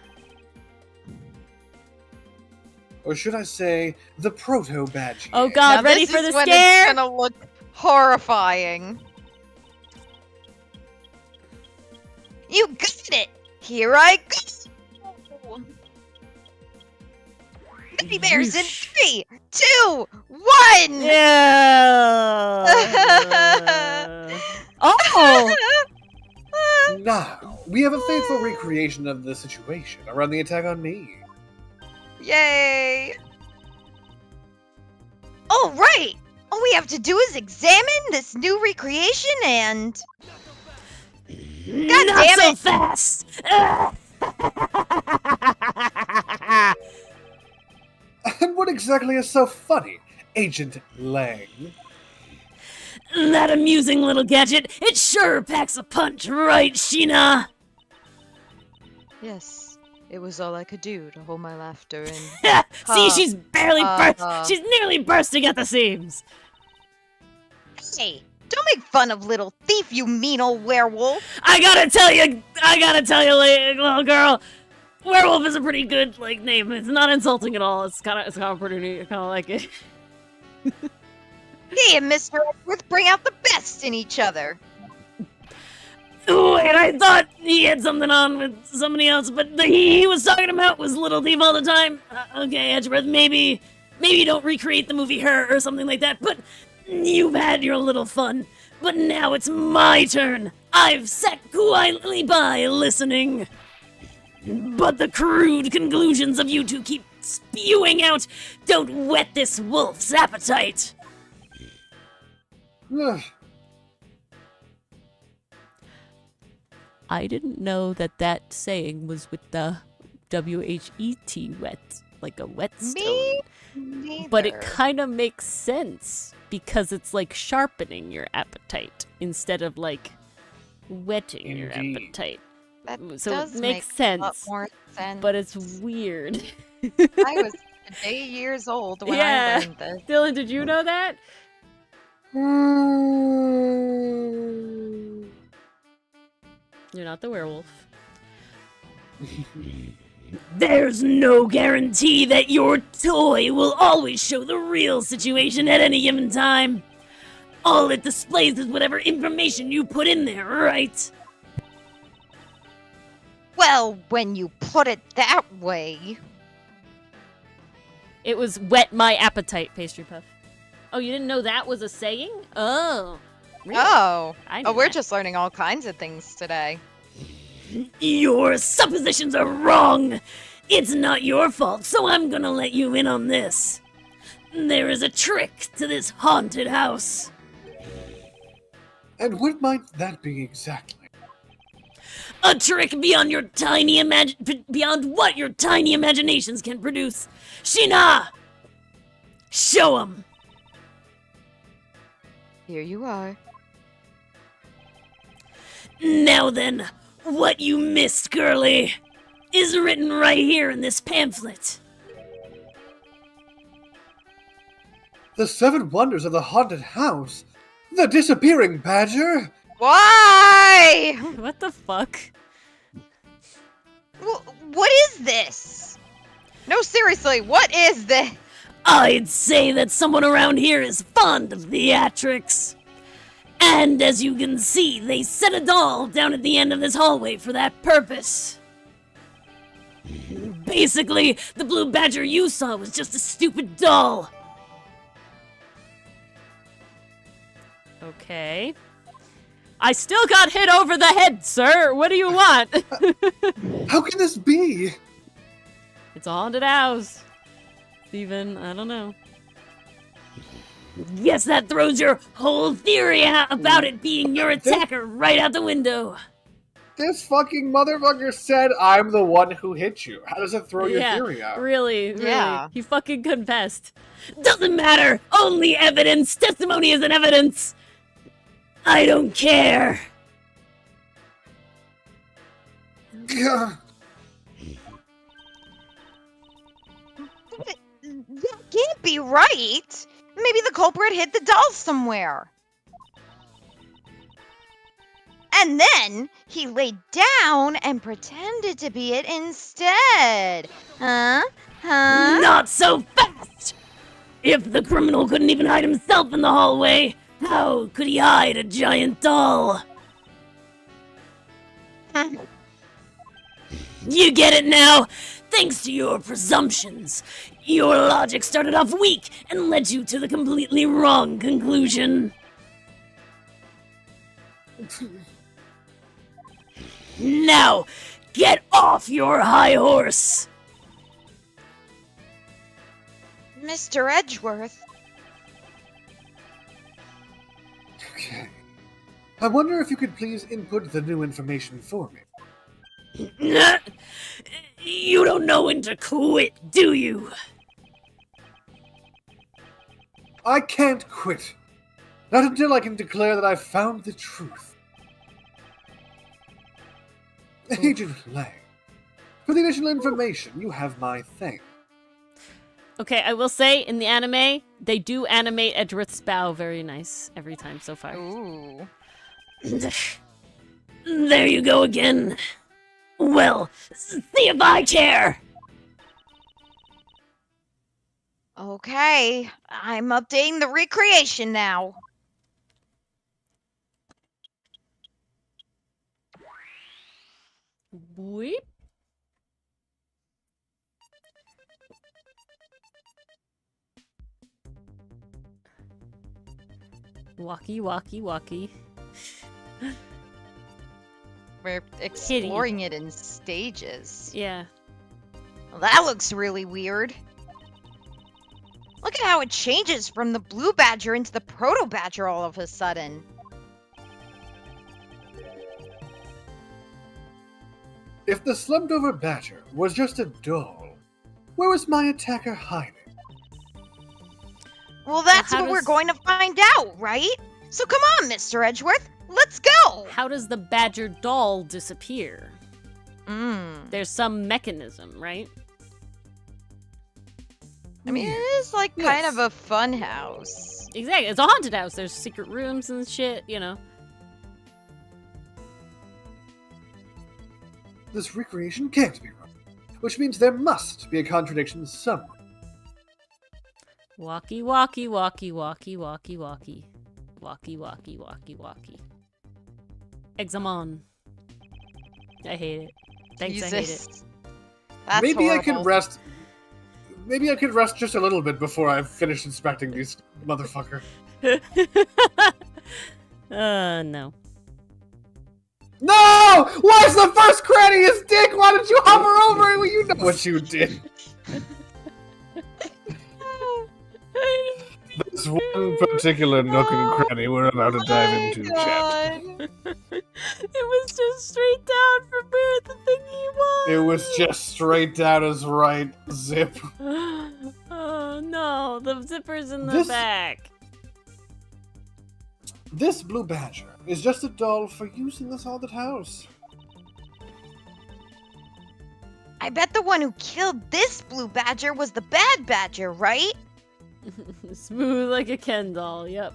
A: Or should I say, the proto-badge.
B: Oh god,
C: Now
B: ready
C: this
B: for
C: is
B: the
C: when
B: scare?
C: It's gonna look horrifying. You got it! Here I go! Gummy bears in 3, 2, 1!
B: Yeah. Oh!
A: Now, we have a faithful recreation of the situation around the attack on me.
C: Yay! All right! All we have to do is examine this new recreation and... God
B: Not
C: damn
B: so
C: it!
B: fast!
A: And what exactly is so funny, Agent Lang?
B: That amusing little gadget, it sure packs a punch, right, Sheena?
C: Yes, it was all I could do to hold my laughter in.
B: See, she's barely
C: Uh,
B: she's nearly bursting at the seams.
C: Hey, don't make fun of little thief, you mean old werewolf!
B: I gotta tell you, little girl,
D: werewolf is a pretty good like name. It's not insulting at all. It's kind of pretty neat. I kind of like it.
C: He and Mr. Edgeworth bring out the best in each other.
D: Oh, and I thought he had something on with somebody else, but the he was talking about was Little Thief all the time. Okay, Edgeworth, maybe you don't recreate the movie Her or something like that, but you've had your little fun. But now it's my turn. I've sat quietly by listening. But the crude conclusions of you two keep spewing out don't whet this wolf's appetite.
B: I didn't know that saying was with the W-H-E-T, wet, like a whetstone.
C: Me neither.
B: But it kind of makes sense because it's like sharpening your appetite instead of like whetting your
A: Indeed.
B: appetite.
C: That
B: So
C: does
B: it makes
C: make a lot
B: sense,
C: more sense.
B: but it's weird.
C: I was today years old when
B: Yeah.
C: I learned this.
B: Dylan, did you know that? You're not the werewolf.
D: There's no guarantee that your toy will always show the real situation at any given time. All it displays is whatever information you put in there, right?
C: Well, when you put it that way.
B: It was whet my appetite, pastry puff. Oh, you didn't know that was a saying? Oh. Really?
C: Oh.
B: I knew
C: Oh, we're
B: that.
C: just learning all kinds of things today.
D: Your suppositions are wrong. It's not your fault, so I'm gonna let you in on this. There is a trick to this haunted house.
A: And what might that be exactly?
D: A trick beyond your beyond what your tiny imaginations can produce. Sheena! Show 'em!
C: Here you are.
D: Now then, what you missed, girlie, is written right here in this pamphlet.
A: The 7 wonders of the haunted house? The disappearing badger?
C: Why?
B: What the fuck?
C: What is this? No, seriously, what is this?
D: I'd say that someone around here is fond of theatrics. And as you can see, they set a doll down at the end of this hallway for that purpose. Basically, the blue badger you saw was just a stupid doll.
B: Okay. I still got hit over the head, sir. What do you want?
A: How can this be?
B: It's a haunted house. Steven, I don't know.
D: Guess that throws your whole theory about it being your attacker right out the window.
A: This fucking motherfucker said I'm the one who hit you. How does it throw your
B: Yeah,
A: theory out?
B: really.
C: Yeah.
B: He fucking confessed.
D: Doesn't matter. Only evidence. Testimony isn't evidence. I don't care.
A: Gah.
C: That can't be right. Maybe the culprit hid the doll somewhere. And then he laid down and pretended to be it instead. Huh?
D: Not so fast! If the criminal couldn't even hide himself in the hallway, how could he hide a giant doll? You get it now? Thanks to your presumptions. Your logic started off weak and led you to the completely wrong conclusion. Now, get off your high horse!
C: Mr. Edgeworth.
A: Okay. I wonder if you could please input the new information for me.
D: You don't know when to quit, do you?
A: I can't quit. Not until I can declare that I've found the truth. Agent Lang, for the additional information, you have my thanks.
B: Okay, I will say, in the anime, they do animate Edgeworth's bow very nice every time so far.
C: Ooh.
D: There you go again. Well, see if I care!
C: Okay, I'm updating the recreation now.
B: Weep. Walkie, walkie, walkie.
C: We're exploring it in stages.
B: Yeah.
C: Well, that looks really weird. Look at how it changes from the blue badger into the proto badger all of a sudden.
A: If the slumped-over badger was just a doll, where was my attacker hiding?
C: Well, that's
B: how
C: what we're
B: does-
C: going to find out, right? So come on, Mr. Edgeworth, let's go!
B: How does the badger doll disappear?
C: Mm.
B: There's some mechanism, right?
C: I mean, it is like kind of a fun house.
B: Exactly. It's a haunted house. There's secret rooms and shit, you know.
A: This recreation can't be wrong, which means there must be a contradiction somewhere.
B: Walkie, walkie, walkie, walkie, walkie, walkie. Walkie, walkie, walkie, walkie. Examon. I hate it. Thanks, I hate it.
C: Jesus. That's
A: Maybe I
C: horrible.
A: could rest. Maybe I could rest just a little bit before I finish inspecting these motherfucker.
B: No.
A: No! Why's the first cranny his dick? Why did you hover over it? Well, you know what you did. This one particular nook and cranny we're about to dive into, chat.
B: It was just straight down from where the thingy was.
A: It was just straight down his right zip.
B: Oh no, the zipper's in the
A: This-
B: back.
A: This blue badger is just a doll for use in this haunted house.
C: I bet the one who killed this blue badger was the bad badger, right?
B: Smooth like a Ken doll, yep.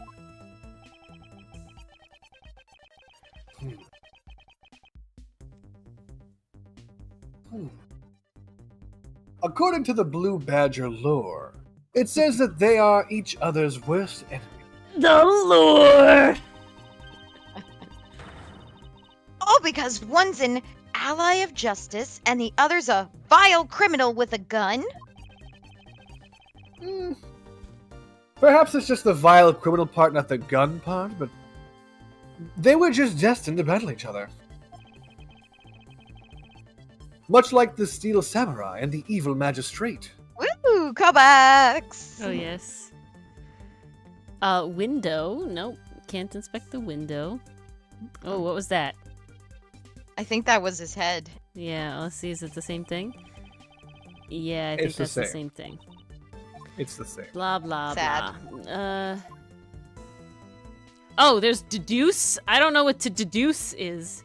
A: According to the blue badger lore, it says that they are each other's worst enemy.
B: The lure!
C: Oh, because one's an ally of justice and the other's a vile criminal with a gun?
A: Perhaps it's just the vile criminal part, not the gun part, but they were just destined to battle each other. Much like the steel samurai and the evil magistrate.
C: Woo! Callbacks!
B: Oh yes. Window. Nope. Can't inspect the window. Oh, what was that?
C: I think that was his head.
B: Yeah, let's see, is it the same thing? Yeah, I think
A: It's the
B: that's the
A: same.
B: same thing.
A: It's the same.
B: Blah, blah,
C: Sad.
B: blah. Oh, there's deduce? I don't know what to deduce is.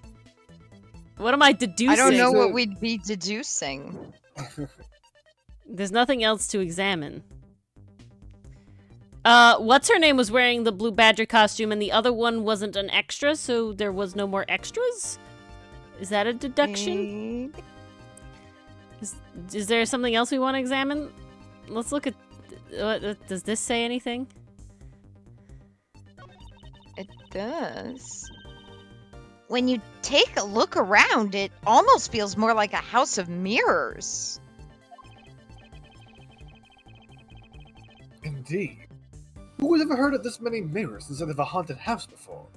B: What am I deducing?
C: I don't know
A: So-
C: what we'd be deducing.
B: There's nothing else to examine. What's her name was wearing the blue badger costume and the other one wasn't an extra, so there was no more extras? Is that a deduction? Is there something else we want to examine? Let's look at... does this say anything?
C: It does. When you take a look around, it almost feels more like a house of mirrors.
A: Indeed. Who has ever heard of this many mirrors instead of a haunted house before?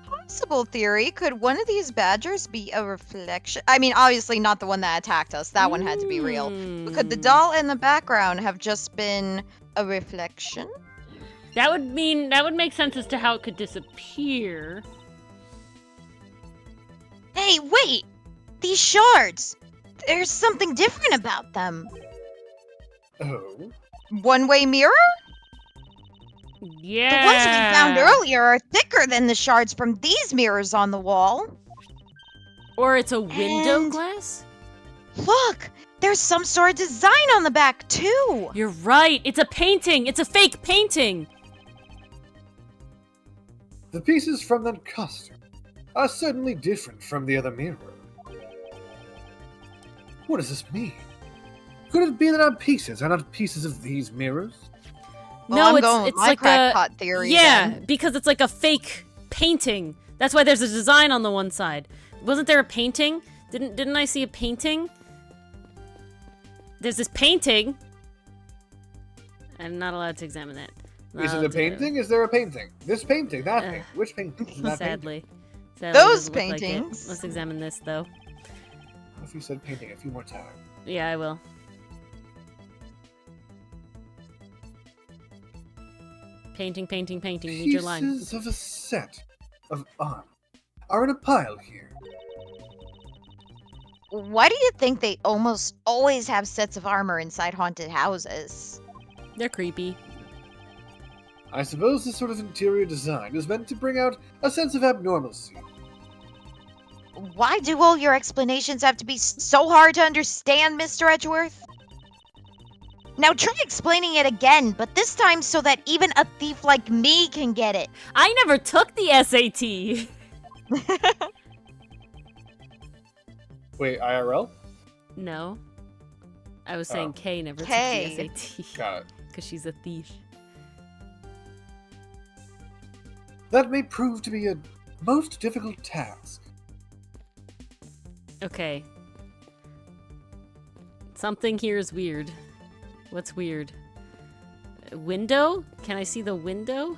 C: Possible theory. Could one of these badgers be a reflection? I mean, obviously not the one that attacked us. That one had to be real. But could the doll in the background have just been a reflection?
B: That would make sense as to how it could disappear.
C: Hey, wait! These shards! There's something different about them.
A: Oh?
C: One-way mirror?
B: Yeah.
C: The ones we found earlier are thicker than the shards from these mirrors on the wall.
B: Or it's a window
C: And-
B: glass?
C: Look! There's some sort of design on the back, too!
B: You're right. It's a painting. It's a fake painting.
A: The pieces from that costume are certainly different from the other mirror. What does this mean? Could it be that our pieces are not pieces of these mirrors?
C: Well,
B: No,
C: I'm going with
B: it's
C: my
B: like a
C: crackpot theory.
B: yeah,
C: then.
B: because it's like a fake painting. That's why there's a design on the one side. Wasn't there a painting? Didn't I see a painting? There's this painting. I'm not allowed to examine that. Not
A: Is it
B: allowed
A: a
B: to-
A: painting? Is there a painting? This painting, that painting. Which painting? Is that painting?
B: Sadly.
C: Those
B: it doesn't look like it.
C: paintings.
B: Let's examine this though.
A: What if you said painting a few more times?
B: Yeah, I will. Painting, painting, painting. Read your line.
A: Pieces of a set of armor are in a pile here.
C: Why do you think they almost always have sets of armor inside haunted houses?
B: They're creepy.
A: I suppose this sort of interior design is meant to bring out a sense of abnormalcy.
C: Why do all your explanations have to be so hard to understand, Mr. Edgeworth? Now try explaining it again, but this time so that even a thief like me can get it.
B: I never took the SAT.
A: Wait, IRL?
B: No. I was saying
A: Oh.
B: Kay never
C: Kay.
B: took the SAT.
A: Got it.
B: Because she's a thief.
A: That may prove to be a most difficult task.
B: Okay. Something here is weird. What's weird? A window? Can I see the window?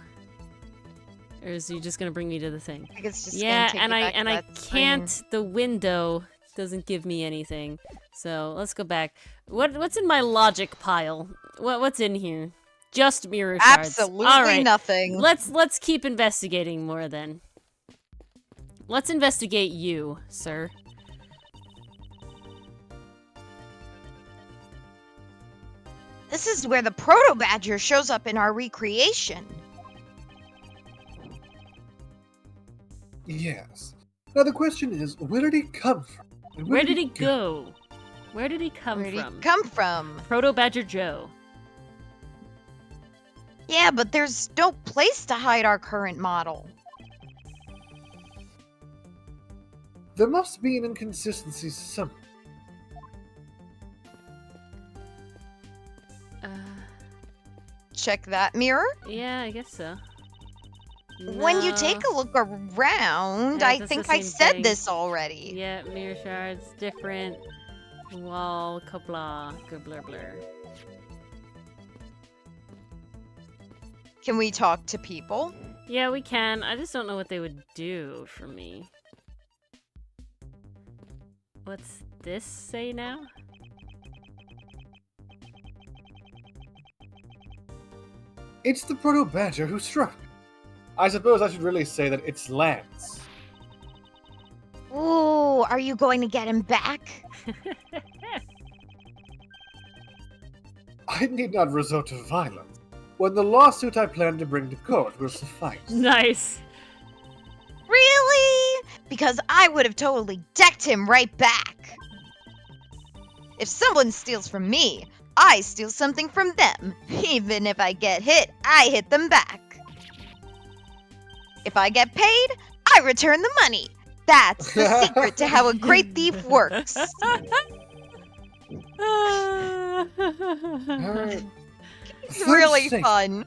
B: Or is he just gonna bring me to the thing?
C: I think it's just
B: Yeah,
C: gonna take
B: and
C: you
B: I
C: back to
B: and I
C: that
B: can't.
C: screen.
B: The window doesn't give me anything. So let's go back. What's in my logic pile? What's in here? Just mirror shards.
C: Absolutely
B: All right.
C: nothing.
B: Let's keep investigating more then. Let's investigate you, sir.
C: This is where the proto badger shows up in our recreation.
A: Yes. Now the question is, where did he come from? And
B: Where did he go? Where did he come
C: Where did he
B: from?
C: come from?
B: Proto Badger Joe.
C: Yeah, but there's no place to hide our current model.
A: There must be an inconsistency somewhere.
C: Check that mirror.
B: Yeah, I guess so.
C: When you
B: No.
C: take a look around,
B: Yeah,
C: I
B: that's
C: think
B: the
C: I
B: same
C: said
B: thing.
C: this already.
B: Yeah, mirror shards, different. Wall, kabla, blur blur.
C: Can we talk to people?
B: Yeah, we can. I just don't know what they would do for me. What's this say now?
A: It's the Proto Badger who struck me. I suppose I should really say that it's Lance.
C: Ooh, are you going to get him back?
A: I need not resort to violence when the lawsuit I plan to bring to court will suffice.
B: Nice.
C: Really? Because I would have totally decked him right back. If someone steals from me, I steal something from them. Even if I get hit, I hit them back. If I get paid, I return the money. That's the secret to how a great thief works. It's really fun.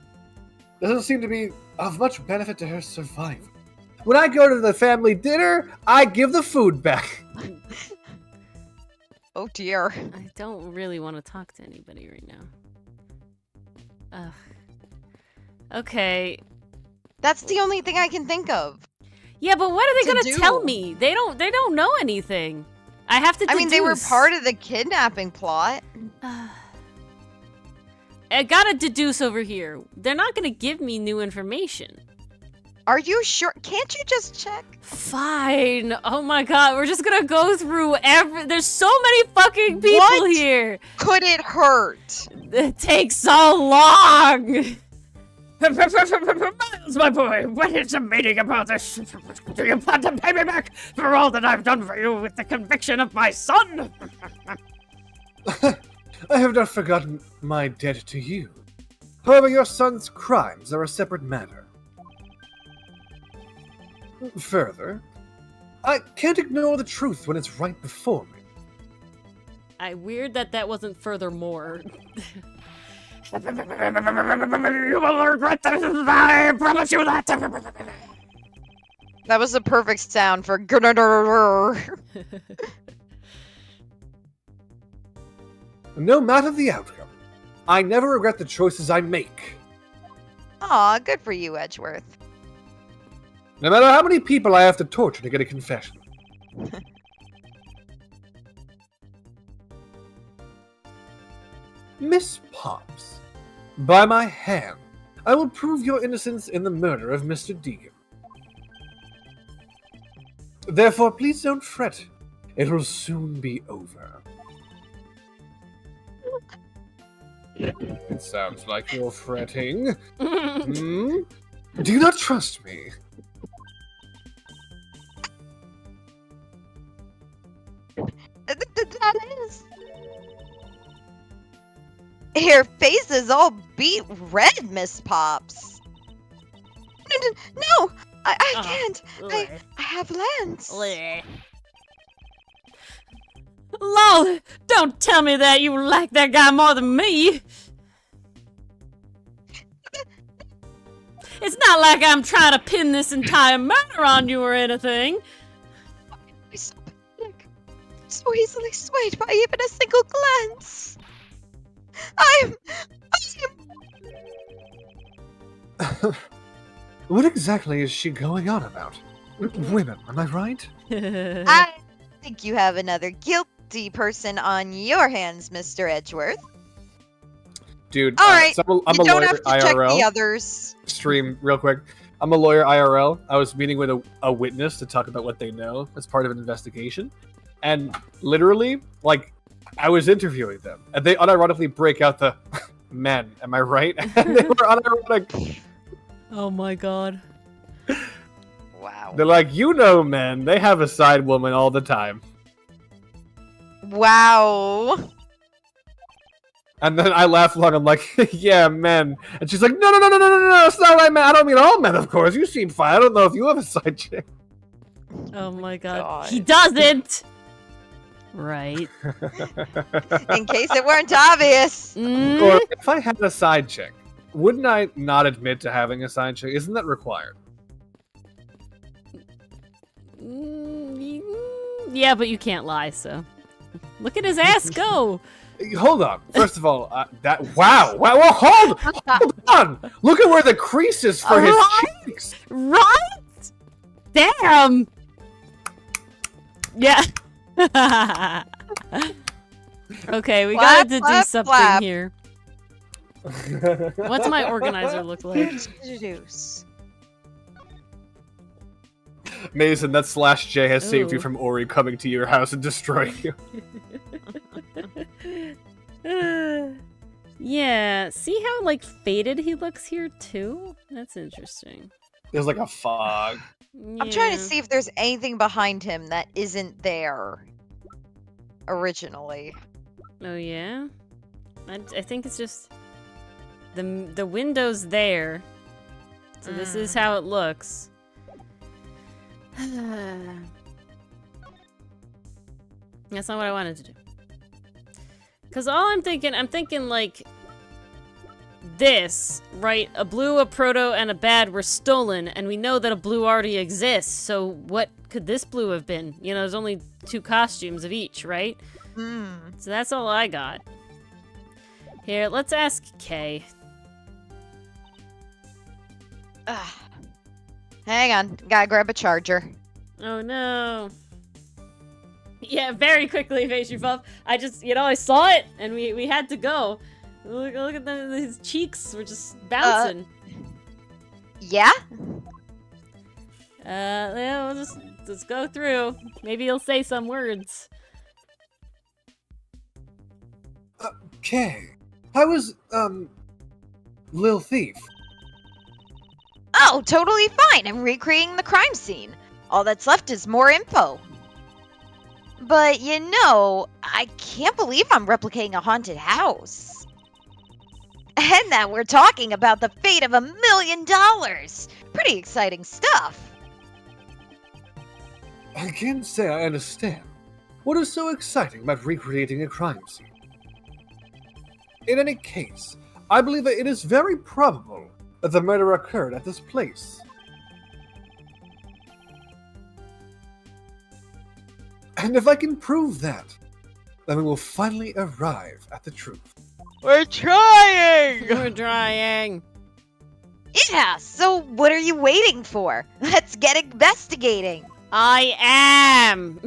A: Doesn't seem to be of much benefit to her survival. When I go to the family dinner, I give the food back.
C: Oh dear.
B: I don't really want to talk to anybody right now. Ugh. Okay.
C: That's the only thing I can think of.
B: Yeah, but what are they
C: To
B: gonna tell
C: do.
B: me? They don't know anything. I have to
C: I mean, they were
B: deduce.
C: part of the kidnapping plot.
B: I gotta deduce over here. They're not gonna give me new information.
C: Are you sure? Can't you just check?
B: Fine. Oh my god, we're just gonna go through there's so many fucking people
C: What?
B: here.
C: Could it hurt?
B: It takes so long.
D: Miles, my boy, when is the meeting about this? Do you plan to pay me back for all that I've done for you with the conviction of my son?
A: I have not forgotten my debt to you. However, your son's crimes are a separate matter. Further, I can't ignore the truth when it's right before me.
B: Weird that wasn't furthermore.
D: You will regret this, I promise you that.
C: That was the perfect sound for grrrr.
A: No matter the outcome, I never regret the choices I make.
C: Aw, good for you, Edgeworth.
A: No matter how many people I have to torture to get a confession. Miss Pops, by my hand, I will prove your innocence in the murder of Mr. Deacon. Therefore, please don't fret. It will soon be over. It sounds like you're fretting. Hmm? Do you not trust me?
C: That is. Your face is all beet red, Miss Pops. No, I can't. I have lens.
B: Lol, don't tell me that you like that guy more than me. It's not like I'm trying to pin this entire murder on you or anything.
C: I'm so pathetic. So easily swayed by even a single glance.
A: What exactly is she going on about? Women, am I right?
C: I think you have another guilty person on your hands, Mr. Edgeworth.
A: Dude,
C: All right,
A: I'm
C: you
A: a
C: don't
A: lawyer
C: have to check
A: IRL.
C: the others.
A: Stream real quick. I'm a lawyer IRL. I was meeting with a witness to talk about what they know as part of an investigation. And literally, like, I was interviewing them. And they unironically break out the men, am I right? And they were unironic.
B: Oh my god.
C: Wow.
A: They're like, you know men, they have a side woman all the time.
C: Wow.
A: And then I laugh along, I'm like, yeah, men. And she's like, no, it's not what I meant. I don't mean all men, of course. You seem fine. I don't know if you have a side chick.
B: Oh my god.
C: God.
B: He doesn't! Right.
C: In case it weren't obvious.
B: Mm?
A: Or if I had a side chick, wouldn't I not admit to having a side chick? Isn't that required?
B: Yeah, but you can't lie, so. Look at his ass go!
A: Hold on. First of all, wow. Well, hold on. Look at where the crease is for his cheeks.
B: Right? Damn! Yeah. Okay, we
C: Flap,
B: gotta do
C: flap,
B: something
C: flap.
B: here. What's my organizer look like?
C: Juice.
A: Mason, that /J has saved you
B: Ooh.
A: from Ori coming to your house and destroying you.
B: Yeah, see how, like, faded he looks here, too? That's interesting.
A: There's like a fog.
C: I'm trying to
B: Yeah.
C: see if there's anything behind him that isn't there originally.
B: Oh, yeah? I think it's just... The window's there. So this is how it looks. That's not what I wanted to do. Because all I'm thinking like this, right? A blue, a proto, and a bad were stolen, and we know that a blue already exists, so what could this blue have been? You know, there's only 2 costumes of each, right? So that's all I got. Here, let's ask Kay.
C: Hang on, gotta grab a charger.
B: Oh no. Yeah, very quickly, Facial Puff. I just, I saw it, and we had to go. Look at his cheeks were just bouncing.
C: Yeah?
B: Yeah, we'll just go through. Maybe he'll say some words.
A: Okay. How was, Lil Thief?
C: Oh, totally fine. I'm recreating the crime scene. All that's left is more info. But I can't believe I'm replicating a haunted house. And that we're talking about the fate of $1 million. Pretty exciting stuff.
A: I can't say I understand. What is so exciting about recreating a crime scene? In any case, I believe that it is very probable that the murder occurred at this place. And if I can prove that, then we will finally arrive at the truth.
C: We're trying!
B: We're trying.
C: Yeah, so what are you waiting for? Let's get investigating.
B: I am.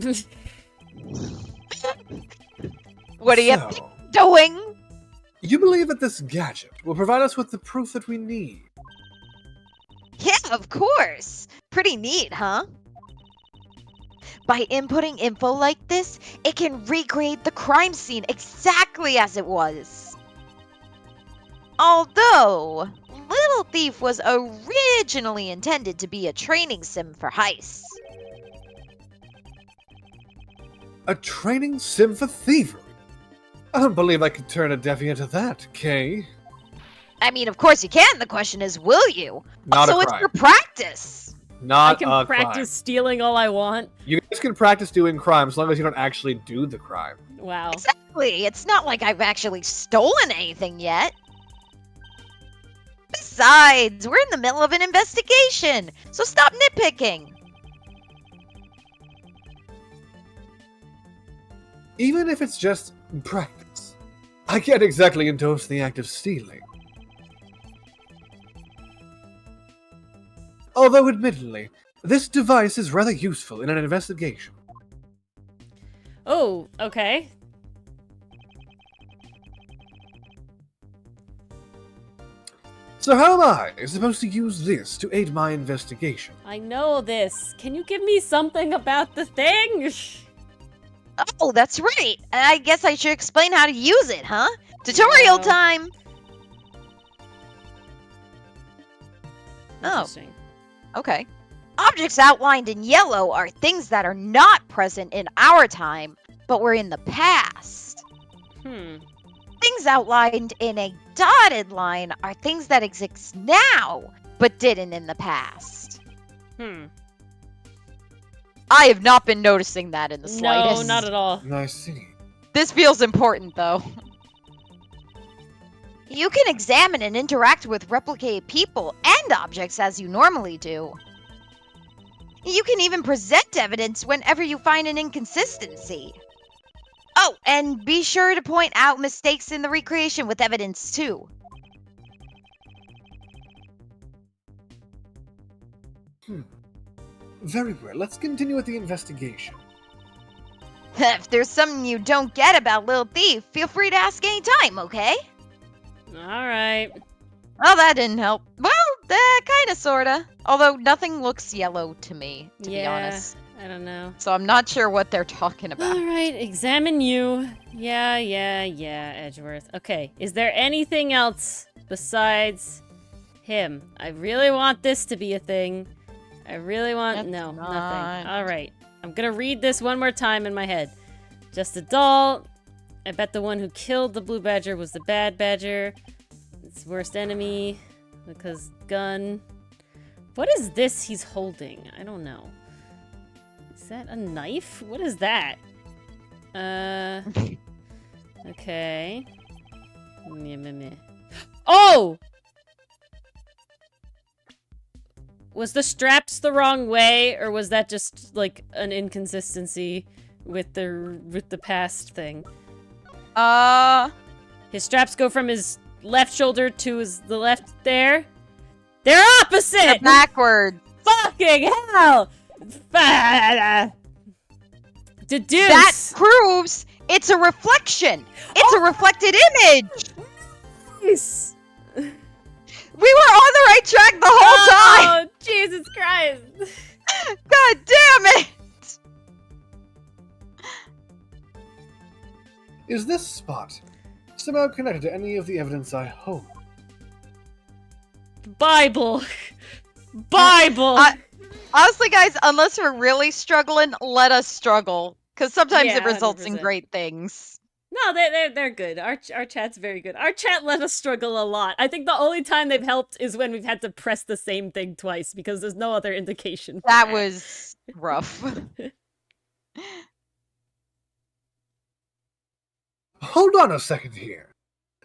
C: What are you
A: So,
C: doing?
A: you believe that this gadget will provide us with the proof that we need?
C: Yeah, of course. Pretty neat, huh? By inputting info like this, it can recreate the crime scene exactly as it was. Although, Little Thief was originally intended to be a training sim for heists.
A: A training sim for thievery? I don't believe I could turn a deaf ear to that, Kay.
C: I mean, of course you can. The question is, will you?
A: Not
C: also,
A: a
C: it's
A: crime.
C: for practice.
A: Not
B: I can
A: a
B: practice
A: crime.
B: stealing all I want.
A: You guys can practice doing crime as long as you don't actually do the crime.
B: Wow.
C: Exactly. It's not like I've actually stolen anything yet. Besides, we're in the middle of an investigation, so stop nitpicking.
A: Even if it's just practice, I can't exactly endorse the act of stealing. Although, admittedly, this device is rather useful in an investigation.
B: Oh, okay.
A: So how am I supposed to use this to aid my investigation?
B: I know this. Can you give me something about the thing?
C: Oh, that's right. I guess I should explain how to use it, huh? Tutorial
B: No.
C: time! Oh,
B: Interesting.
C: okay. Objects outlined in yellow are things that are not present in our time, but were in the past.
B: Hmm.
C: Things outlined in a dotted line are things that exist now, but didn't in the past.
B: Hmm.
C: I have not been noticing that in the
B: No,
C: slightest.
B: not at all.
A: I see.
C: This feels important, though. You can examine and interact with replicated people and objects as you normally do. You can even present evidence whenever you find an inconsistency. Oh, and be sure to point out mistakes in the recreation with evidence, too.
A: Very well, let's continue with the investigation.
C: If there's something you don't get about Lil Thief, feel free to ask anytime, okay?
B: Alright.
C: Oh, that didn't help. Well, kinda, sorta. Although nothing looks yellow to me, to be honest.
B: I don't know.
C: So I'm not sure what they're talking about.
B: Alright, examine you. Yeah, Edgeworth. Okay, is there anything else besides him? I really want this to be a thing. I really want...
C: It's
B: no,
C: not.
B: nothing. Alright, I'm gonna read this one more time in my head. Just a doll. I bet the one who killed the blue badger was the bad badger. It's worst enemy. Because gun. What is this he's holding? I don't know. Is that a knife? What is that? Okay. Oh! Was the straps the wrong way, or was that just like an inconsistency with the past thing? His straps go from his left shoulder to the left there. They're opposite.
C: They're backward.
B: Fucking hell! Deduce.
C: That proves it's a reflection. It's a reflected image.
B: Nice.
C: We were on the right track the whole time.
B: Oh, Jesus Christ!
C: God damn it!
A: Is this spot somehow connected to any of the evidence I hold?
B: Bible. Bible.
C: Honestly, guys, unless we're really struggling, let us struggle. Because sometimes
B: Yeah,
C: it results in
B: 100%.
C: great things.
B: No, they're good. Our chat's very good. Our chat let us struggle a lot. I think the only time they've helped is when we've had to press the same thing twice because there's no other indication.
C: That was rough.
A: Hold on a second here.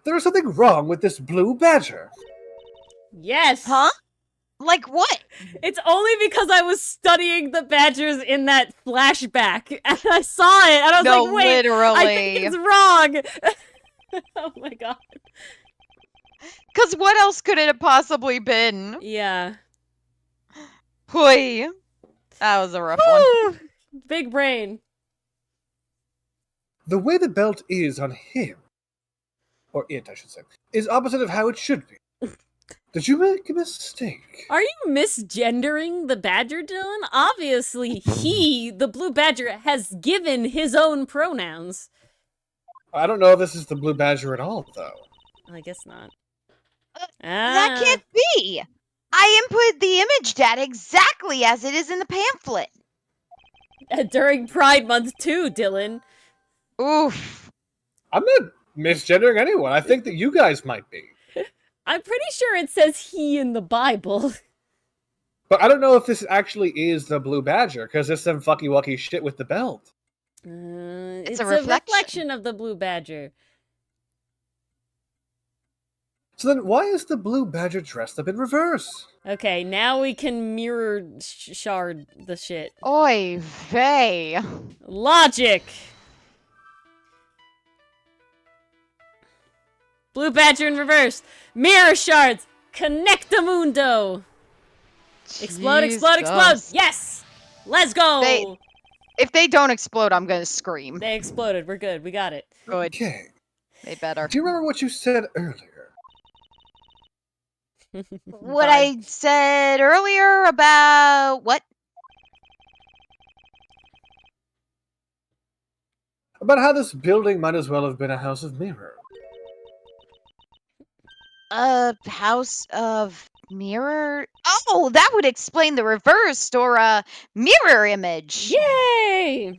A: There is something wrong with this blue badger.
B: Yes.
C: Huh? Like what?
B: It's only because I was studying the badgers in that flashback and I saw it and I was
C: No,
B: like, wait,
C: literally.
B: I think it's wrong. Oh my god.
C: Because what else could it have possibly been?
B: Yeah.
C: Boy, that was a rough one.
B: Woo! Big brain.
A: The way the belt is on him, or it, I should say, is opposite of how it should be. Did you make a mistake?
B: Are you misgendering the badger, Dylan? Obviously, he, the blue badger, has given his own pronouns.
A: I don't know if this is the blue badger at all, though.
B: I guess not.
C: That can't be. I input the image data exactly as it is in the pamphlet.
B: During Pride Month too, Dylan.
C: Oof.
A: I'm not misgendering anyone. I think that you guys might be.
B: I'm pretty sure it says he in the Bible.
A: But I don't know if this actually is the blue badger, because there's some fucky wucky shit with the belt.
B: It's
C: a
B: a
C: reflection.
B: reflection of the blue badger.
A: So then why is the blue badger dressed up in reverse?
B: Okay, now we can mirror shard the shit.
C: Oy vey.
B: Logic! Blue badger in reverse. Mirror shards. Connectamundo. Explode, explode, explode.
C: Jesus.
B: Yes! Let's go!
C: If they don't explode, I'm gonna scream.
B: They exploded. We're good. We got it.
C: Good.
A: Okay.
C: They better.
A: Do you remember what you said earlier?
C: What I said earlier about what?
A: About how this building might as well have been a house of mirror.
C: A house of mirror? Oh, that would explain the reversed or mirror image.
B: Yay!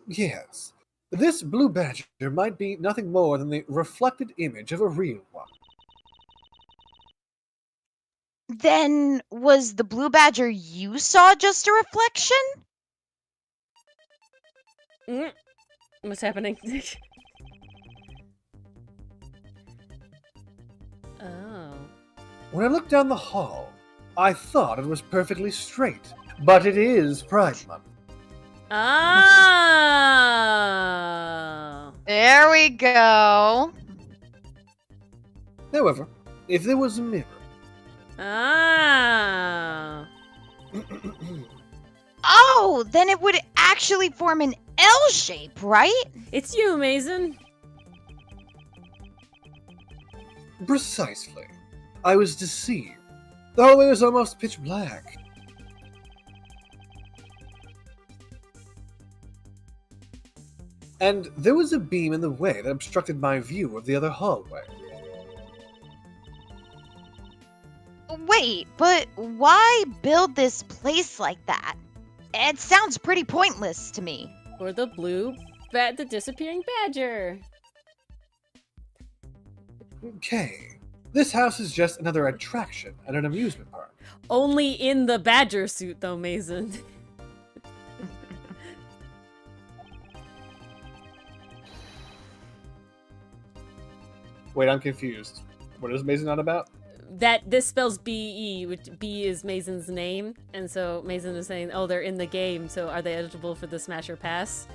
A: Yes. This blue badger might be nothing more than the reflected image of a real one.
C: Then was the blue badger you saw just a reflection?
B: What's happening? Oh.
A: When I looked down the hall, I thought it was perfectly straight. But it is Pride Month.
B: Oh.
C: There we go.
A: However, if there was a mirror,
B: Oh.
C: Oh, then it would actually form an L shape, right?
B: It's you, Mason.
A: precisely, I was deceived. The hallway was almost pitch black. And there was a beam in the way that obstructed my view of the other hallway.
C: Wait, but why build this place like that? It sounds pretty pointless to me.
B: For the the disappearing badger.
A: Okay, this house is just another attraction at an amusement park.
B: Only in the badger suit, though, Mason.
A: Wait, I'm confused. What is Mason on about?
B: That this spells B-E, which B is Mason's name, and so Mason is saying, oh, they're in the game, so are they eligible for the Smasher Pass?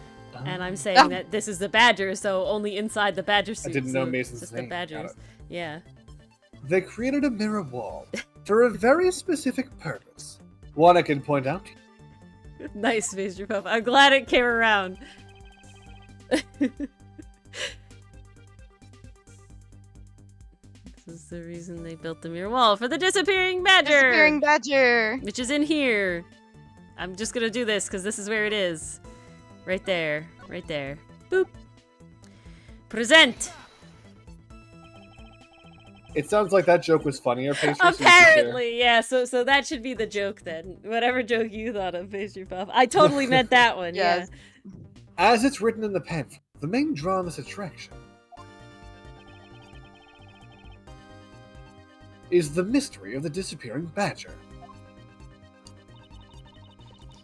B: And I'm saying that this is the badger, so only inside the badger suit.
A: I didn't know
B: so
A: Mason's
B: just
A: name.
B: the badgers. Yeah.
A: They created a mirror wall for a very specific purpose. One I can point out to you.
B: Nice, Mr. Puff. I'm glad it came around. This is the reason they built the mirror wall, for the disappearing badger!
C: Disappearing badger.
B: Which is in here. I'm just gonna do this, because this is where it is. Right there. Right there. Boop. Present!
A: It sounds like that joke was funnier, Pastry. so you should share.
B: Apparently, yeah. So that should be the joke then. Whatever joke you thought of, Pastry Puff. I totally meant that one.
C: Yes.
B: Yeah.
A: As it's written in the pamphlet, the main draw of this attraction is the mystery of the disappearing badger.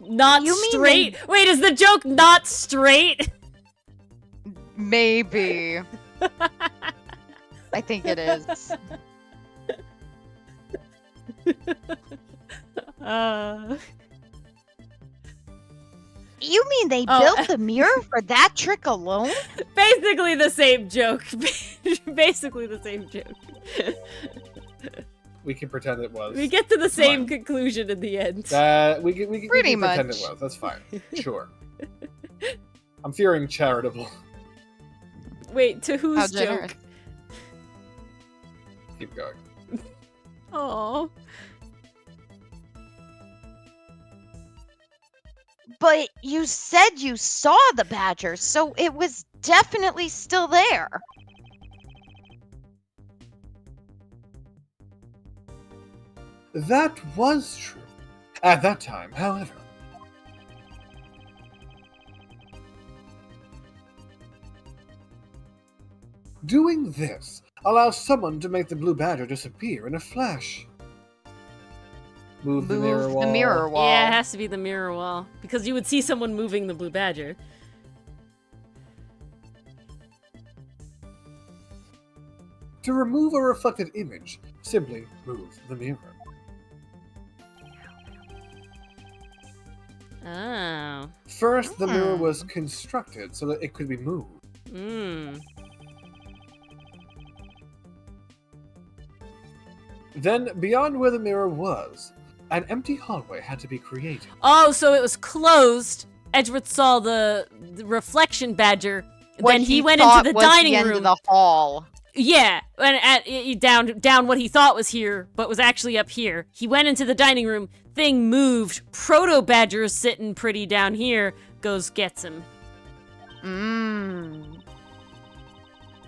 B: Not
C: You mean
B: straight. Wait, is the joke not straight?
C: Maybe. I think it is. You mean they
B: Oh.
C: built the mirror for that trick alone?
B: Basically the same joke. Basically the same joke.
A: We can pretend it was.
B: We get to the same
A: Fine.
B: conclusion in the end.
A: We can
C: Pretty
A: pretend
C: much.
A: it was. That's fine. Sure. I'm fearing charitable.
B: Wait, to
C: How
B: whose
C: generous.
B: joke?
A: Keep going.
B: Oh.
C: But you said you saw the badger, so it was definitely still there.
A: That was true. At that time, however. Doing this allows someone to make the blue badger disappear in a flash. Move the mirror wall.
C: the mirror wall.
B: Yeah, it has to be the mirror wall. Because you would see someone moving the blue badger.
A: To remove a reflected image, simply move the mirror.
B: Oh.
A: First, the mirror was constructed so that it could be moved.
B: Hmm.
A: Then, beyond where the mirror was, an empty hallway had to be created.
B: Oh, so it was closed. Edgeworth saw the reflection badger.
C: What
B: then he went
C: thought
B: into the
C: was
B: dining
C: the end
B: room.
C: of the hall.
B: Yeah, and down what he thought was here, but was actually up here. He went into the dining room. Thing moved. Proto Badger is sitting pretty down here. Goes gets him.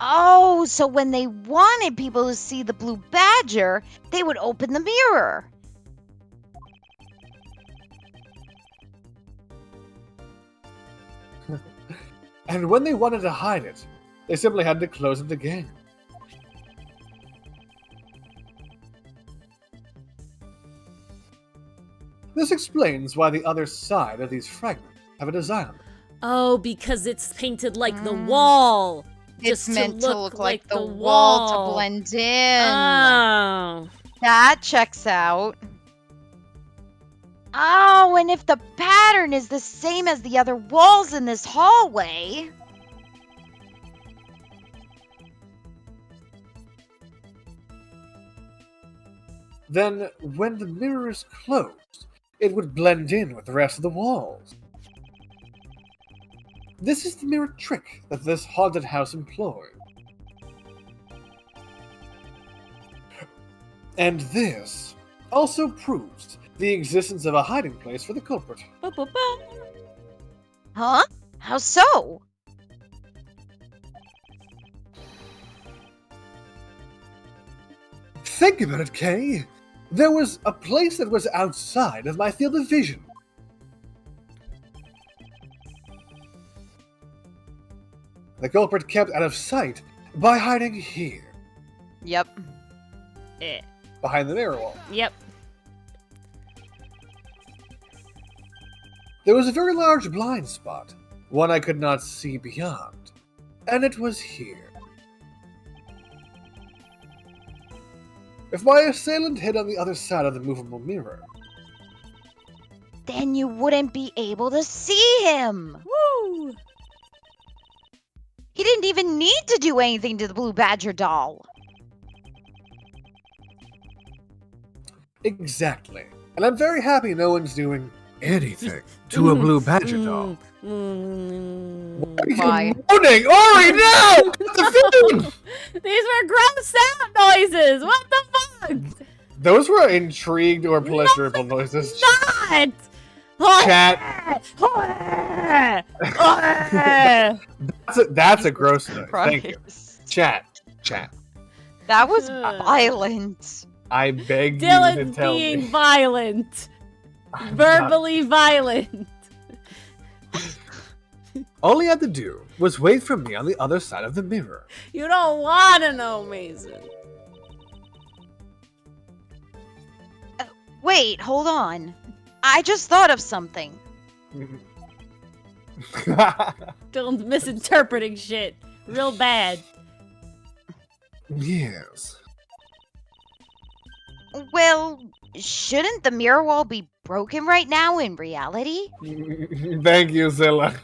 C: Oh, so when they wanted people to see the blue badger, they would open the mirror.
A: And when they wanted to hide it, they simply had to close it again. This explains why the other side of these fragments have a design on them.
B: Oh, because it's painted like the wall.
C: It's
B: Just
C: meant to look like the wall
B: wall
C: to blend in.
B: Oh.
C: That checks out. Oh, and if the pattern is the same as the other walls in this hallway...
A: Then, when the mirror is closed, it would blend in with the rest of the walls. This is the mirror trick that this haunted house employs. And this also proves the existence of a hiding place for the culprit.
C: Huh? How so?
A: Think about it, Kay. There was a place that was outside of my field of vision. The culprit kept out of sight by hiding here,
C: Yep.
A: behind the mirror wall.
B: Yep.
A: There was a very large blind spot, one I could not see beyond, and it was here. If my assailant hid on the other side of the movable mirror,
C: Then you wouldn't be able to see him.
B: Woo!
C: He didn't even need to do anything to the Blue Badger doll.
A: exactly. And I'm very happy no one's doing anything to a blue badger doll.
C: Why?
A: Moaning! Ori, no! The food!
B: These were gross sound noises. What the fuck?
A: Those were intrigued or pleasurable noises.
B: Not.
A: Chat. That's a gross noise. Thank you.
C: Christ.
A: Chat.
C: That was violent.
A: I beg you to
B: Dylan's
A: tell
B: being
A: me.
B: violent.
A: I'm
B: Verbally violent.
A: All he had to do was wait for me on the other side of the mirror.
B: You don't want to know, Mason.
C: Wait, hold on. I just thought of something.
B: Dylan's misinterpreting shit. Real bad.
A: Yes.
C: Well, shouldn't the mirror wall be broken right now in reality?
A: Thank you, Zilla.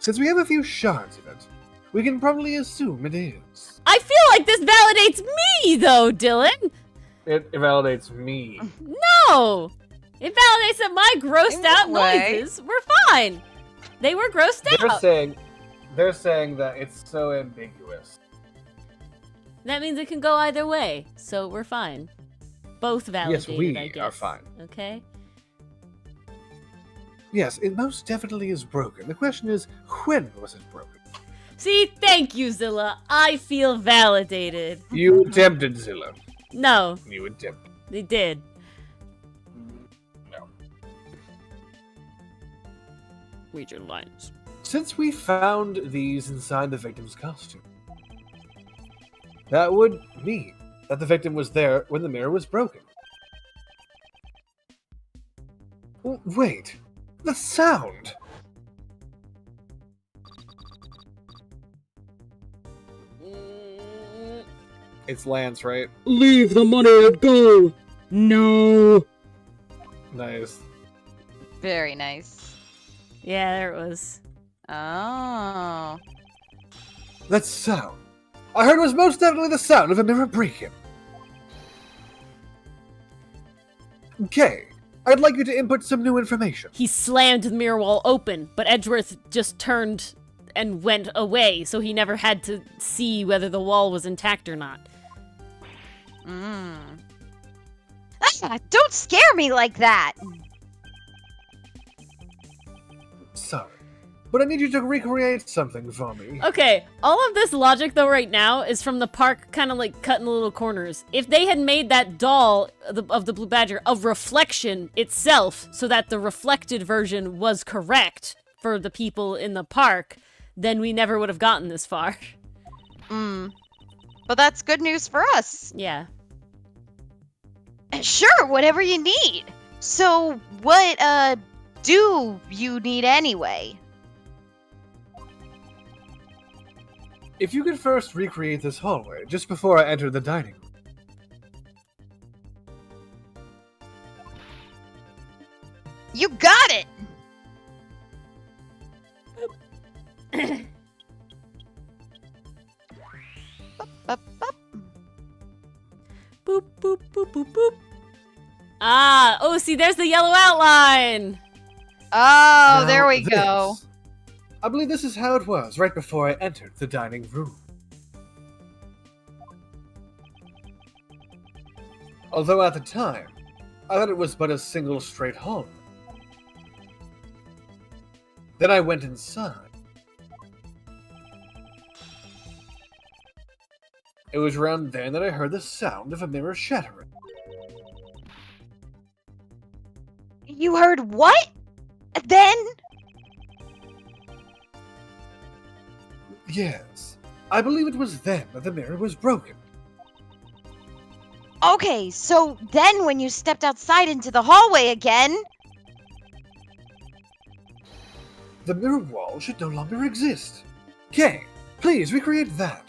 A: Since we have a few shards of it, we can probably assume it is.
B: I feel like this validates me, though, Dylan.
A: It validates me.
B: No! It validates that my grossed
C: In
B: out
C: what way?
B: noises were fine. They were grossed out.
A: They're saying that it's so ambiguous.
B: That means it can go either way, so we're fine. Both validated,
A: Yes, we
B: I guess.
A: are fine.
B: Okay?
A: Yes, it most definitely is broken. The question is, when was it broken?
B: See, thank you, Zilla. I feel validated.
A: You attempted, Zilla.
B: No,
A: You attempted.
B: they did.
A: No.
B: Read your lines.
A: Since we found these inside the victim's costume, that would mean that the victim was there when the mirror was broken. Wait, the sound! It's Lance, right?
E: Leave the money and go! No!
A: Nice.
C: Very nice.
B: Yeah, there it was.
C: Oh.
A: That sound I heard was most definitely the sound of a mirror breaking. Okay, I'd like you to input some new information.
B: He slammed the mirror wall open, but Edgeworth just turned and went away, so he never had to see whether the wall was intact or not.
C: Ah, don't scare me like that!
A: Sorry, but I need you to recreate something for me.
B: Okay, all of this logic though right now is from the park kind of like cutting the little corners. If they had made that doll of the Blue Badger of reflection itself so that the reflected version was correct for the people in the park, then we never would have gotten this far.
C: But that's good news for us.
B: Yeah.
C: Sure, whatever you need. So, what, do you need anyway?
A: If you could first recreate this hallway just before I enter the dining room.
C: You got it! Bup, bup.
B: Boop, boop, boop, boop, boop. Ah, oh, see, there's the yellow outline.
C: Oh,
A: Now
C: there we go.
A: this. I believe this is how it was right before I entered the dining room. Although at the time, I thought it was but a single straight hallway. Then I went inside. It was around then that I heard the sound of a mirror shattering.
C: You heard what? Then?
A: Yes, I believe it was then that the mirror was broken.
C: Okay, so then when you stepped outside into the hallway again...
A: The mirror wall should no longer exist. Kay, please recreate that.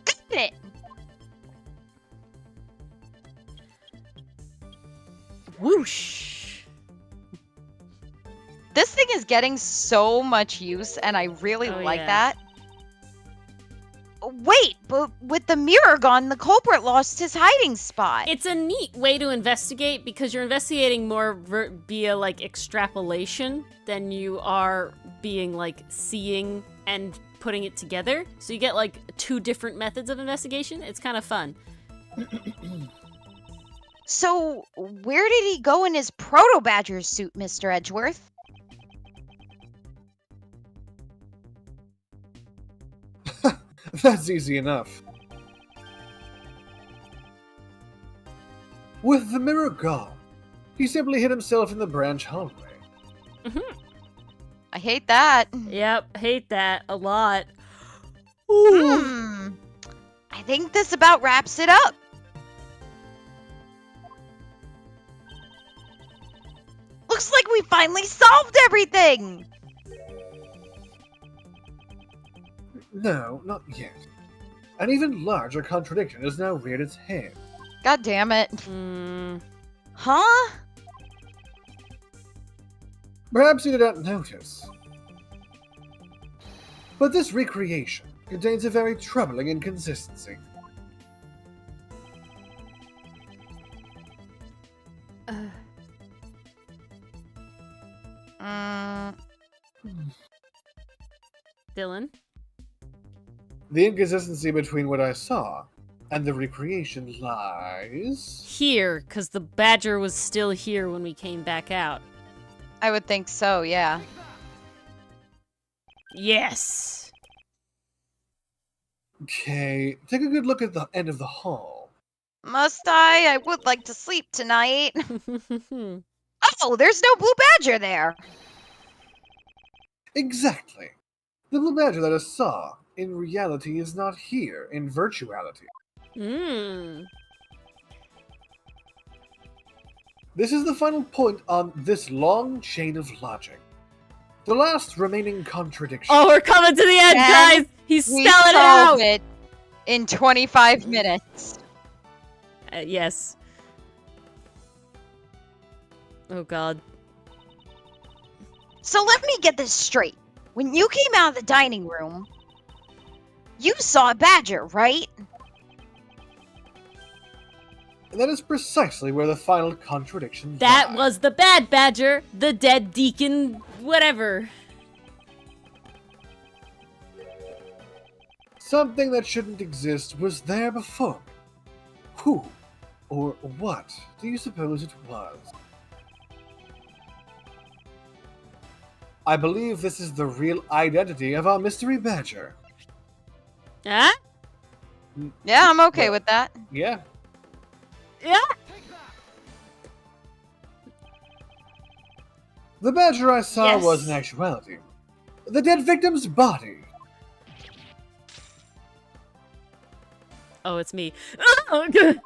C: Got it!
B: Whoosh.
C: This thing is getting so much use, and I really
B: Oh,
C: like
B: yeah.
C: that. Wait, but with the mirror gone, the culprit lost his hiding spot.
B: It's a neat way to investigate because you're investigating more via like extrapolation than you are being like seeing and putting it together. So you get like two different methods of investigation. It's kind of fun.
C: So, where did he go in his proto-badger suit, Mr. Edgeworth?
A: That's easy enough. With the mirror gone, he simply hid himself in the branch hallway.
C: I hate that.
B: Yep, hate that a lot.
C: Hmm. I think this about wraps it up. Looks like we finally solved everything!
A: No, not yet. An even larger contradiction has now reared its head.
C: God damn it.
B: Mm.
C: Huh?
A: Perhaps you did not notice. But this recreation contains a very troubling inconsistency.
B: Dylan?
A: The inconsistency between what I saw and the recreation lies...
B: Here, because the badger was still here when we came back out.
C: I would think so, yeah.
B: Yes!
A: Okay, take a good look at the end of the hall.
C: Must I? I would like to sleep tonight. Oh, there's no blue badger there.
A: Exactly. The blue badger that I saw, in reality, is not here, in virtuality.
B: Mmm.
A: This is the final point on this long chain of logic. The last remaining contradiction.
B: Oh, we're coming to the end,
C: And
B: guys! He's
C: We
B: spelling it out!
C: solved it in 25 minutes.
B: Yes. Oh god.
C: So let me get this straight. When you came out of the dining room, you saw a badger, right?
A: And that is precisely where the final contradiction
B: That
A: lies.
B: was the bad badger, the dead deacon, whatever.
A: Something that shouldn't exist was there before. Who or what do you suppose it was? I believe this is the real identity of our mystery badger.
B: Huh?
C: Yeah, I'm okay with that.
A: Yeah.
B: Yeah?
A: The badger I saw
B: Yes.
A: was in actuality the dead victim's body.
B: Oh, it's me. Oh, good.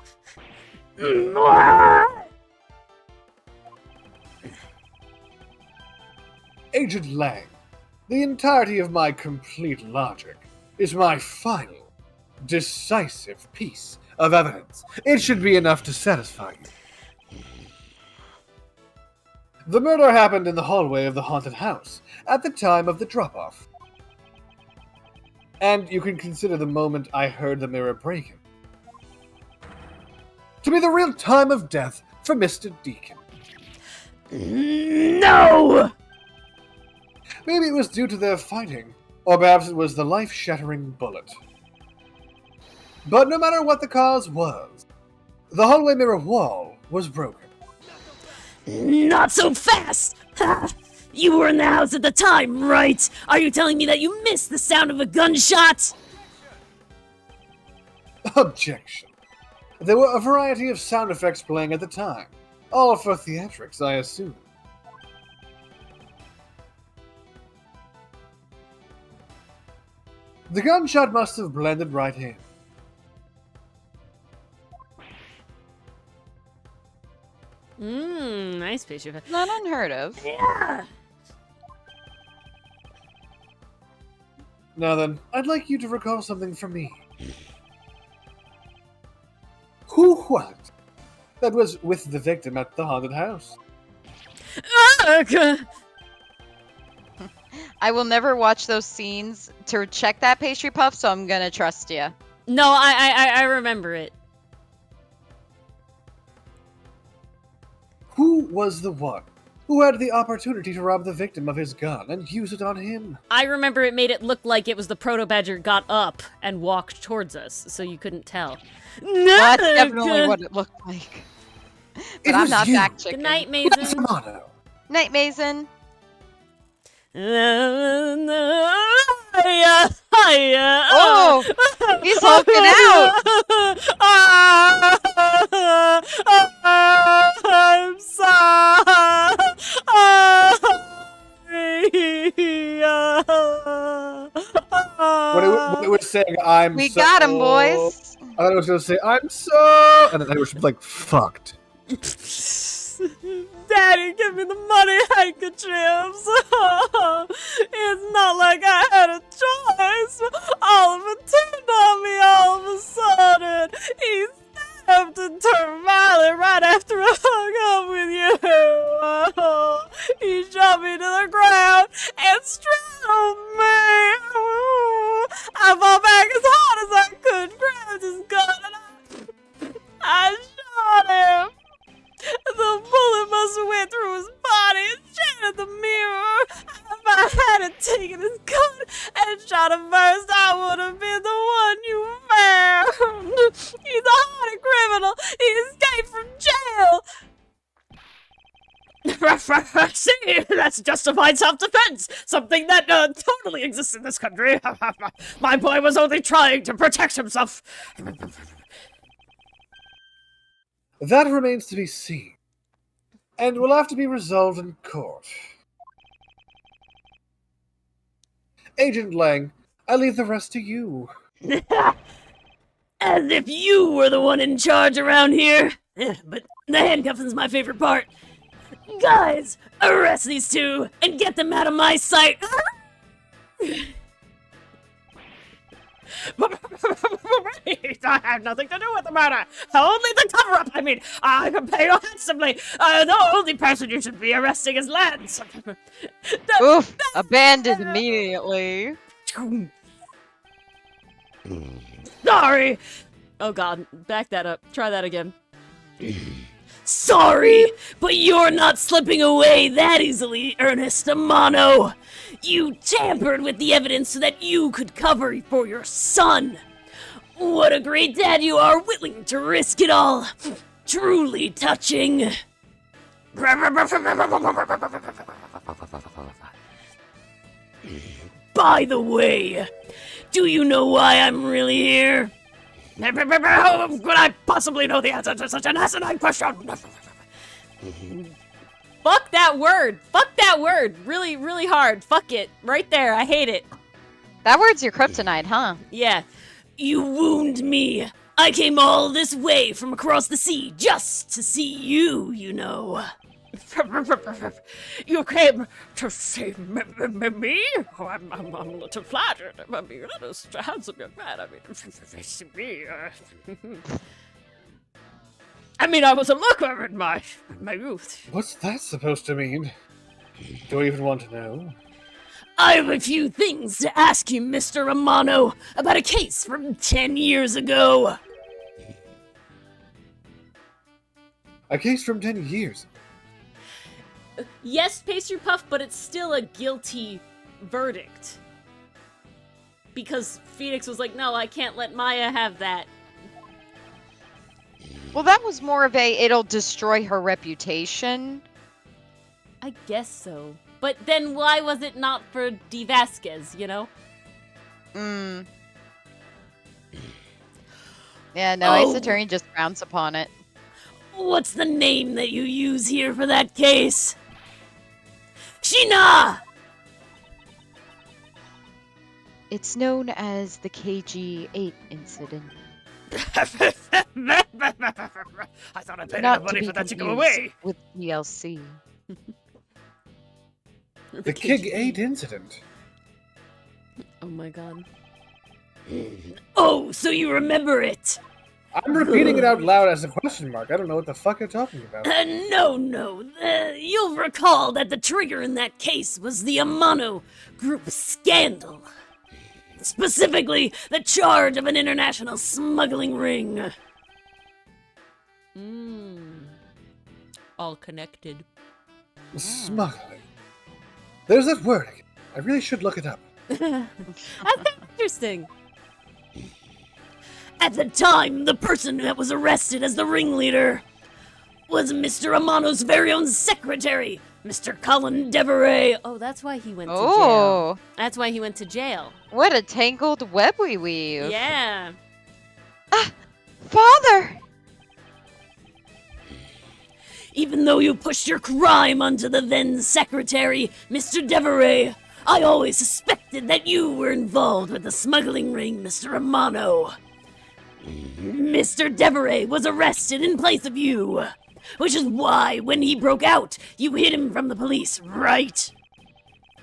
A: Agent Lang, the entirety of my complete logic is my final, decisive piece of evidence. It should be enough to satisfy you. The murder happened in the hallway of the haunted house at the time of the drop-off. And you can consider the moment I heard the mirror breaking to be the real time of death for Mr. Deacon.
B: No!
A: Maybe it was due to their fighting, or perhaps it was the life-shattering bullet. But no matter what the cause was, the hallway mirror wall was broken.
D: Not so fast! Ha! You were in the house at the time, right? Are you telling me that you missed the sound of a gunshot?
A: Objection. There were a variety of sound effects playing at the time, all for theatrics, I assume. The gunshot must have blended right in.
B: Nice picture.
C: Not unheard of.
D: Yeah!
A: Now then, I'd like you to recall something from me. Who was it that was with the victim at the haunted house?
C: I will never watch those scenes to check that pastry puff, so I'm gonna trust you.
B: No, I remember it.
A: Who was the one who had the opportunity to rob the victim of his gun and use it on him?
B: I remember it made it look like it was the proto-badger got up and walked towards us, so you couldn't tell.
C: That's definitely what it looked like. But
A: It
C: I'm
A: was
C: not
A: you.
C: fact
B: Good
C: checking.
B: night,
A: What's
B: Mason.
A: the motto?
C: Night, Mason.
B: Yeah.
C: Oh, he's hulking out.
D: I'm
A: When it was saying, I'm
C: We
A: so...
C: got him, boys.
A: I thought it was going to say, I'm so... And then it was like, fucked.
D: Daddy, give me the money handkerchiefs. It's not like I had a choice. Oliver turned on me all of a sudden. He stabbed and turned violent right after I hung up with you. He shoved me to the ground and strangled me. I fought back as hard as I could, grabbed his gun, and I shot him. The bullet must have went through his body and shattered the mirror. If I hadn't taken his gun and shot him first, I would have been the one you found. He's a hardened criminal. He escaped from jail. See, that's justified self-defense. Something that totally exists in this country. My boy was only trying to protect himself.
A: That remains to be seen, and will have to be resolved in court. Agent Lang, I leave the rest to you.
D: As if you were the one in charge around here. But the handcuffing's my favorite part. Guys, arrest these two and get them out of my sight. I have nothing to do with the murder. Only the cover-up. I mean, I can pay you handsomely. The only person you should be arresting is Lance.
C: Oof, abandoned immediately.
D: Sorry.
B: Oh god, back that up. Try that again.
D: Sorry, but you're not slipping away that easily, Ernest Amano. You tampered with the evidence so that you could cover for your son. What a great dad you are, willing to risk it all. Truly touching. By the way, do you know why I'm really here? How could I possibly know the answer to such an asinine question?
B: Fuck that word! Fuck that word! Really, really hard. Fuck it. Right there. I hate it.
C: That word's your kryptonite, huh?
B: Yeah.
D: You wound me. I came all this way from across the sea just to see you, you know. You came to see me? Oh, I'm a little flattered, if I'm being honest. Handsome young man, I mean, I was a looker in my youth.
A: What's that supposed to mean? Do I even want to know?
D: I have a few things to ask you, Mr. Amano, about a case from 10 years ago.
A: A case from 10 years.
B: Yes, pastry puff, but it's still a guilty verdict. Because Phoenix was like, no, I can't let Maya have that.
C: Well, that was more of a it'll destroy her reputation.
B: I guess so. But then why was it not for D. Vasquez, you know?
C: Yeah, no, Ace Attorney just frowns upon it.
D: What's the name that you use here for that case? Sheena!
C: It's known as the KG-8 incident.
D: I thought I paid enough money for that to go away.
C: With DLC.
A: The Kig 8 incident.
B: Oh my god.
D: Oh, so you remember it?
A: I'm repeating it out loud as a question mark. I don't know what the fuck you're talking about.
D: No. You'll recall that the trigger in that case was the Amano Group scandal. Specifically, the charge of an international smuggling ring.
B: All connected.
A: Smuggling. There's that word again. I really should look it up.
B: That's interesting.
D: At the time, the person that was arrested as the ringleader was Mr. Amano's very own secretary, Mr. Colin Deveray.
B: Oh, that's why he went to jail.
C: Oh,
B: That's why he went to jail.
C: what a tangled web we weave.
B: Yeah.
C: Father!
D: Even though you pushed your crime onto the then secretary, Mr. Deveray, I always suspected that you were involved with the smuggling ring, Mr. Romano. Mr. Deveray was arrested in place of you, which is why when he broke out, you hid him from the police, right?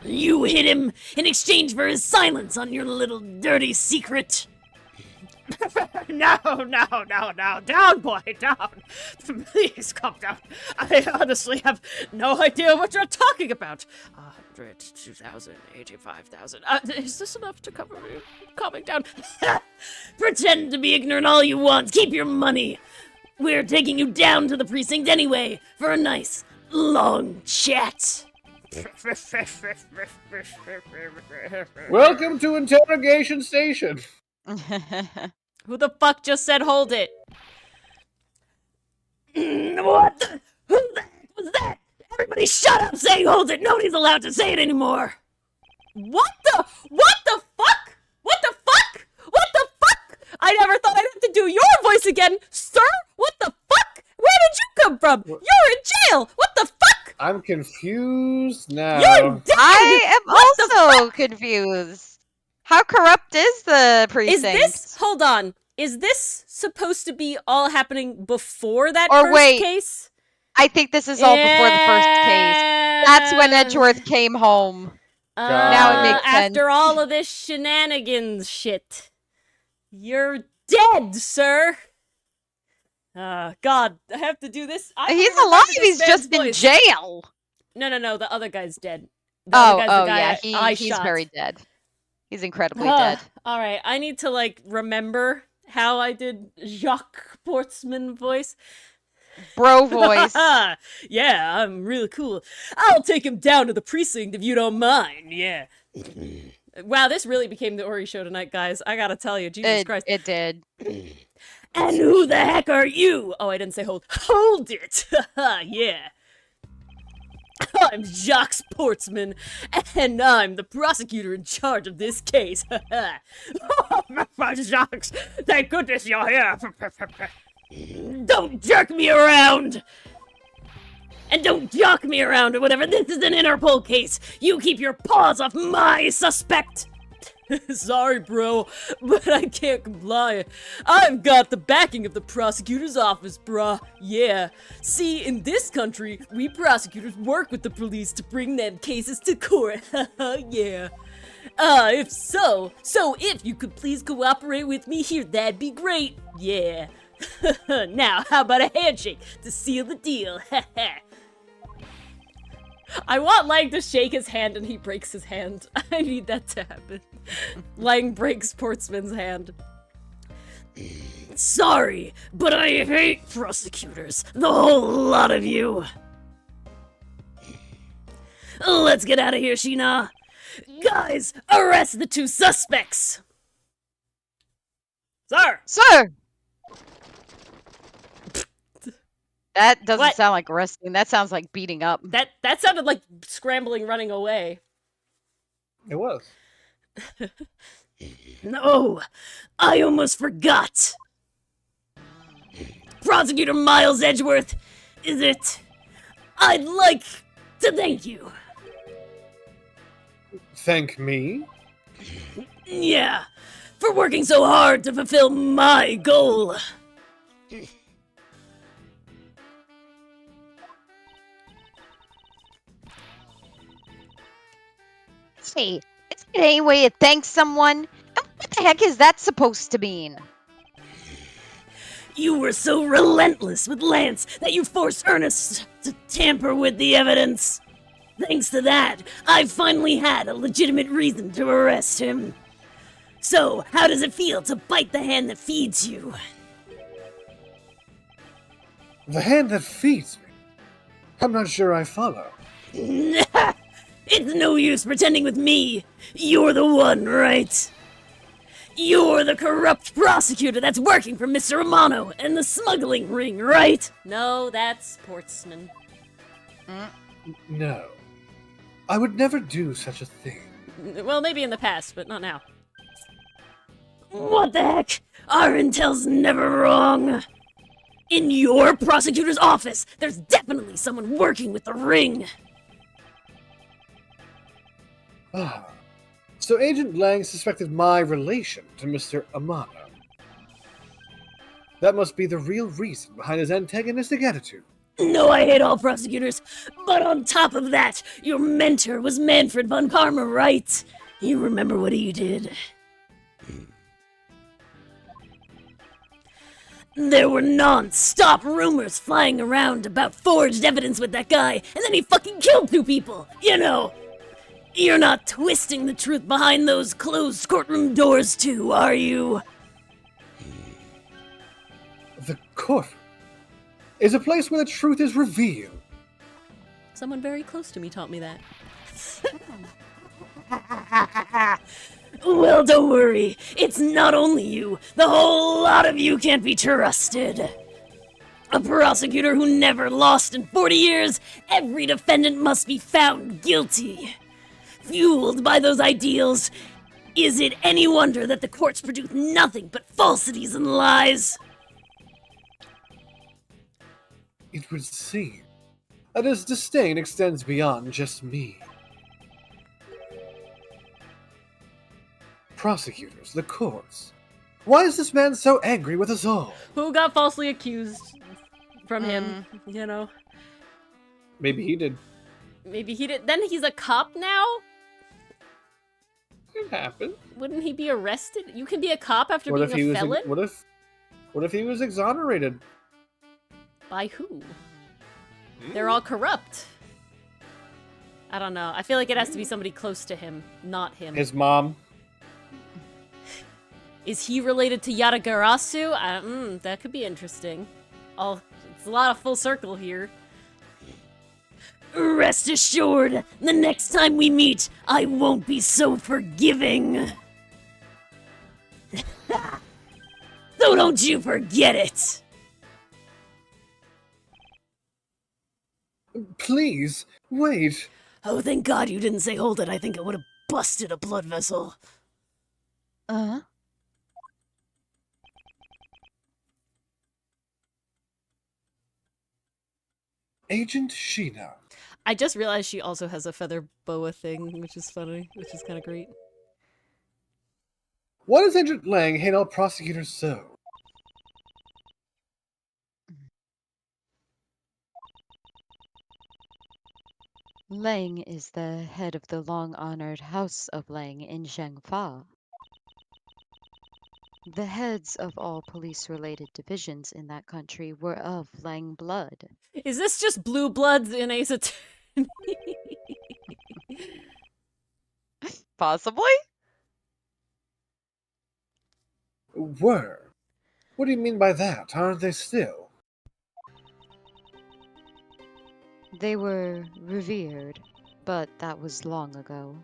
D: You hid him in exchange for his silence on your little dirty secret. No, down, boy, down. Please calm down. I honestly have no idea what you're talking about. 100, 2,000, 85,000. Is this enough to cover me? Calming down. Pretend to be ignorant all you want. Keep your money. We're taking you down to the precinct anyway for a nice, long chat.
A: Welcome to interrogation station.
B: Who the fuck just said hold it?
D: What the? Who the heck was that? Everybody shut up saying hold it. Nobody's allowed to say it anymore.
B: What the fuck? What the fuck? What the fuck? I never thought I'd have to do your voice again, sir. What the fuck? Where did you come from? You're in jail. What the fuck?
A: I'm confused now.
B: You're dead.
C: I am
B: What the
C: also confused. How corrupt is the precinct?
B: Is this? Hold on. Is this supposed to be all happening before that
C: Or
B: first
C: wait,
B: case?
C: I think this is all before the first case. That's when Edgeworth came home.
A: Now
C: it makes sense.
B: After all of this shenanigans shit, you're dead, sir. God, I have to do this. I
C: He's
B: remember
C: alive.
B: this
C: He's
B: man's
C: just in
B: voice.
C: jail.
B: No. The other guy's dead. The other guy's the guy I
C: he's
B: shot.
C: very dead. He's incredibly dead.
B: All right, I need to remember how I did Jacques Portsman voice.
C: Bro voice.
B: Yeah, I'm really cool. I'll take him down to the precinct if you don't mind. Yeah. Wow, this really became the Ori show tonight, guys. I gotta tell you, Jesus Christ.
C: It did.
D: And who the heck are you?
B: Oh, I didn't say hold. Hold it! Yeah. I'm Jacques Portsman, and I'm the prosecutor in charge of this case.
D: Jacques, thank goodness you're here. Don't jerk me around. And don't jock me around or whatever. This is an Interpol case. You keep your paws off my suspect.
B: Sorry, bro, but I can't comply. I've got the backing of the prosecutor's office, bruh. Yeah. See, in this country, we prosecutors work with the police to bring them cases to court. Yeah. If you could please cooperate with me here, that'd be great. Yeah. Now, how about a handshake to seal the deal? I want Lang to shake his hand and he breaks his hand. I need that to happen. Lang breaks Portsman's hand.
D: Sorry, but I hate prosecutors. The whole lot of you. Let's get out of here, Sheena. Guys, arrest the two suspects.
B: Sir!
C: Sir! That doesn't
B: What?
C: sound like arresting. That sounds like beating up.
B: That sounded like scrambling, running away.
A: It was.
D: No, I almost forgot. Prosecutor Miles Edgeworth, is it? I'd like to thank you.
A: Thank me?
D: Yeah, for working so hard to fulfill my goal.
C: Hey, is there any way to thank someone? And what the heck is that supposed to mean?
D: You were so relentless with Lance that you forced Ernest to tamper with the evidence. Thanks to that, I've finally had a legitimate reason to arrest him. So, how does it feel to bite the hand that feeds you?
A: The hand that feeds me? I'm not sure I follow.
D: It's no use pretending with me. You're the one, right? You're the corrupt prosecutor that's working for Mr. Romano and the smuggling ring, right?
B: No, that's Portsman.
A: No. I would never do such a thing.
B: Well, maybe in the past, but not now.
D: What the heck? Our intel's never wrong. In your prosecutor's office, there's definitely someone working with the ring.
A: Ah. So Agent Lang suspected my relation to Mr. Amano. That must be the real reason behind his antagonistic attitude.
D: No, I hate all prosecutors. But on top of that, your mentor was Manfred von Karma, right? You remember what he did? There were non-stop rumors flying around about forged evidence with that guy, and then he fucking killed 2 people. You know, you're not twisting the truth behind those closed courtroom doors too, are you?
A: The court is a place where the truth is revealed.
B: Someone very close to me taught me that.
D: Well, don't worry. It's not only you. The whole lot of you can't be trusted. A prosecutor who never lost in 40 years, every defendant must be found guilty. Fueled by those ideals, is it any wonder that the courts produce nothing but falsities and lies?
A: It would seem that his disdain extends beyond just me. Prosecutors, the courts. Why is this man so angry with us all?
B: Who got falsely accused from him, you know?
A: Maybe he did.
B: Maybe he did. Then he's a cop now?
A: It happened.
B: Wouldn't he be arrested? You can be a cop after
A: What if
B: being
A: he
B: a
A: was?
B: felon?
A: What if he was exonerated?
B: By who? They're all corrupt. I don't know. I feel like it has to be somebody close to him, not him.
A: His mom.
B: Is he related to Yatagarasu? That could be interesting. It's a lot of full circle here.
D: Rest assured, the next time we meet, I won't be so forgiving. So don't you forget it.
A: Please, wait.
D: Oh, thank God you didn't say hold it. I think it would have busted a blood vessel.
A: Agent Sheena.
B: I just realized she also has a feather boa thing, which is funny, which is kind of great.
A: Why does Agent Lang hate all prosecutors so?
C: Lang is the head of the long-honored House of Lang in Zhengfa. The heads of all police-related divisions in that country were of Lang blood.
B: Is this just blue bloods in Ace Attorney?
C: Possibly?
A: Were? What do you mean by that? Aren't they still?
C: They were revered, but that was long ago.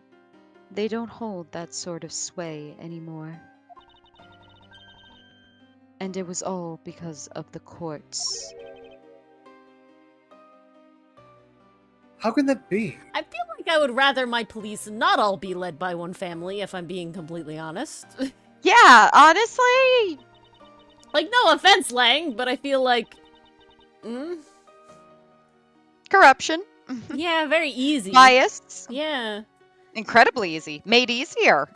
C: They don't hold that sort of sway anymore. And it was all because of the courts.
A: How can that be?
B: I feel like I would rather my police not all be led by one family, if I'm being completely honest.
C: Yeah, honestly,
B: Like, no offense, Lang, but I feel like...
C: corruption.
B: Yeah, very easy.
C: Bias.
B: Yeah.
C: Incredibly easy. Made easier.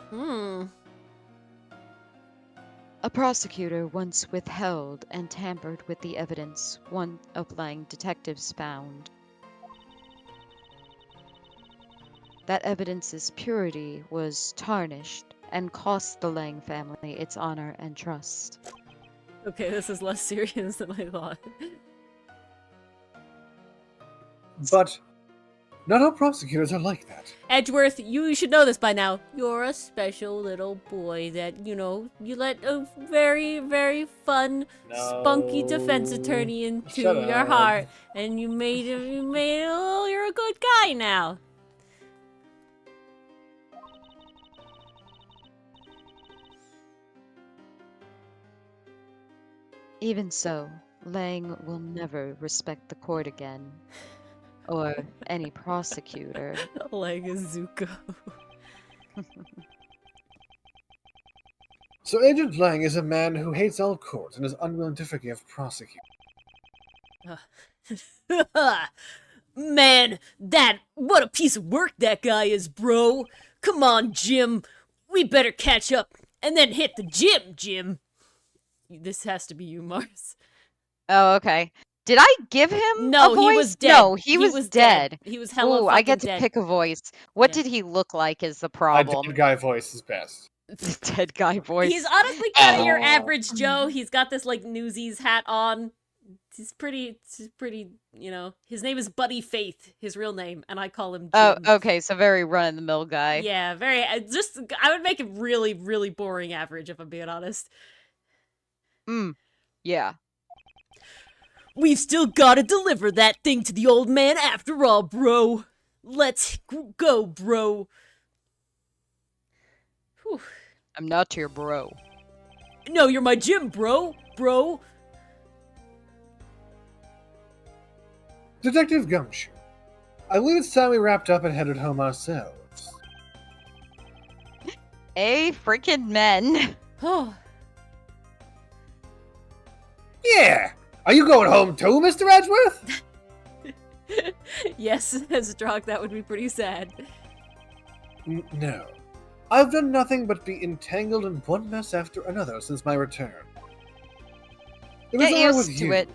C: A prosecutor once withheld and tampered with the evidence one of Lang detectives found. That evidence's purity was tarnished and cost the Lang family its honor and trust.
B: Okay, this is less serious than I thought.
A: But not all prosecutors are like that.
B: Edgeworth, you should know this by now. You're a special little boy that, you know, you let a very, very fun, spunky defense attorney into
A: Shut
B: your
A: up.
B: heart. And you made him, oh, you're a good guy now.
C: Even so, Lang will never respect the court again. Or any prosecutor.
B: Like a Zuko.
A: So Agent Lang is a man who hates all court and is unwilling to forgive prosecutors.
B: Man, what a piece of work that guy is, bro. Come on, Jim. We better catch up and then hit the gym, Jim. This has to be you, Mars.
C: Oh, okay. Did I give him
B: No,
C: a voice?
B: he was dead.
C: No, he was dead.
B: He was hella
C: Ooh,
B: fucking
C: I get to
B: dead.
C: pick a voice. What
B: Yeah.
C: did he look like is the
A: A
C: problem.
A: dead guy voice is best.
C: Dead guy voice.
B: He's honestly kind of your
A: Oh.
B: average Joe. He's got this like Newsies hat on. He's pretty, you know. His name is Buddy Faith, his real name, and I call him Jim.
C: Oh, okay, so very run-of-the-mill guy.
B: Yeah, very. I would make him really, really boring average if I'm being honest.
C: Yeah.
B: We've still gotta deliver that thing to the old man after all, bro. Let's go, bro. Whew.
C: I'm not your bro.
B: No, you're my Jim, bro.
A: Detective Gumshoe, I believe it's time we wrapped up and headed home ourselves.
C: Freaking men.
B: Oh,
A: Yeah! Are you going home too, Mr. Edgeworth?
B: yes, as a drug, that would be pretty sad.
A: No. I've done nothing but be entangled in one mess after another since my return. It was
C: Get
A: all with
C: used to
A: you.
C: it.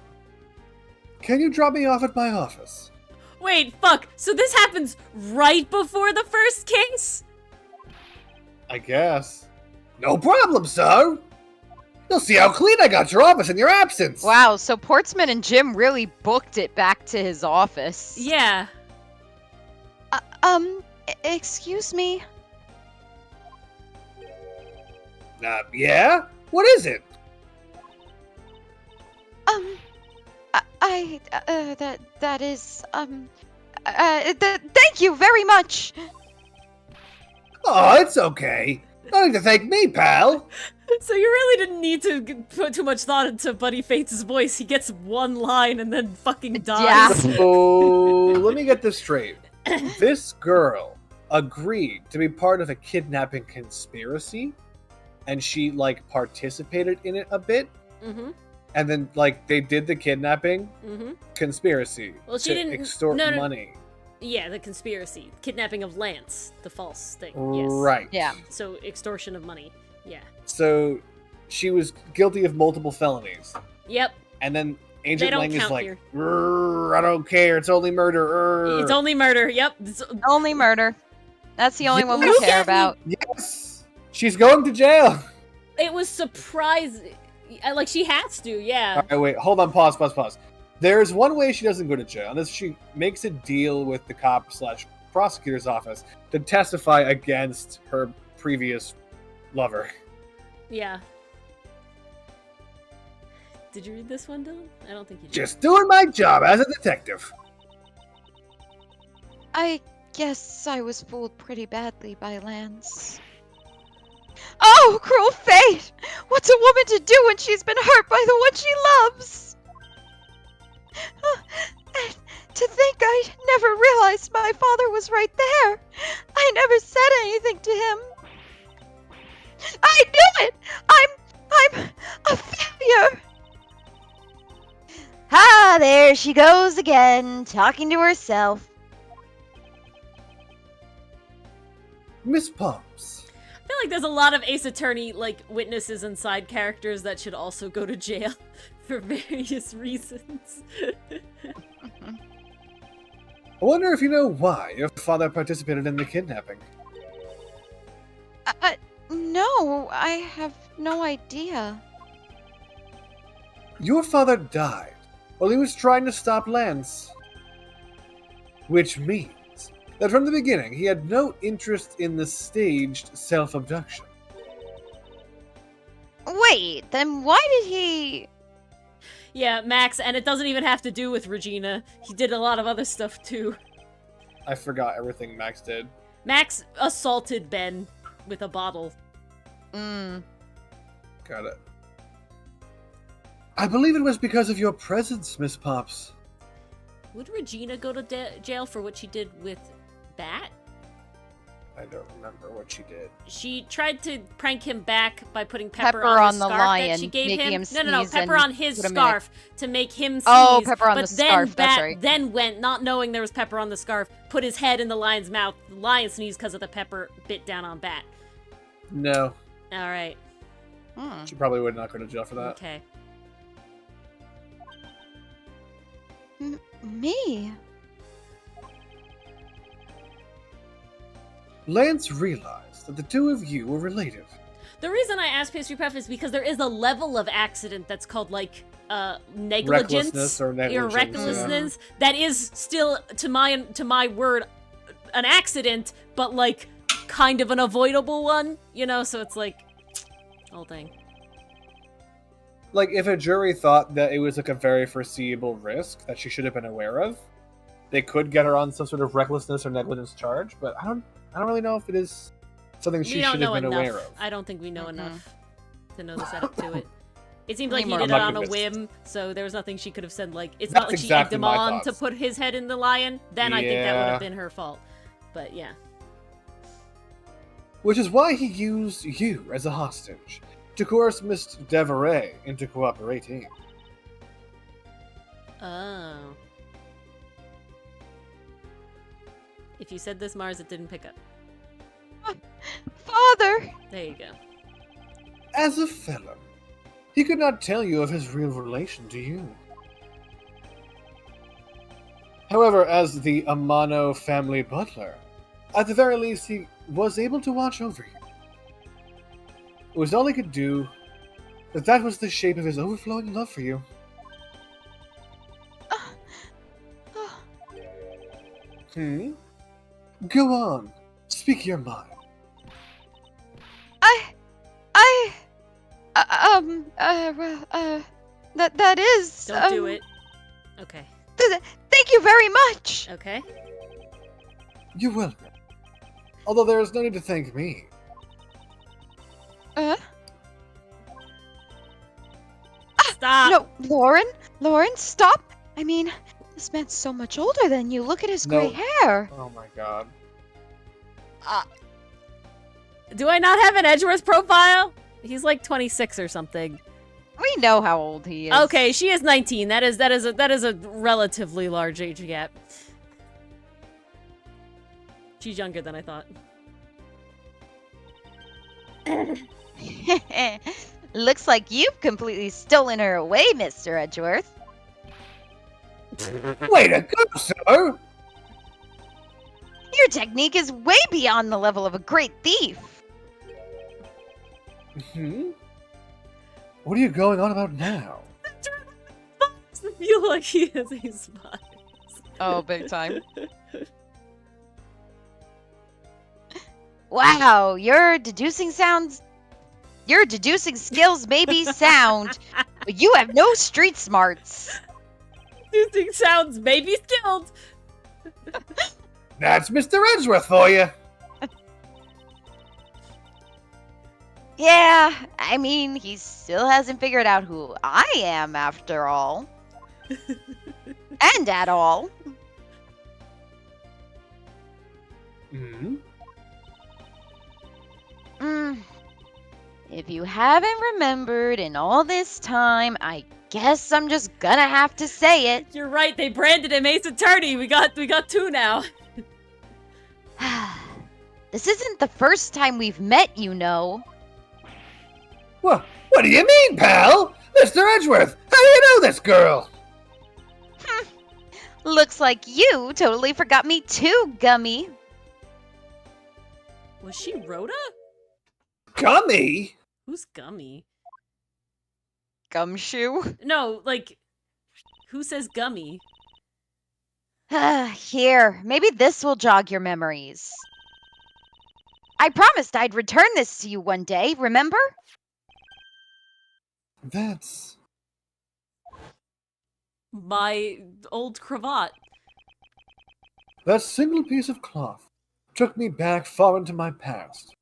A: Can you drop me off at my office?
B: Wait, fuck. So this happens right before the first case?
A: I guess. No problem, sir! You'll see how clean I got your office in your absence!
C: Wow, so Portsman and Jim really booked it back to his office.
B: Yeah.
C: Excuse me?
A: Yeah? What is it?
C: Thank you very much!
A: Oh, it's okay. No need to thank me, pal.
B: So you really didn't need to put too much thought into Buddy Faith's voice. He gets one line and then fucking dies.
C: Yeah.
A: So, let me get this straight. This girl agreed to be part of a kidnapping conspiracy, and she, like, participated in it a bit,
B: Mm-hmm.
A: and then, like, they did the kidnapping
B: Mm-hmm.
A: conspiracy
B: Well, she
A: to
B: didn't-
A: extort
B: no.
A: money.
B: Yeah, the conspiracy. Kidnapping of Lance, the false thing. Yes.
A: Right.
C: Yeah.
B: So extortion of money. Yeah.
A: So, she was guilty of multiple felonies.
B: Yep.
A: And then
B: They
A: Agent
B: don't
A: Lang is
B: count
A: like,
B: here.
A: "Rrr, I don't care, it's only murder. Rrr."
B: It's only murder. Yep.
C: Only murder. That's the only one we
B: Look
C: care
B: at me.
C: about.
A: Yes! She's going to jail!
B: It was surprising. Like, she has to, yeah.
A: Alright, wait, hold on, pause. There's one way she doesn't go to jail, and that's she makes a deal with the cop/prosecutor's office to testify against her previous lover.
B: Yeah. Did you read this one, Dylan? I don't think you did.
A: Just doing my job as a detective.
C: I guess I was fooled pretty badly by Lance. Oh, cruel fate! What's a woman to do when she's been hurt by the one she loves? And to think I never realized my father was right there. I never said anything to him. I knew it! I'm a failure! Ah, there she goes again, talking to herself.
A: Miss Pops.
B: I feel like there's a lot of Ace Attorney, like, witnesses and side characters that should also go to jail for various reasons.
A: I wonder if you know why your father participated in the kidnapping.
C: No, I have no idea.
A: Your father died while he was trying to stop Lance. Which means that from the beginning he had no interest in the staged self-abduction.
C: Wait, then why did he...
B: Yeah, Max, and it doesn't even have to do with Regina. He did a lot of other stuff, too.
A: I forgot everything Max did.
B: Max assaulted Ben with a bottle.
A: Got it. I believe it was because of your presence, Miss Pops.
B: Would Regina go to jail for what she did with Bat?
A: I don't remember what she did.
B: She tried to prank him back by putting pepper
C: Pepper
B: on
C: on
B: the
C: the
B: scarf
C: lion,
B: that she gave
C: making
B: him.
C: him
B: No,
C: sneeze
B: pepper
C: and
B: on his
C: put him in it.
B: scarf to make him sneeze.
C: Oh, pepper on
B: but
C: the
B: then
C: scarf, that's
B: Bat
C: right.
B: then went, not knowing there was pepper on the scarf, put his head in the lion's mouth. The lion sneezed because of the pepper bit down on Bat.
A: No,
B: All right.
A: she probably would not go to jail for that.
B: Okay.
C: Me?
A: Lance realized that the two of you were related.
B: The reason I asked Pastry Puff is because there is a level of accident that's called, like, negligence
A: Recklessness or negligence,
B: recklessness that is still, to my word, an accident, but, like, kind of an avoidable one, you know? So it's like, whole thing.
A: Like, if a jury thought that it was like a very foreseeable risk that she should have been aware of, they could get her on some sort of recklessness or negligence charge. But I don't really know if it is something she
B: We don't
A: should
B: know
A: have been
B: enough.
A: aware of.
B: I don't think we know enough to know the setup to it. It seems
C: Way
B: like he
C: more
B: did it
A: I'm
B: on
A: not
B: a
A: convinced.
B: whim, so there was nothing she could have said. Like, it's
A: That's
B: not like she
A: exactly
B: egged him
A: my
B: on to
A: thoughts.
B: put his head in the lion. Then I think that would
A: Yeah.
B: have been her fault. But yeah.
A: Which is why he used you as a hostage to coerce Miss Deveray into cooperating.
B: Oh. If you said this, Mars, it didn't pick up.
C: Father!
B: There you go.
A: As a felon, he could not tell you of his real relation to you. However, as the Amano family butler, at the very least he was able to watch over you. It was all he could do, but that was the shape of his overflowing love for you. Go on, speak your mind.
C: That is.
B: Don't do it. Okay.
C: Thank you very much!
B: Okay.
A: You're welcome. Although there is no need to thank me.
B: Stop!
C: No, Lauren, stop! I mean, this man's so much older than you. Look at his
A: No.
C: gray hair.
A: Oh my god.
B: Do I not have an Edgeworth profile? He's like 26 or something.
C: We know how old he is.
B: Okay, she is 19. That is a relatively large age gap. She's younger than I thought.
C: Looks like you've completely stolen her away, Mr. Edgeworth.
A: Way to go, sir!
C: Your technique is way beyond the level of a great thief.
A: What are you going on about now?
B: I feel like he has a spot.
C: Oh, big time. Wow, your deducing skills may be sound, but you have no street smarts.
B: Using sounds maybe skilled.
A: That's Mr. Edgeworth for you.
C: Yeah, I mean, he still hasn't figured out who I am after all. And at all. If you haven't remembered in all this time, I guess I'm just gonna have to say it.
B: You're right. They branded him Ace Attorney. We got two now.
C: This isn't the first time we've met, you know.
A: What do you mean, pal? Mr. Edgeworth, how do you know this girl?
C: Looks like you totally forgot me too, Gummy.
B: Was she Rhoda?
A: Gummy?
B: Who's Gummy?
C: Gumshoe?
B: No, like, who says Gummy?
C: Here, maybe this will jog your memories. I promised I'd return this to you one day, remember?
A: That's...
B: My old cravat.
A: That single piece of cloth took me back far into my past.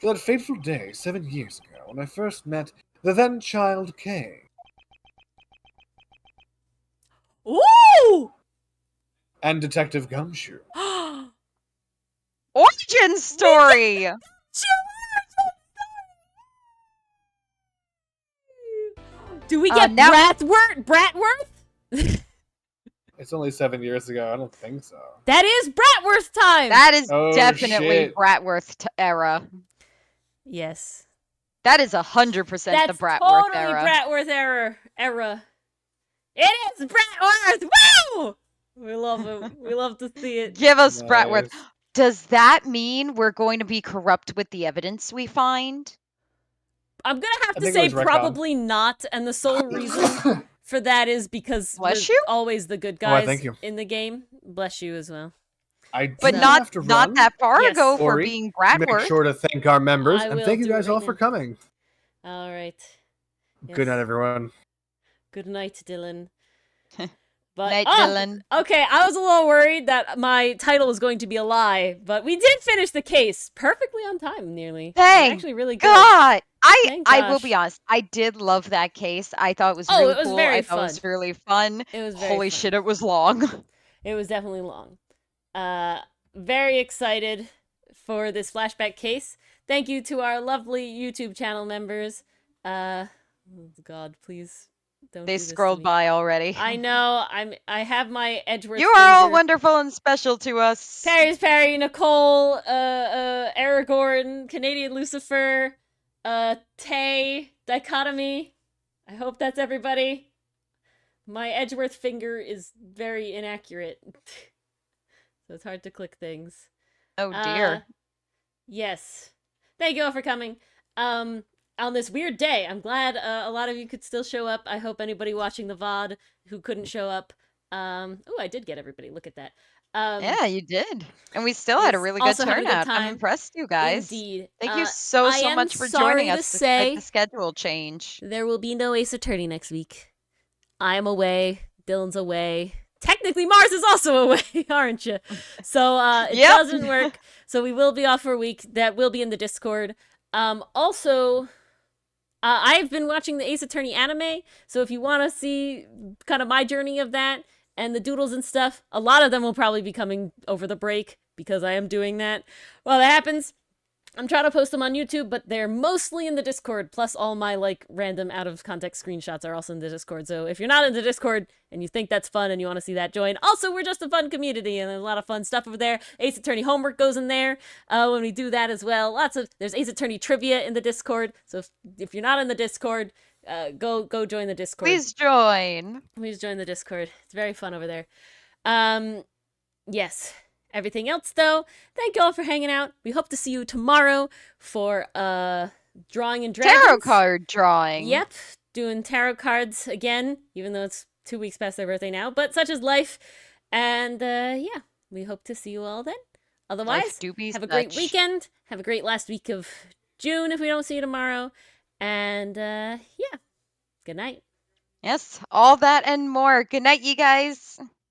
A: To that fateful day 7 years ago when I first met the then child Kay. and Detective Gumshoe.
C: Origin story.
B: Do we get
C: now-
B: Bratworth?
A: It's only 7 years ago. I don't think so.
B: That is Bratworth time!
C: That is
A: Oh,
C: definitely
A: shit.
C: Bratworth era.
B: Yes.
C: That is 100%
B: That's
C: the Bratworth
B: totally
C: era.
B: Bratworth era. It is Bratworth! Woo! We love it. We love to see it.
C: Give us Bratworth.
A: Nice.
C: Does that mean we're going to be corrupt with the evidence we find?
B: I'm gonna have
A: I
B: to
A: think it
B: say
A: was retcon.
B: probably not, and the sole reason for that is because
C: Bless
B: we're
C: you?
B: always the good
A: Oh, why,
B: guys
A: thank you.
B: in the game. Bless you as well.
A: I do
C: But
A: have
C: not
A: to
C: not
A: run
C: that far
B: Yes.
C: ago for
A: Ori,
C: being
A: to make
C: Bratworth.
A: sure to thank our members,
B: I
A: and
B: will
A: thank you
B: do it
A: guys
B: right
A: all for
B: now.
A: coming.
B: All right.
A: Good night,
B: Yes.
A: everyone.
B: Good night, Dylan. But
C: Night,
B: oh,
C: Dylan.
B: okay, I was a little worried that my title was going to be a lie, but we did finish the case perfectly on time, nearly. It was
C: Thank
B: actually really good.
C: God,
B: Thank
C: I will
B: gosh.
C: be honest. I did love that case. I thought it was
B: Oh,
C: really
B: it was
C: cool.
B: very
C: I thought it was
B: fun.
C: really fun.
B: It was very
C: Holy
B: fun.
C: shit, it was long.
B: It was definitely long. Very excited for this flashback case. Thank you to our lovely YouTube channel members. Oh God, please don't.
C: They
B: do this to
C: scrolled
B: me.
C: by already.
B: I know. I have my Edgeworth.
C: You are all
B: finger.
C: wonderful and special to us.
B: Perry's Perry, Nicole, Aragorn, Canadian Lucifer, Tay, Dichotomy. I hope that's everybody. My Edgeworth finger is very inaccurate. So it's hard to click things.
C: Oh dear.
B: Yes. Thank you all for coming. On this weird day, I'm glad a lot of you could still show up. I hope anybody watching the VOD who couldn't show up. Oh, I did get everybody. Look at that.
C: Yeah, you did. And we still had a
B: yes,
C: really good
B: also had a good
C: turnout. I'm
B: time.
C: impressed, you guys.
B: Indeed.
C: Thank you
B: I
C: so
B: am
C: much for
B: sorry
C: joining
B: to
C: us despite
B: say
C: the schedule change.
B: there will be no Ace Attorney next week. I'm away. Dylan's away. Technically, Mars is also away, aren't you? So it
C: Yep.
B: doesn't work. So we will be off for a week. That will be in the Discord. Also, I've been watching the Ace Attorney anime. So if you want to see kind of my journey of that and the doodles and stuff, a lot of them will probably be coming over the break because I am doing that. Well, that happens. I'm trying to post them on YouTube, but they're mostly in the Discord, plus all my, like, random out-of-context screenshots are also in the Discord. So if you're not in the Discord and you think that's fun and you want to see that, join. Also, we're just a fun community, and there's a lot of fun stuff over there. Ace Attorney homework goes in there when we do that as well. There's Ace Attorney trivia in the Discord, so if you're not in the Discord, go join the Discord.
C: Please join.
B: Please join the Discord. It's very fun over there. Yes. Everything else, though, thank you all for hanging out. We hope to see you tomorrow for Drawing and Dragons.
C: Tarot card drawing.
B: Yep, doing tarot cards again, even though it's 2 weeks past their birthday now. But such is life. And yeah, we hope to see you all then. Otherwise,
C: Life do be
B: have a great
C: such.
B: weekend. Have a great last week of June if we don't see you tomorrow. And yeah, good night.
C: Yes, all that and more. Good night, you guys.